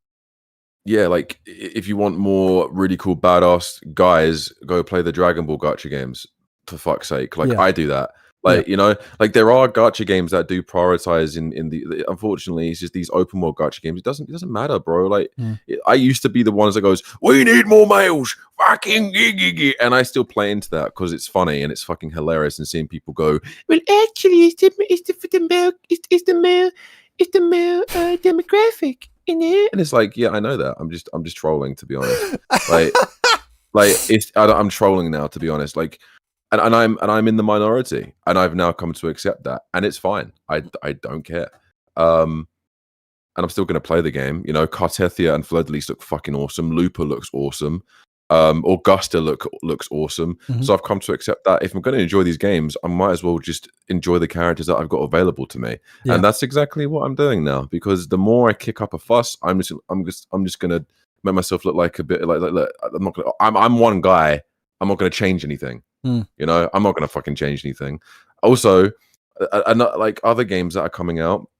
[SPEAKER 2] Yeah, like if you want more really cool badass guys, go play the Dragon Ball gacha games. For fuck's sake, like I do that. Like you know, like there are gacha games that do prioritize in the. Unfortunately, it's just these open world gacha games. It doesn't matter, bro. Like I used to be the ones that goes, we need more males, fucking giggy, and I still play into that because it's funny and it's fucking hilarious and seeing people go, well, actually, it's the male demographic in it, and it's like, yeah, I know that. I'm just trolling, to be honest. I'm trolling now, to be honest. Like. And I'm in the minority, and I've now come to accept that, and it's fine. I don't care, and I'm still going to play the game. You know, Cartethia and Fleur-de-Lis look fucking awesome. Looper looks awesome. Augusta looks awesome. So I've come to accept that if I'm going to enjoy these games, I might as well just enjoy the characters that I've got available to me, and that's exactly what I'm doing now. Because the more I kick up a fuss, I'm just going to make myself look like a bit like look, I'm one guy. I'm not going to change anything. You know, I'm not going to fucking change anything. Also, like other games that are coming out,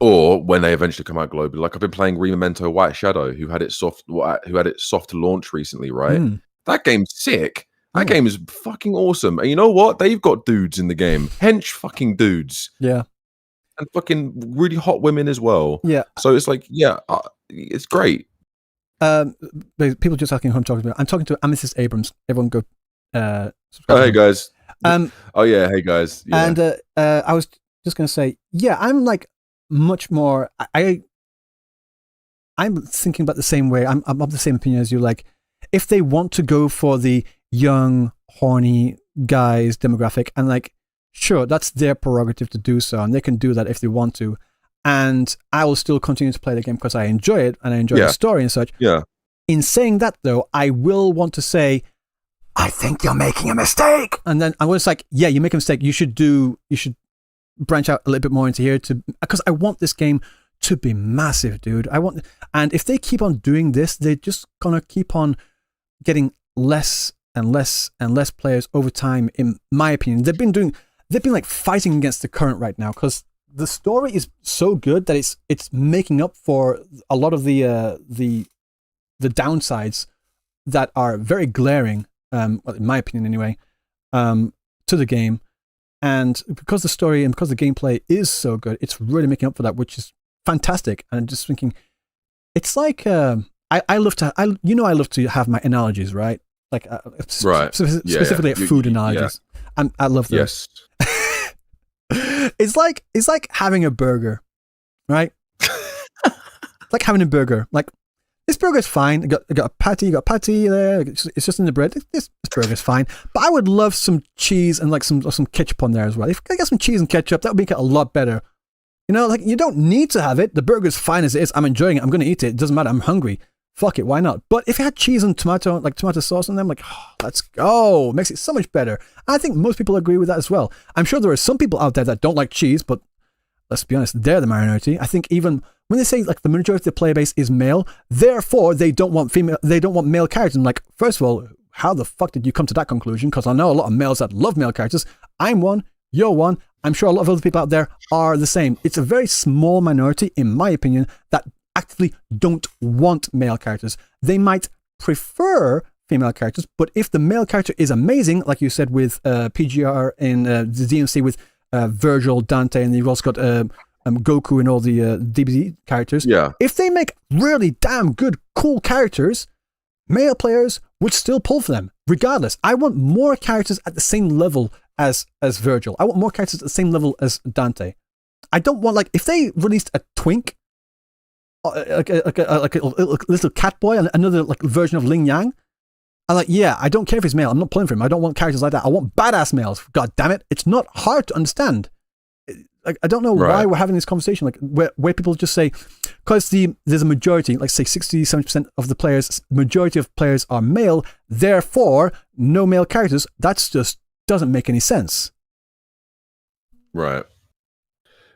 [SPEAKER 2] or when they eventually come out globally, like I've been playing Memento White Shadow, who had its soft launch recently, right? That game's sick. That game is fucking awesome. And you know what? They've got dudes in the game, hench fucking dudes.
[SPEAKER 1] Yeah.
[SPEAKER 2] and fucking really hot women as well.
[SPEAKER 1] Yeah.
[SPEAKER 2] So it's like, it's great.
[SPEAKER 1] People just asking who I'm talking to. I'm talking to Amethyst Abrams. Everyone go.
[SPEAKER 2] Oh, hey guys.
[SPEAKER 1] Oh
[SPEAKER 2] yeah, hey guys. Yeah.
[SPEAKER 1] And I was just gonna say, yeah, I'm like much more. I'm thinking about the same way. I'm of the same opinion as you. Like, if they want to go for the young, horny guys demographic, and like, sure, that's their prerogative to do so, and they can do that if they want to. And I will still continue to play the game because I enjoy it and I enjoy the story and such.
[SPEAKER 2] Yeah.
[SPEAKER 1] In saying that, though, I will want to say, I think you're making a mistake. And then I was like, yeah, you make a mistake. You should branch out a little bit more into here because I want this game to be massive, dude. And if they keep on doing this, they're just gonna keep on getting less and less and less players over time. In my opinion, they've been like fighting against the current right now because the story is so good that it's making up for a lot of the downsides that are very glaring, well, in my opinion anyway, to the game. And because the story and because the gameplay is so good, it's really making up for that, which is fantastic. And I'm just thinking, it's like I love to have my analogies, right? Like specifically at food analogies. Yeah. I love those.
[SPEAKER 2] Yes.
[SPEAKER 1] It's like having a burger, right? It's like having a burger. Like, this burger's fine. You got a patty there. It's just in the bread. This burger's fine. But I would love some cheese and like some ketchup on there as well. If I got some cheese and ketchup, that would make it a lot better. You know, like, you don't need to have it. The burger's fine as it is. I'm enjoying it. I'm going to eat it. It doesn't matter. I'm hungry. Fuck it. Why not? But if it had cheese and tomato sauce on them, like, let's go. It makes it so much better. I think most people agree with that as well. I'm sure there are some people out there that don't like cheese, but let's be honest, they're the minority. I think even when they say like the majority of the player base is male, therefore they don't want male characters. I'm like, first of all, how the fuck did you come to that conclusion? Because I know a lot of males that love male characters. I'm one, you're one. I'm sure a lot of other people out there are the same. It's a very small minority, in my opinion, that actively don't want male characters. They might prefer female characters, but if the male character is amazing, like you said with PGR in the DMC with Virgil, Dante, and you've also got Goku and all the DBZ characters.
[SPEAKER 2] Yeah.
[SPEAKER 1] If they make really damn good, cool characters, male players would still pull for them, regardless. I want more characters at the same level as Virgil. I want more characters at the same level as Dante. I don't want, like, if they released a twink, like a little cat boy, and another like version of Ling Yang, I'm like, yeah, I don't care if he's male. I'm not pulling for him. I don't want characters like that. I want badass males. God damn it. It's not hard to understand. Like, I don't know why we're having this conversation, like where people just say, because there's a majority, like say 60-70% of the players, majority of players are male, therefore no male characters. That's just doesn't make any sense.
[SPEAKER 2] Right.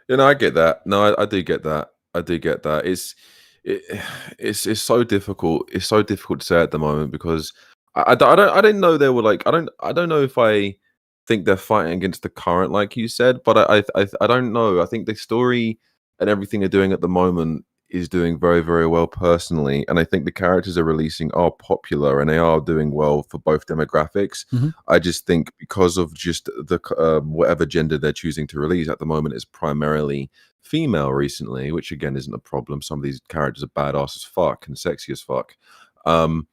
[SPEAKER 2] You know, I get that. No, I do get that. It's so difficult. It's so difficult to say at the moment because I didn't know they were like, I don't know if I think they're fighting against the current, like you said, but I don't know. I think the story and everything they're doing at the moment is doing very, very well personally, and I think the characters they're releasing are popular and they are doing well for both demographics.
[SPEAKER 1] Mm-hmm.
[SPEAKER 2] I just think because of just the whatever gender they're choosing to release at the moment is primarily female recently, which again isn't a problem. Some of these characters are badass as fuck and sexy as fuck. And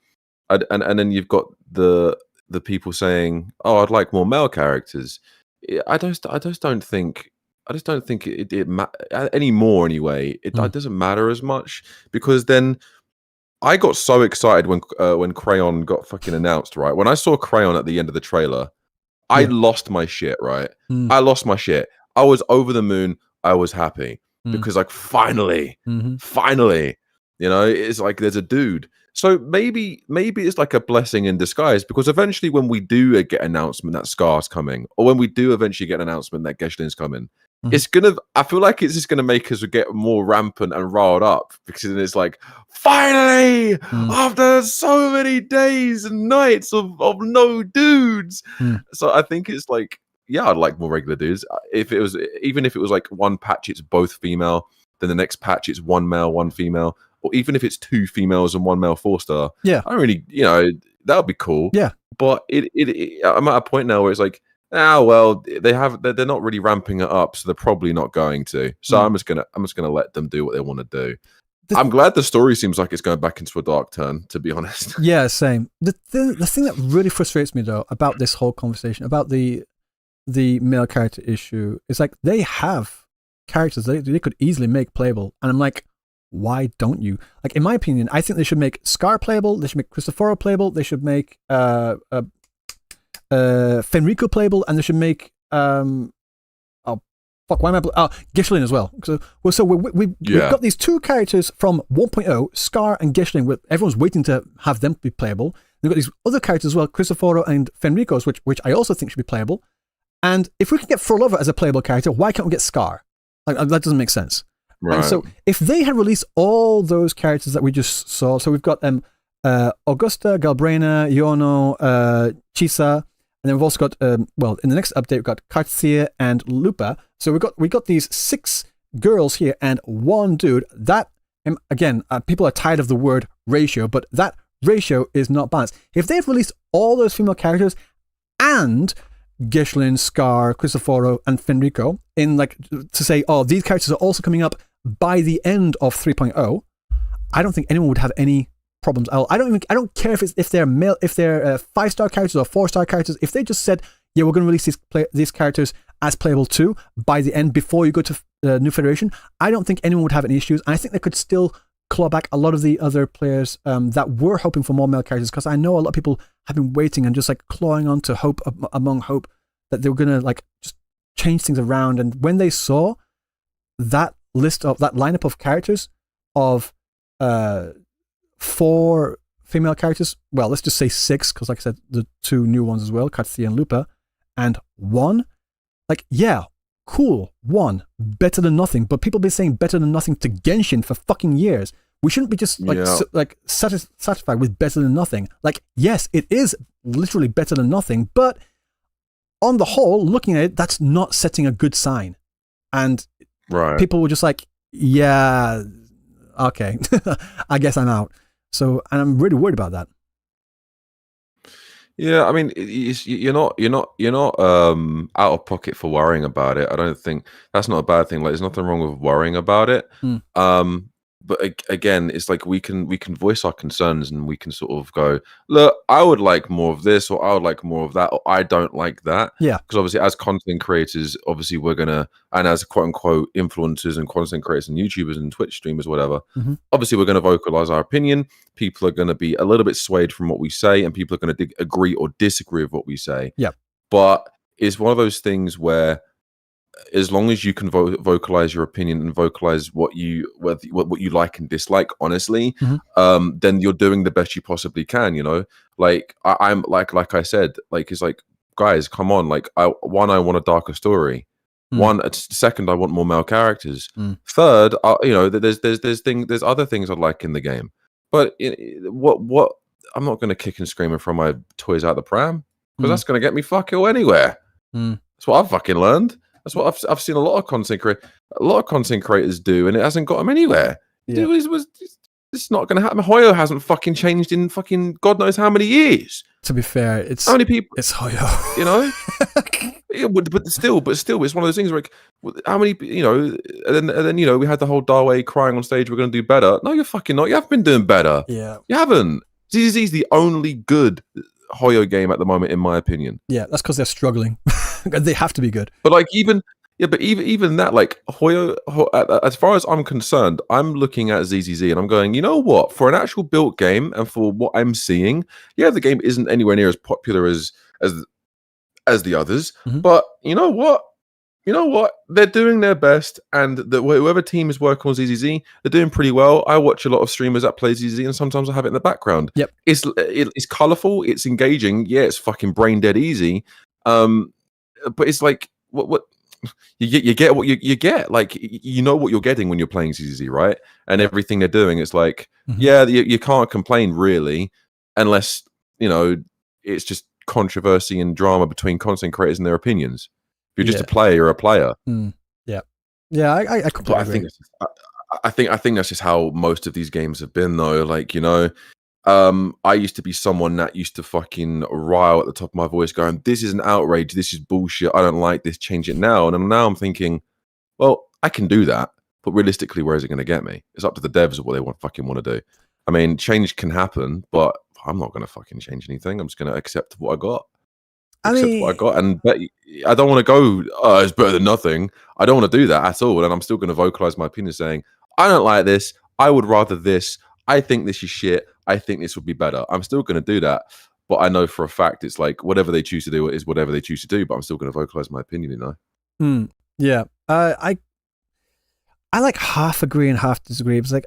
[SPEAKER 2] then you've got the people saying, "Oh, I'd like more male characters." I just don't think it anymore. Anyway, it doesn't matter as much because then I got so excited when Crayon got fucking announced. Right, when I saw Crayon at the end of the trailer, I lost my shit. Right, I lost my shit. I was over the moon. I was happy because like finally, you know, it's like there's a dude. So maybe it's like a blessing in disguise because eventually when we do get an announcement that Scar's coming, or when we do eventually get an announcement that Geshlin's coming, it's I feel like it's just gonna make us get more rampant and riled up because then it's like, finally, after so many days and nights of no dudes. So I think it's like, yeah, I'd like more regular dudes. Even if it was like one patch it's both female, then the next patch it's one male, one female, or even if it's two females and one male 4-star.
[SPEAKER 1] Yeah,
[SPEAKER 2] I don't really, you know, that would be cool.
[SPEAKER 1] Yeah,
[SPEAKER 2] but I'm at a point now where it's like well, they're not really ramping it up, so they're probably not going to. So I'm just gonna let them do what they want to do. I'm glad the story seems like it's going back into a dark turn, to be honest.
[SPEAKER 1] Yeah, same. The thing that really frustrates me though about this whole conversation about the male character issue is like they have characters they could easily make playable, and I'm like, why don't you? Like, in my opinion, I think they should make Scar playable. They should make Cristoforo playable. They should make Fenrico playable, and they should make Gishlin as well. So we've got these two characters from 1.0, Scar and Gishlin. Everyone's waiting to have them be playable. They've got these other characters as well, Cristoforo and Fenrico's, which I also think should be playable. And if we can get Frolova as a playable character, why can't we get Scar? Like, that doesn't make sense. Right. And so if they had released all those characters that we just saw, so we've got Augusta, Galbrena, Yono, Chisa, and then we've also got in the next update we've got Cartier and Lupa. So we got these 6 girls here and 1 dude. That again, people are tired of the word ratio, but that ratio is not balanced. If they've released all those female characters and Gishlin, Scar, Cristoforo, and Fenrico in to say, oh, these characters are also coming up by the end of 3.0, I don't think anyone would have any problems at all. I don't care if they're male, if they're 5-star characters or 4-star characters. If they just said, yeah, we're going to release these characters as playable too by the end before you go to New Federation, I don't think anyone would have any issues. And I think they could still claw back a lot of the other players that were hoping for more male characters, because I know a lot of people have been waiting and just clawing on to hope among hope that they were going to just change things around. And when they saw that lineup of characters of 4 female characters, well, let's just say 6, because like I said, the 2 new ones as well, Katsuya and Lupa, and 1, yeah, cool, 1, better than nothing. But people have been saying better than nothing to Genshin for fucking years. We shouldn't be just satisfied with better than nothing. Yes, it is literally better than nothing, but on the whole, looking at it, that's not setting a good sign. And people were just yeah, okay, I guess I'm out. So, and I'm really worried about that.
[SPEAKER 2] Yeah, I mean, you're not out of pocket for worrying about it. I don't think that's not a bad thing. There's nothing wrong with worrying about it. But again, it's we can voice our concerns, and we can sort of go, look, I would like more of this, or I would like more of that, or I don't like that.
[SPEAKER 1] Yeah.
[SPEAKER 2] Because obviously, as content creators, obviously we're gonna, and as quote unquote influencers and content creators and YouTubers and Twitch streamers, whatever, obviously we're gonna vocalize our opinion. People are gonna be a little bit swayed from what we say, and people are gonna agree or disagree with what we say.
[SPEAKER 1] Yeah.
[SPEAKER 2] But it's one of those things where, as long as you can vocalize your opinion and vocalize what you like and dislike honestly, then you're doing the best you possibly can. I'm like I said, it's guys, come on, I want a darker story. Second, I want more male characters. Third, there's other things I like in the game. But what I'm not going to kick and scream and throw my toys out the pram, because that's going to get me fucking anywhere. That's what I've fucking learned. That's what I've seen a lot of content creators do, and it hasn't got them anywhere. Yeah. It's not going to happen. Hoyo hasn't fucking changed in fucking God knows how many years.
[SPEAKER 1] To be fair, it's
[SPEAKER 2] how many people?
[SPEAKER 1] It's Hoyo,
[SPEAKER 2] Yeah, but still, it's one of those things where how many, and then we had the whole Darway crying on stage, we're going to do better. No, you're fucking not. You haven't been doing better.
[SPEAKER 1] Yeah,
[SPEAKER 2] you haven't. ZZ's the only good Hoyo game at the moment, in my opinion.
[SPEAKER 1] Yeah, that's because they're struggling. They have to be good.
[SPEAKER 2] But even that, Hoyo, as far as I'm concerned, I'm looking at ZZZ and I'm going, you know what? For an actual built game and for what I'm seeing, yeah, the game isn't anywhere near as popular as the others. But you know what? They're doing their best, and whoever team is working on ZZZ, they're doing pretty well. I watch a lot of streamers that play ZZZ, and sometimes I have it in the background.
[SPEAKER 1] Yep,
[SPEAKER 2] it's colorful, it's engaging. Yeah, it's fucking brain dead easy. But it's what you get what you get. You know what you're getting when you're playing ZZZ, right? And everything they're doing, it's yeah, you can't complain really, unless it's just controversy and drama between content creators and their opinions. If you're just a player, you're a player.
[SPEAKER 1] Yeah, I completely agree.
[SPEAKER 2] I think that's just how most of these games have been, though. I used to be someone that used to fucking rile at the top of my voice, going, "This is an outrage. This is bullshit. I don't like this. Change it now." And now I'm thinking, well, I can do that, but realistically, where is it going to get me? It's up to the devs of what they fucking want to do. I mean, change can happen, but I'm not going to fucking change anything. I'm just going to accept what I got. And I don't want to go, "Oh, it's better than nothing." I don't want to do that at all. And I'm still going to vocalize my opinion, saying, "I don't like this. I would rather this. I think this is shit. I think this would be better." I'm still going to do that. But I know for a fact it's like whatever they choose to do is whatever they choose to do. But I'm still going to vocalize my opinion, you know?
[SPEAKER 1] Yeah. I like half agree and half disagree. It's like,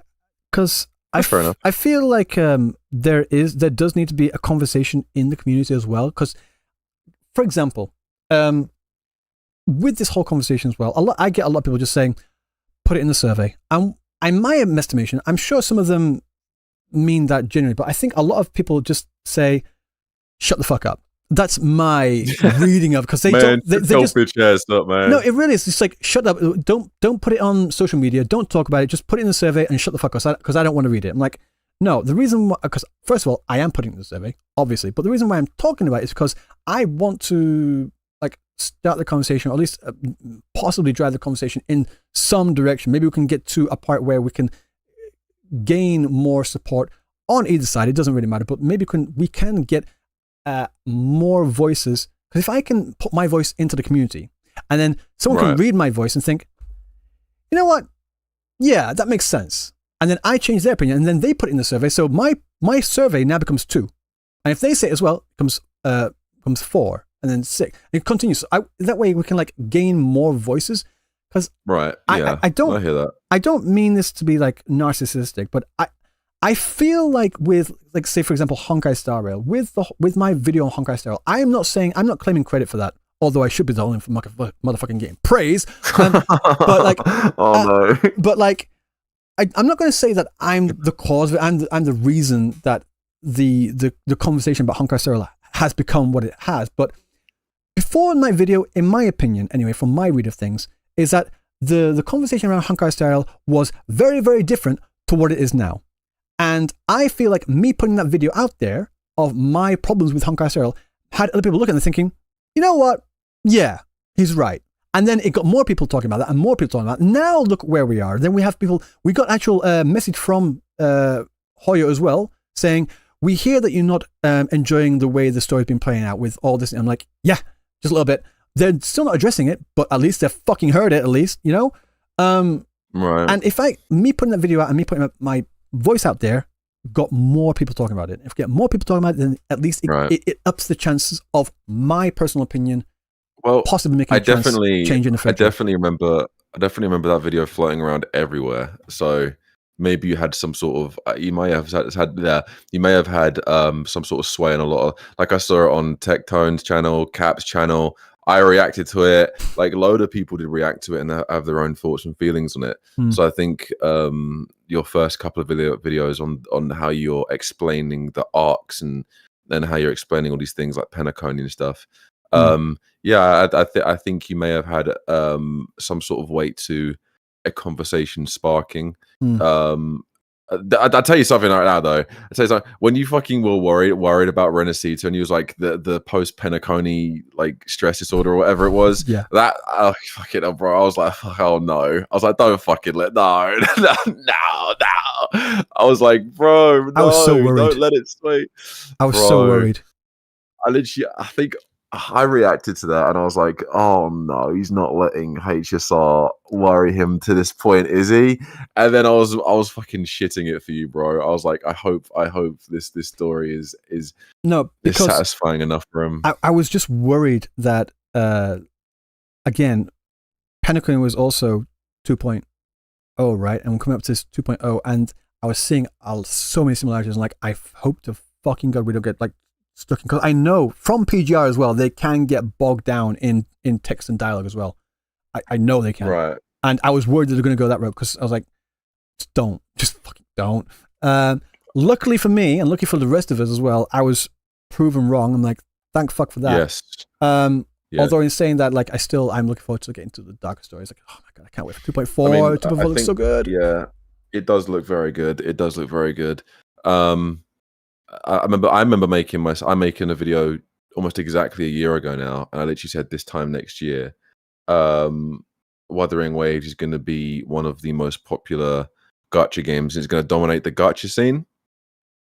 [SPEAKER 1] because I feel like there does need to be a conversation in the community as well. Because, for example, with this whole conversation as well, I get a lot of people just saying, "Put it in the survey." And in my estimation, I'm sure some of them mean that genuinely, but I think a lot of people just say, "Shut the fuck up." That's my reading of, because they don't. They just
[SPEAKER 2] up, man.
[SPEAKER 1] No, it really is. It's like, shut up. Don't put it on social media. Don't talk about it. Just put it in the survey and shut the fuck up, because I don't want to read it. I'm like, no. The reason why, because first of all, I am putting it in the survey, obviously, but the reason why I'm talking about it is because I want to like start the conversation, or at least possibly drive the conversation in some direction. Maybe we can get to a part where we can gain more support on either side. It doesn't really matter, but maybe we can get more voices. Because if I can put my voice into the community, and then someone can read my voice and think, "You know what? Yeah, that makes sense." And then I change their opinion, and then they put it in the survey. So my survey now becomes 2. And if they say it as well, it becomes 4, and then 6. And it continues. So that way we can like gain more voices. Because I hear that. I don't mean this to be like narcissistic, but I feel like with, like, say for example, Honkai Star Rail, with my video on Honkai Star Rail, I'm not claiming credit for that, although I should be the only motherfucking game praise. But like, no. But like, I'm not going to say that I'm the cause of it. I'm the reason that the conversation about Honkai Star Rail has become what it has. But before my video, in my opinion, anyway, from my read of things, is that the conversation around Honkai Star Rail was very, very different to what it is now. And I feel like me putting that video out there of my problems with Honkai Star Rail had other people looking and thinking, "You know what? Yeah, he's right." And then it got more people talking about that, and more people talking about it. Now look where we are. Then we have people, we got actual message from Hoyo as well, saying, "We hear that you're not enjoying the way the story's been playing out with all this." And I'm like, yeah, just a little bit. They're still not addressing it, but at least they fucking heard it, at least, you know? And if me putting that video out and me putting my voice out there got more people talking about it. If we get more people talking about it, then at least it ups the chances of my personal opinion possibly making change in the future.
[SPEAKER 2] I definitely remember that video floating around everywhere. So maybe you had some sort of you may have had some sort of sway in a lot of, like, I saw it on Tech Tone's channel, Cap's channel. I reacted to it. Like, a load of people did react to it and have their own thoughts and feelings on it. So I think your first couple of videos on how you're explaining the arcs and then how you're explaining all these things like Penacony and stuff. I think you may have had some sort of weight to a conversation sparking. I'll tell you something right now, though. I'll tell you something. When you fucking were worried about Renacita, and you was like the post Penacony like stress disorder or whatever it was.
[SPEAKER 1] Yeah.
[SPEAKER 2] That fucking bro. I was like, oh no. I was like, don't fucking no. I was like, bro, no,
[SPEAKER 1] I was so worried.
[SPEAKER 2] Don't let it sway.
[SPEAKER 1] I was so worried.
[SPEAKER 2] I think I reacted to that and I was like, oh no, he's not letting HSR worry him to this point, is he? And then I was fucking shitting it for you, bro. I was like, I hope this story is satisfying enough for him.
[SPEAKER 1] I was just worried that again, Penacony was also 2.0, right? And we're coming up to this 2.0, and I was seeing so many similarities. And like, I hope to fucking God we don't get like stuck in, because I know from PGR as well, they can get bogged down in text and dialogue as well. I know they can.
[SPEAKER 2] Right.
[SPEAKER 1] And I was worried that they're going to go that route, because I was like, just fucking don't. Luckily for me, and lucky for the rest of us as well, I was proven wrong. I'm like, thank fuck for that.
[SPEAKER 2] Yes.
[SPEAKER 1] Although in saying that, like, I'm looking forward to getting to the darker stories. Like, oh my God, I can't wait for 2.4. 2.4 looks so good.
[SPEAKER 2] Yeah, it does look very good. I remember I'm making a video almost exactly a year ago now, and I literally said this time next year, Wuthering Waves is going to be one of the most popular gacha games. It's going to dominate the gacha scene,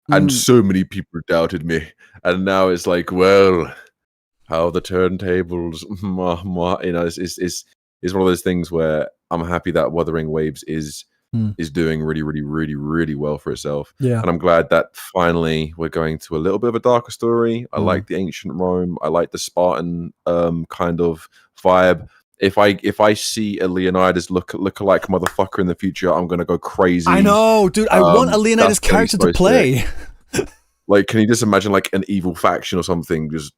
[SPEAKER 2] and so many people doubted me, and now it's like, well, how the turntables, you know, it's one of those things where I'm happy that Wuthering Waves is doing really, really, really, really well for itself.
[SPEAKER 1] Yeah.
[SPEAKER 2] And I'm glad that finally we're going to a little bit of a darker story. I like the ancient Rome. I like the Spartan kind of vibe. If I see a Leonidas lookalike motherfucker in the future, I'm gonna go crazy.
[SPEAKER 1] I know, dude. I want a Leonidas character to play.
[SPEAKER 2] Like, can you just imagine like an evil faction or something, just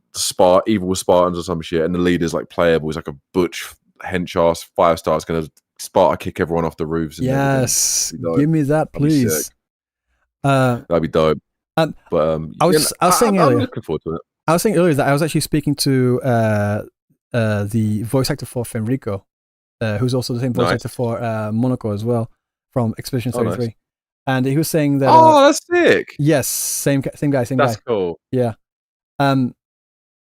[SPEAKER 2] evil Spartans or some shit, and the leader's like playable. He's like a butch hench ass 5-star. It's gonna Sparta kick everyone off the roofs. And
[SPEAKER 1] yes, give me that, please.
[SPEAKER 2] That'd be dope.
[SPEAKER 1] But I was saying earlier.
[SPEAKER 2] I'm looking forward to it.
[SPEAKER 1] I was saying earlier that I was actually speaking to the voice actor for Fenrico, who's also the same voice actor for Monaco as well, from Expedition 33. Nice. And he was saying that.
[SPEAKER 2] That's sick.
[SPEAKER 1] Yes, same guy.
[SPEAKER 2] That's cool.
[SPEAKER 1] Yeah. And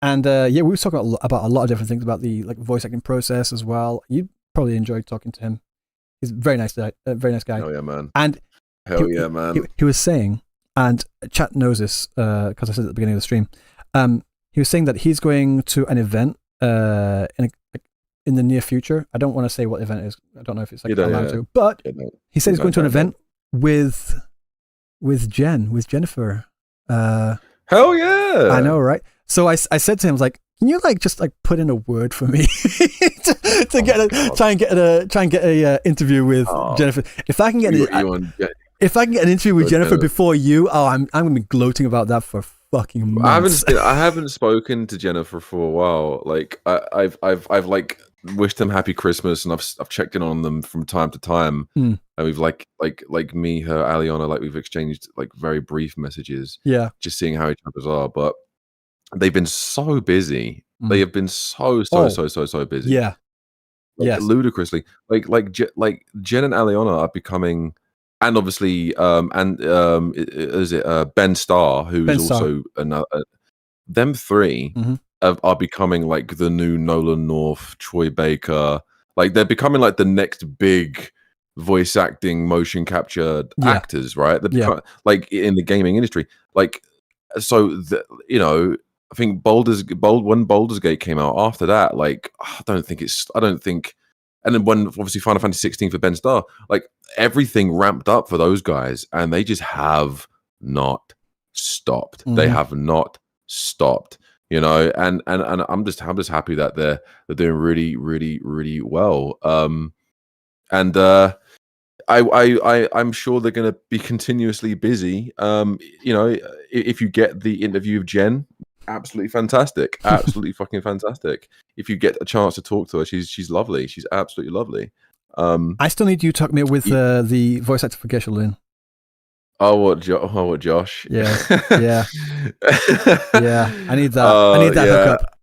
[SPEAKER 1] we were talking about a lot of different things about the like voice acting process as well. You probably enjoyed talking to him. He's a very nice guy.
[SPEAKER 2] Hell yeah, man.
[SPEAKER 1] And he was saying, and chat knows this because I said at the beginning of the stream. He was saying that he's going to an event in the near future. I don't want to say what event it is. I don't know if it's like allowed to, but he said he's going to an event with Jennifer.
[SPEAKER 2] Hell yeah!
[SPEAKER 1] I know, right? So I said to him, I was like, can you like just like put in a word for me to try and get a interview with Jennifer? If I can get an interview with Jennifer before you, I'm gonna be gloating about that for fucking months.
[SPEAKER 2] I haven't spoken to Jennifer for a while. Like I've like wished them happy Christmas, and I've checked in on them from time to time, and we've like me, her, Aliona, like we've exchanged like very brief messages, just seeing how each other's are. But they've been so busy. They have been so busy.
[SPEAKER 1] Yeah,
[SPEAKER 2] like, ludicrously. Like Jen and Aliona are becoming. And obviously, is it Ben Starr, who's also another? Them three are becoming like the new Nolan North, Troy Baker. Like they're becoming like the next big voice acting, motion capture actors, right? Like in the gaming industry. Like so, I think when Baldur's Gate came out. After that, like I don't think. And then when obviously Final Fantasy 16 for Ben Starr, like everything ramped up for those guys, and they just have not stopped. They have not stopped, and I'm just happy that they're doing really, really, really well. And I'm sure they're going to be continuously busy. If you get the interview of Jen. Absolutely fantastic. Absolutely fucking fantastic. If you get a chance to talk to her, she's lovely. She's absolutely lovely.
[SPEAKER 1] I still need you to talk me with the voice actor for Geisha Lin.
[SPEAKER 2] What Josh?
[SPEAKER 1] Yeah. Yeah. I need that. I need that hookup.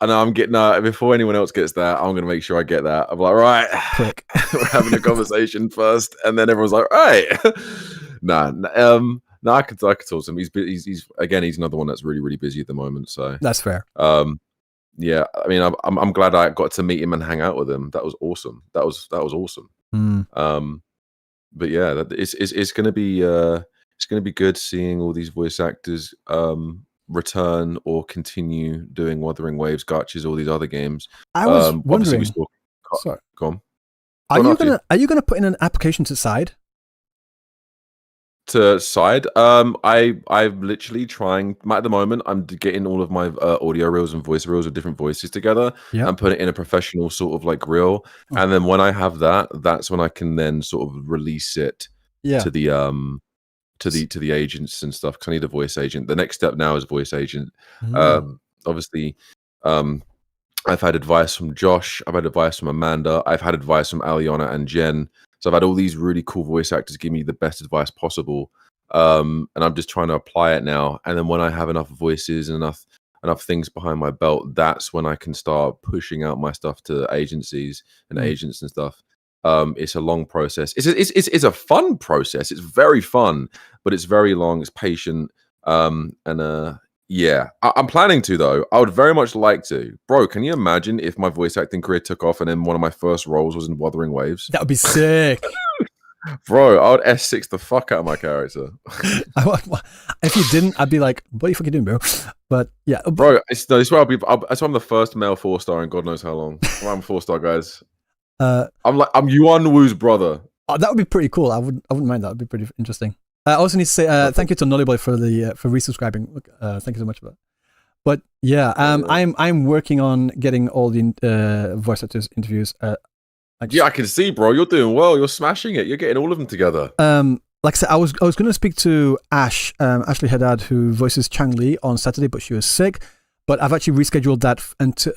[SPEAKER 2] I know I'm getting before anyone else gets that, I'm gonna make sure I get that. I'm like, right,
[SPEAKER 1] quick.
[SPEAKER 2] We're having a conversation first, and then everyone's like, right. No, I could talk to him. He's another one that's really, really busy at the moment. So
[SPEAKER 1] that's fair.
[SPEAKER 2] Yeah. I mean, I'm glad I got to meet him and hang out with him. That was awesome. That was awesome. But yeah, it's gonna be good seeing all these voice actors return or continue doing Wuthering Waves, Gachas, all these other games.
[SPEAKER 1] I was wondering. Sorry.
[SPEAKER 2] Go on.
[SPEAKER 1] Are you gonna put in an application to Side?
[SPEAKER 2] To Side, I'm literally trying at the moment. I'm getting all of my audio reels and voice reels with different voices together and put it in a professional sort of like reel. And then when I have that, that's when I can then sort of release it to the to the agents and stuff. Because I need a voice agent. The next step now is voice agent. Obviously, I've had advice from Josh. I've had advice from Amanda. I've had advice from Aliona and Jen. So I've had all these really cool voice actors give me the best advice possible, and I'm just trying to apply it now. And then when I have enough voices and enough things behind my belt, that's when I can start pushing out my stuff to agencies and agents and stuff. It's a long process. It's a fun process. It's very fun, but it's very long. It's patient. Yeah, I'm planning to though. I would very much like to, bro. Can you imagine if my voice acting career took off and then one of my first roles was in Wuthering Waves?
[SPEAKER 1] That would be sick.
[SPEAKER 2] Bro, I would S6 the fuck out of my character.
[SPEAKER 1] If you didn't, I'd be like, what are you fucking doing, bro? But yeah.
[SPEAKER 2] Bro, it's why I'm the first male 4-star in God knows how long. I'm 4-star, guys. I'm Yuan Wu's brother.
[SPEAKER 1] Oh, that would be pretty cool. I wouldn't mind that. Would be pretty interesting. I also need to say thank you to Nollyboy for resubscribing. Thank you so much for that. But yeah, I'm working on getting all the voice actors interviews.
[SPEAKER 2] Yeah, I can see, bro. You're doing well. You're smashing it. You're getting all of them together.
[SPEAKER 1] Like I said, I was going to speak to Ashley Haddad, who voices Chang Li, on Saturday, but she was sick. But I've actually rescheduled that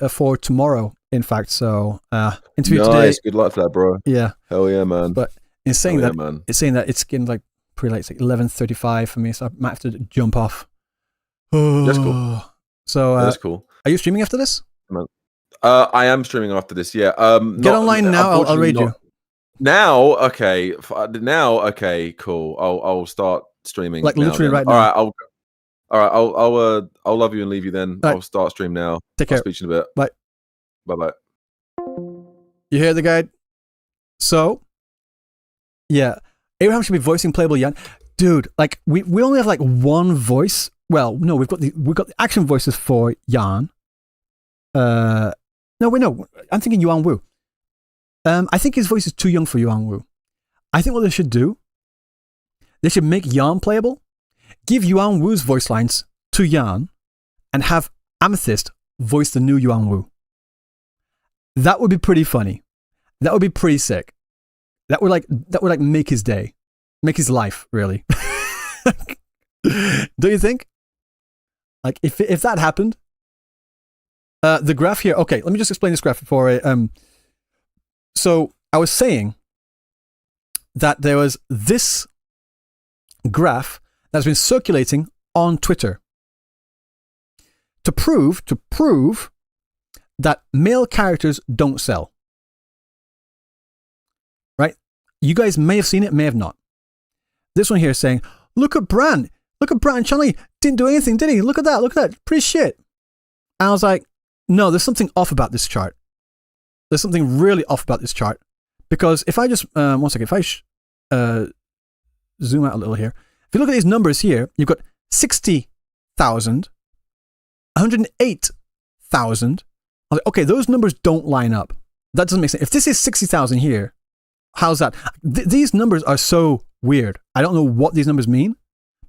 [SPEAKER 1] for tomorrow, in fact. So interview today.
[SPEAKER 2] Nice. Good luck for that, bro.
[SPEAKER 1] Yeah.
[SPEAKER 2] Hell yeah, man.
[SPEAKER 1] But in saying it's saying that it's getting like pretty late. It's like 11:35 for me, so I might have to jump off.
[SPEAKER 2] That's cool.
[SPEAKER 1] So
[SPEAKER 2] that's cool.
[SPEAKER 1] Are you streaming after this?
[SPEAKER 2] I am streaming after this. Yeah.
[SPEAKER 1] Get online now. I'll raid you.
[SPEAKER 2] Now, okay. Cool. I'll start streaming.
[SPEAKER 1] Like literally right
[SPEAKER 2] now.
[SPEAKER 1] All
[SPEAKER 2] right. I'll love you and leave you then.
[SPEAKER 1] Right.
[SPEAKER 2] I'll start stream now.
[SPEAKER 1] Take care.
[SPEAKER 2] I'll speak to you in a bit.
[SPEAKER 1] Bye.
[SPEAKER 2] Bye.
[SPEAKER 1] You hear the guide? So, yeah, Abraham should be voicing playable Yan. Dude, like we only have like one voice. Well, no, we've got the action voices for Yan. No, I'm thinking Yuan Wu. I think his voice is too young for Yuan Wu. I think what they should do, they should make Yan playable, give Yuan Wu's voice lines to Yan, and have Amethyst voice the new Yuan Wu. That would be pretty funny. That would be pretty sick. That would make his day, make his life, really. Don't you think? Like if that happened, the graph here. Okay, let me just explain this graph before I. So I was saying that there was this graph that's been circulating on Twitter to prove that male characters don't sell. Right? You guys may have seen it, may have not. This one here is saying, look at Bran and Chun-Li didn't do anything, did he? Look at that, pretty shit. And I was like, no, there's something off about this chart. There's something really off about this chart. Because if I just, one second, if I zoom out a little here, if you look at these numbers here, you've got 60,000, 108,000. I was like, okay, those numbers don't line up. That doesn't make sense. If this is 60,000 here, how's that? These numbers are so weird. I don't know what these numbers mean.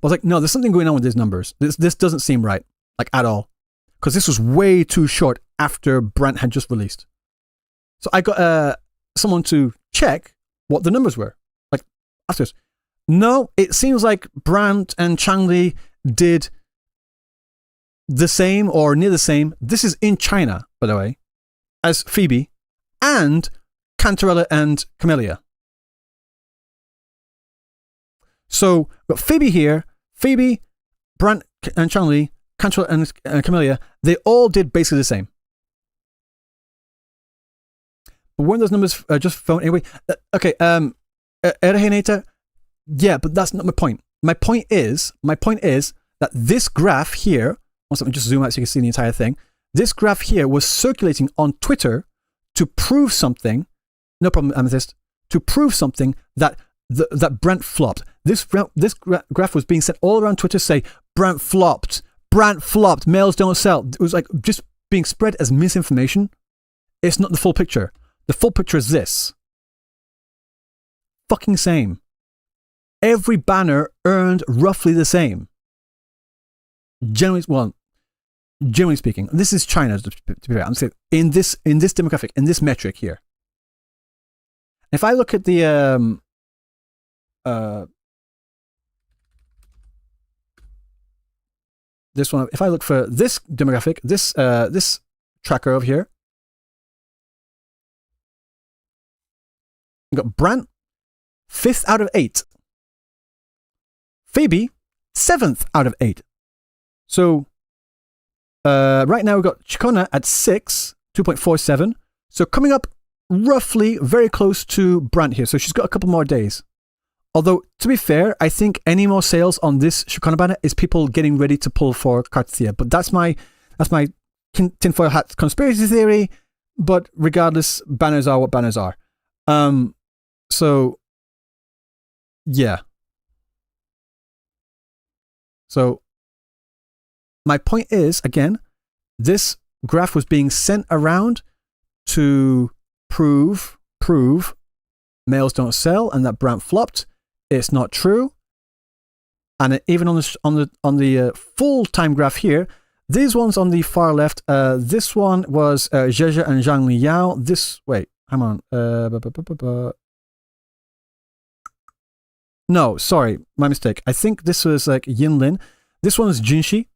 [SPEAKER 1] But I was like, no, there's something going on with these numbers. This doesn't seem right, like at all. Because this was way too short after Brant had just released. So I got someone to check what the numbers were. Like, afterwards. No, it seems like Brant and Chang-Li did the same or near the same. This is in China, by the way, as Phoebe and Cantarella and Camellia. So, we've got Phoebe here, Phoebe, Brant and Chang-Li, Cantarella and Camellia, they all did basically the same. But weren't those numbers just phone anyway? Okay, Erahinata, yeah, but that's not my point. My point is that this graph here, let me just zoom out so you can see the entire thing. This graph here was circulating on Twitter to prove something, no problem, Amethyst, to prove something that Brent flopped. This graph was being sent all around Twitter to say, Brent flopped, males don't sell. It was like just being spread as misinformation. It's not the full picture. The full picture is this. Fucking same. Every banner earned roughly the same. Generally speaking, this is China. To be fair, I'm saying in this demographic, in this metric here. If I look at the this one, if I look for this demographic, this tracker over here, we got Brant, 5th out of 8. Phoebe, 7th out of 8. So, right now we've got Chikona at 6, 2.47. So coming up roughly very close to Brant here. So she's got a couple more days. Although, to be fair, I think any more sales on this Shikana banner is people getting ready to pull for Karthia. But that's my tinfoil hat conspiracy theory. But regardless, banners are what banners are. So, yeah. So, my point is, again, this graph was being sent around to prove males don't sell and that Brant flopped. It's not true. And even on the full time graph here, these ones on the far left, this one was Zheja and Zhang Liao. Hang on. No, sorry, my mistake. I think this was like Yinlin. This one's Jinshi.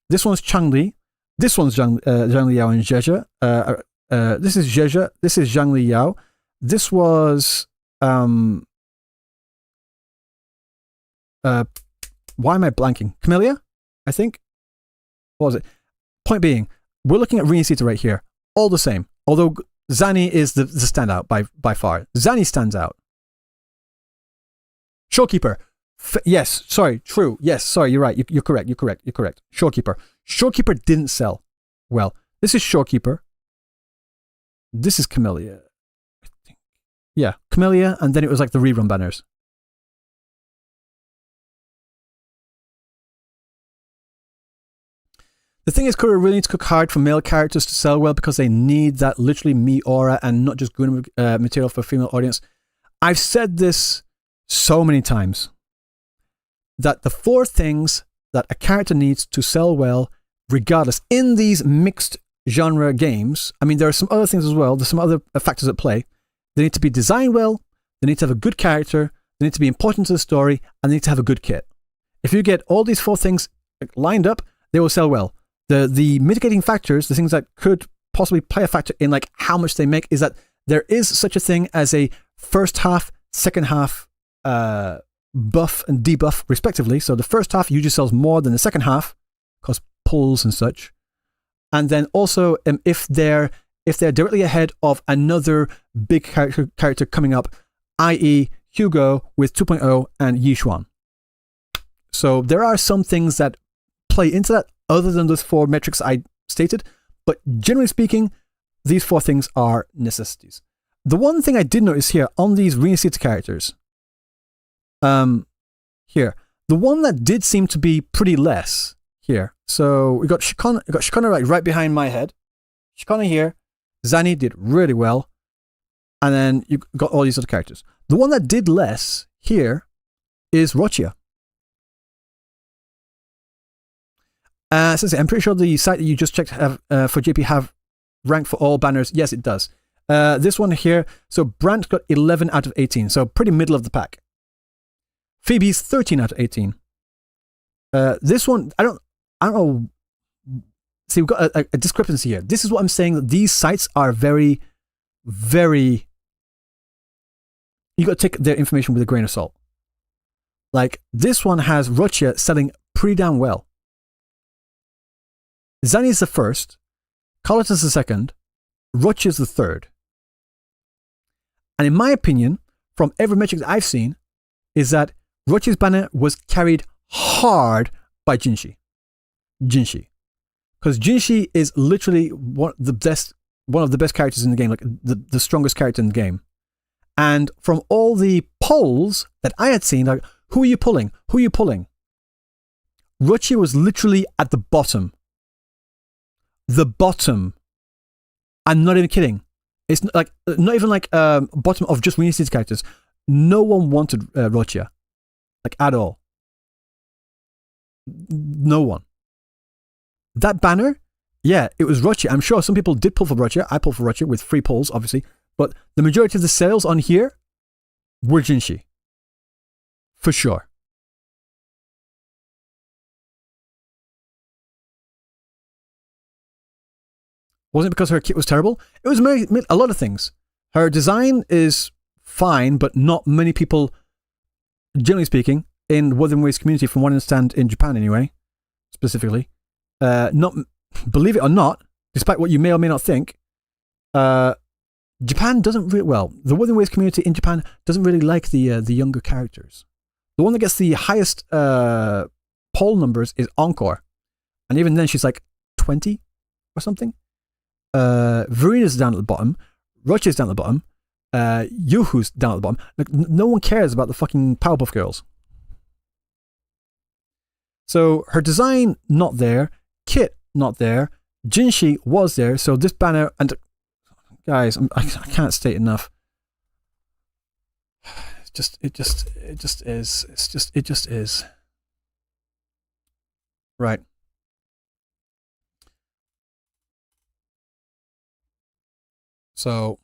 [SPEAKER 1] This one's Changli. This one's Zhang Liao and Zheja. This is Zheja. This is Zhang Liao. This was why am I blanking? Camellia, I think. What was it? Point being, we're looking at Rinasita right here. All the same. Although Zani is the standout by far. Zani stands out. Shorekeeper. Yes, sorry, true. Yes, sorry, you're right. You're correct. Shorekeeper. Shorekeeper didn't sell well. This is Shorekeeper. This is Camellia. I think. Yeah, Camellia, and then it was like the rerun banners. The thing is, Kura really needs to cook hard for male characters to sell well because they need that literally me aura and not just good material for a female audience. I've said this so many times that the 4 things that a character needs to sell well, regardless, in these mixed genre games, I mean, there are some other things as well. There's some other factors at play. They need to be designed well. They need to have a good character. They need to be important to the story, and they need to have a good kit. If you get all these 4 things lined up, they will sell well. The mitigating factors, the things that could possibly play a factor in like how much they make, is that there is such a thing as a first half, second half buff and debuff respectively. So the first half usually sells more than the second half because pulls and such. And then also if they're directly ahead of another big character coming up, i.e. Hugo with 2.0 and Yishuan. So there are some things that play into that other than those 4 metrics I stated, but generally speaking, these 4 things are necessities. The one thing I did notice here on these Rinasita characters, here, the one that did seem to be pretty less here. So we got Shikana right behind my head. Shikana here, Zani did really well, and then you got all these other characters. The one that did less here is Rochia. I'm pretty sure the site that you just checked for JP have rank for all banners. Yes, it does. This one here, so Brant got 11 out of 18, so pretty middle of the pack. Phoebe's 13 out of 18. This one, I don't know. See, we've got a discrepancy here. This is what I'm saying, that these sites are very, very... You got to take their information with a grain of salt. Like, this one has Rochia selling pretty damn well. Zani is the first, Carlota is the second, Rochia is the third. And in my opinion, from every metric that I've seen, is that Rochia's banner was carried hard by Jinshi. Because Jinshi is literally one of the best characters in the game, like the strongest character in the game. And from all the polls that I had seen, like, who are you pulling? Rochia was literally at the bottom. The bottom. I'm not even kidding. It's like not even like bottom of just Rinasita characters. No one wanted Rochia, like at all. No one. That banner, yeah, it was Rochia. I'm sure some people did pull for Rochia. I pulled for Rochia with free pulls, obviously, but the majority of the sales on here were Jinshi, for sure. Wasn't it because her kit was terrible? It was a lot of things. Her design is fine, but not many people, generally speaking, in Wuthering Waves community, from what I understand in Japan anyway, specifically, not, believe it or not, despite what you may or may not think, Japan doesn't really, well, the Wuthering Waves community in Japan doesn't really like the younger characters. The one that gets the highest poll numbers is Encore. And even then, she's like 20 or something. Verena's down at the bottom. Roche's down at the bottom. Yuhu's down at the bottom. Like, no one cares about the fucking Powerpuff Girls. So her design, not there. Kit, not there. Jinshi was there. So this banner, and guys, I can't state enough. It just is. Right. So,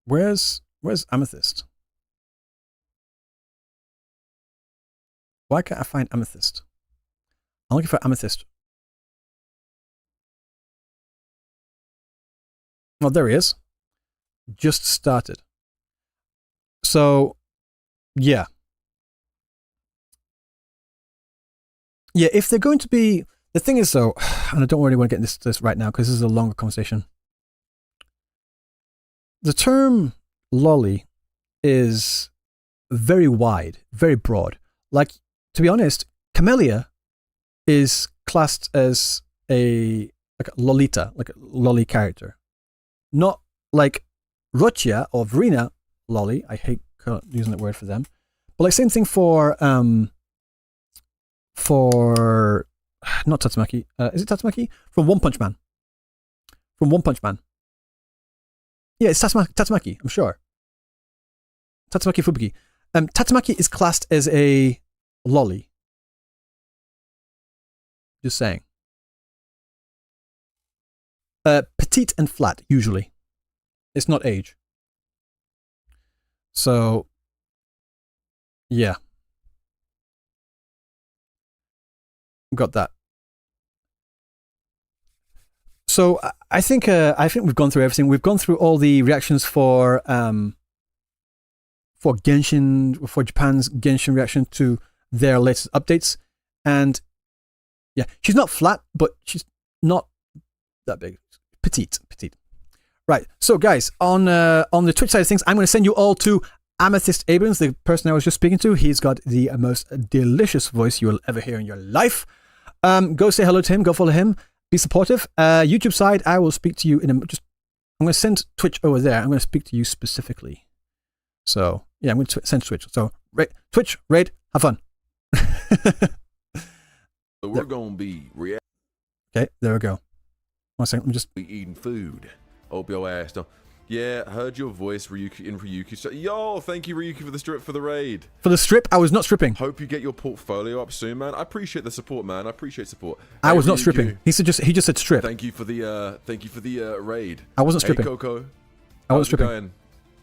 [SPEAKER 1] where's Amethyst? Why can't I find Amethyst? I'm looking for Amethyst. Oh, there he is. Just started. So, yeah. Yeah, if they're going to be... The thing is, though, and I don't really want to get into this right now because this is a longer conversation. The term lolly is very wide, very broad. Like, to be honest, Camellia is classed as a Lolita, like a lolly character. Not like Rochia or Verena lolly. I hate using that word for them. But like same thing for not Tatsumaki. Is it Tatsumaki? From One Punch Man. From One Punch Man. Yeah, it's Tatsumaki, I'm sure. Tatsumaki Fubuki. Tatsumaki is classed as a lolly. Just saying. Petite and flat, usually. It's not age. So, yeah. Got that. So I think we've gone through everything. We've gone through all the reactions for Genshin, for Japan's Genshin reaction to their latest updates. And yeah, she's not flat, but she's not that big. Petite. Right. So guys, on the Twitch side of things, I'm going to send you all to Amethyst Abrams, the person I was just speaking to. He's got the most delicious voice you will ever hear in your life. Go say hello to him. Go follow him. Be supportive. YouTube side, I will speak to you in a... I'm going to send Twitch over there. I'm going to speak to you specifically. So, yeah, I'm going to send Twitch. So, Twitch, raid, have fun.
[SPEAKER 2] So we're going to be
[SPEAKER 1] Okay, there we go. 1 second, I'm just...
[SPEAKER 2] eating food. Hope your ass don't... Yeah, heard your voice, Ryuki, in Ryuki. Yo, thank you, Ryuki, for the strip for the raid.
[SPEAKER 1] For the strip? I was not stripping.
[SPEAKER 2] Hope you get your portfolio up soon, man. I appreciate the support, man. I appreciate support.
[SPEAKER 1] I was not stripping. He just said strip.
[SPEAKER 2] Thank you for the raid.
[SPEAKER 1] I wasn't stripping.
[SPEAKER 2] Hey, Coco.
[SPEAKER 1] I wasn't stripping.
[SPEAKER 2] Going?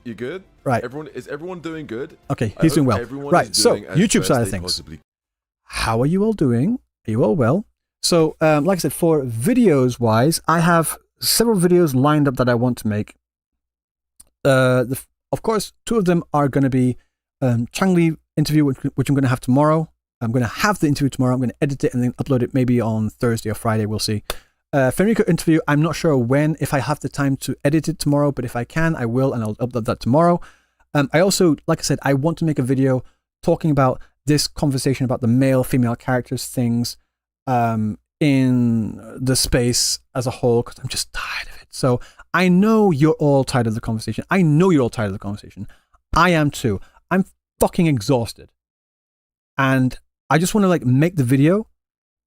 [SPEAKER 2] You good?
[SPEAKER 1] Right.
[SPEAKER 2] Is everyone doing good?
[SPEAKER 1] Okay, he's doing well. Right, so YouTube side of things. How are you all doing? Are you all well? So, like I said, for videos wise, I have several videos lined up that I want to make. Of course, 2 of them are going to be Changli interview, which I'm going to have tomorrow. I'm going to have the interview tomorrow. I'm going to edit it and then upload it maybe on Thursday or Friday. We'll see. Fenrico interview, I'm not sure when, if I have the time to edit it tomorrow, but if I can, I will, and I'll upload that tomorrow. I also, like I said, I want to make a video talking about this conversation about the male-female characters things in the space as a whole, because I'm just tired of it. So I know you're all tired of the conversation. I am too. I'm fucking exhausted. And I just want to like make the video.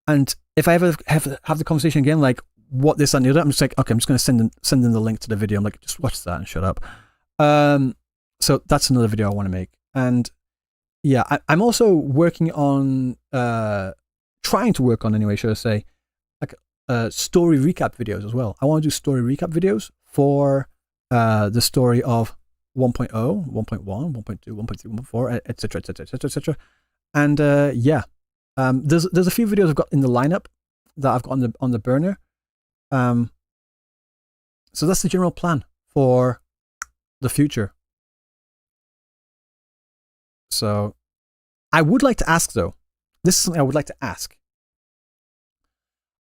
[SPEAKER 1] And if I ever have the conversation again, like what this and the other, I'm just like, okay, I'm just going to send in the link to the video. I'm like, just watch that and shut up. So that's another video I want to make. And yeah, I'm also working on, trying to work on anyway, should I say, like story recap videos as well. I want to do story recap videos for the story of 1.0, 1.1, 1.2, 1.3, 1.4, etc., etc., etc., etc. And yeah, there's a few videos I've got in the lineup that I've got on the burner. So that's the general plan for the future. So I would like to ask though, this is something I would like to ask.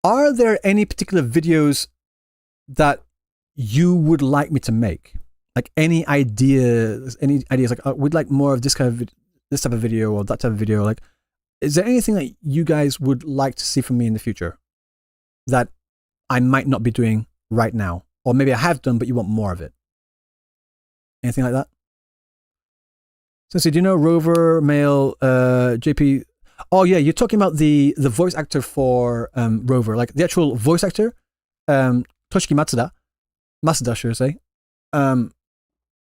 [SPEAKER 1] are there any particular videos that you would like me to make? Like any ideas like, oh, we'd like more of this type of video or that type of video. Like, is there anything that you guys would like to see from me in the future that I might not be doing right now? Or maybe I have done, but you want more of it? Anything like that? So, do you know Rover, Mail, JP? Oh yeah, you're talking about the voice actor for Rover, like the actual voice actor, Toshiki Masuda, should I say?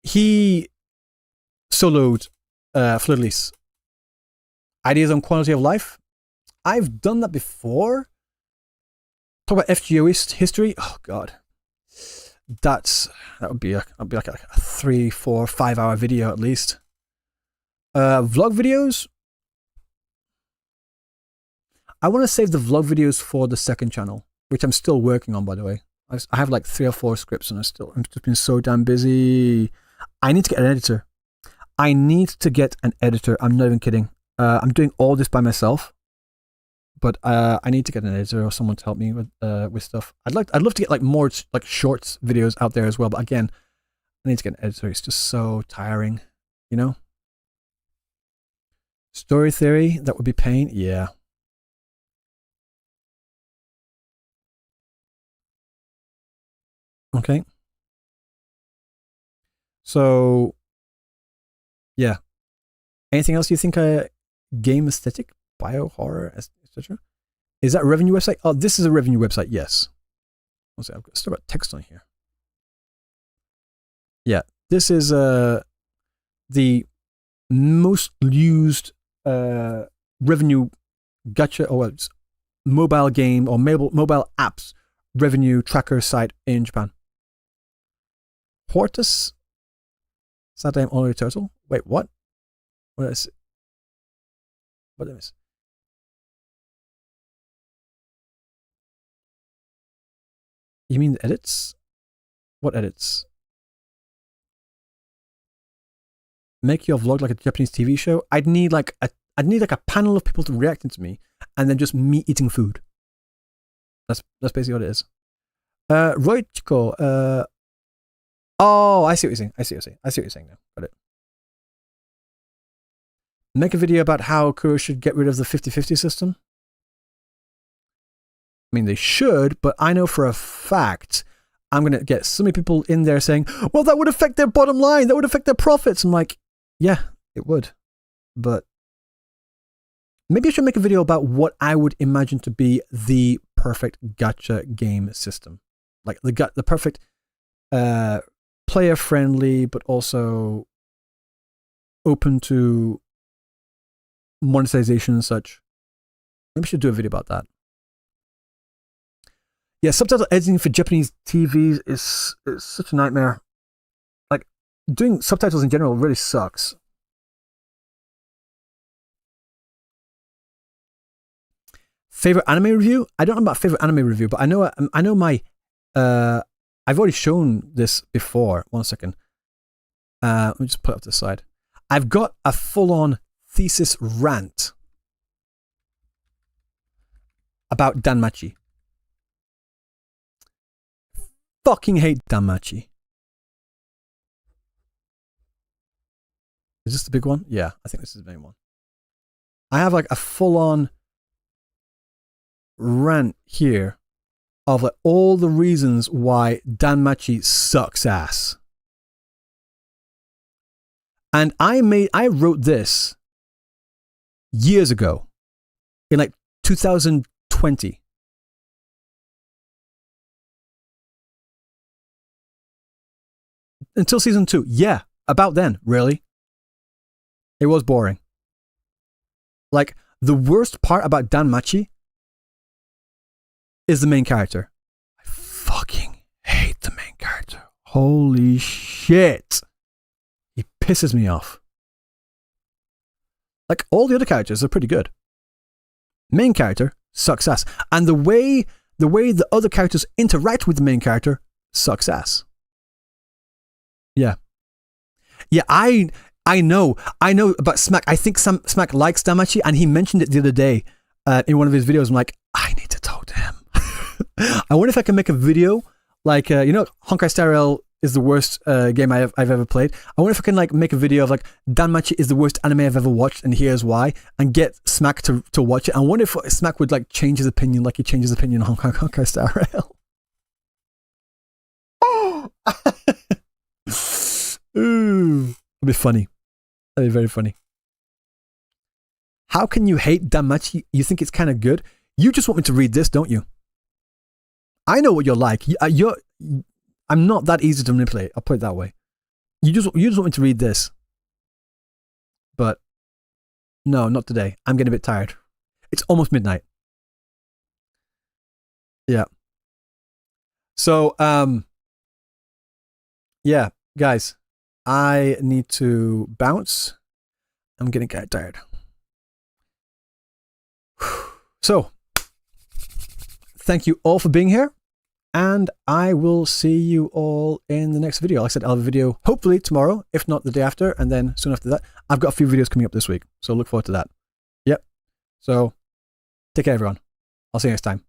[SPEAKER 1] He soloed Fleur-de-Lis. Ideas on quality of life. I've done that before. Talk about FGO history. Oh god, that would be like a 3, 4, 5 hour video at least. Vlog videos. I want to save the vlog videos for the second channel, which I'm still working on, by the way. I have like 3 or 4 scripts, and I'm just been so damn busy. I need to get an editor. I'm not even kidding. I'm doing all this by myself, but I need to get an editor or someone to help me with stuff. I'd love to get like more like shorts videos out there as well, but again, I need to get an editor. It's just so tiring, you know. Story theory, that would be pain. Yeah. Okay. So, yeah. Anything else you think? Game aesthetic, bio horror, etc. Is that a revenue website? Oh, this is a revenue website. Yes. I've got still got text on here. Yeah, this is the most used revenue gacha or mobile game or mobile apps revenue tracker site in Japan. Hortus? Saturday Only Turtle? Wait, what? What is it? What is this? You mean the edits? What edits? Make your vlog like a Japanese TV show? I'd need like a panel of people to reacting to me, and then just me eating food. That's basically what it is. Roichiko, oh, I see what you're saying. I see what you're saying now. Got it. Make a video about how Kuro should get rid of the 50-50 system. I mean, they should, but I know for a fact I'm going to get so many people in there saying, well, that would affect their bottom line. That would affect their profits. I'm like, yeah, it would. But maybe I should make a video about what I would imagine to be the perfect gacha game system. Like the perfect player-friendly, but also open to monetization and such. Maybe I should do a video about that. Yeah, subtitle editing for Japanese TVs is such a nightmare. Like, doing subtitles in general really sucks. Favorite anime review? I don't know about favorite anime review, but I know my I've already shown this before. 1 second. Let me just put it up to the side. I've got a full-on thesis rant about Danmachi. Fucking hate Danmachi. Is this the big one? Yeah, I think this is the main one. I have like a full-on rant here of like all the reasons why Danmachi sucks ass. And I wrote this years ago in like 2020. Until season 2. Yeah, about then, really. It was boring. Like, the worst part about Danmachi is the main character. I fucking hate the main character. Holy shit. He pisses me off. Like, all the other characters are pretty good. Main character sucks ass. And the way the other characters interact with the main character sucks ass. Yeah. Yeah, I know about Smack. I think Smack likes Danmachi, and he mentioned it the other day in one of his videos. I'm like, I need to talk to him. I wonder if I can make a video like Honkai Star Rail is the worst game I've ever played. I wonder if I can like make a video of like Danmachi is the worst anime I've ever watched and here's why, and get Smack to watch it. I wonder if Smack would like change his opinion like he changed his opinion on Honkai Star Rail. Ooh, it'd be funny. That'd be very funny. How can you hate Danmachi? You think it's kind of good? You just want me to read this, don't you? I know what you're like. I'm not that easy to manipulate. I'll put it that way. You just want me to read this. But no, not today. I'm getting a bit tired. It's almost midnight. Yeah. So, yeah, guys, I need to bounce. I'm getting kind of tired. So, thank you all for being here. And I will see you all in the next video. Like I said, I'll have a video hopefully tomorrow, if not the day after, and then soon after that. I've got a few videos coming up this week, so look forward to that. Yep. So, take care, everyone. I'll see you next time.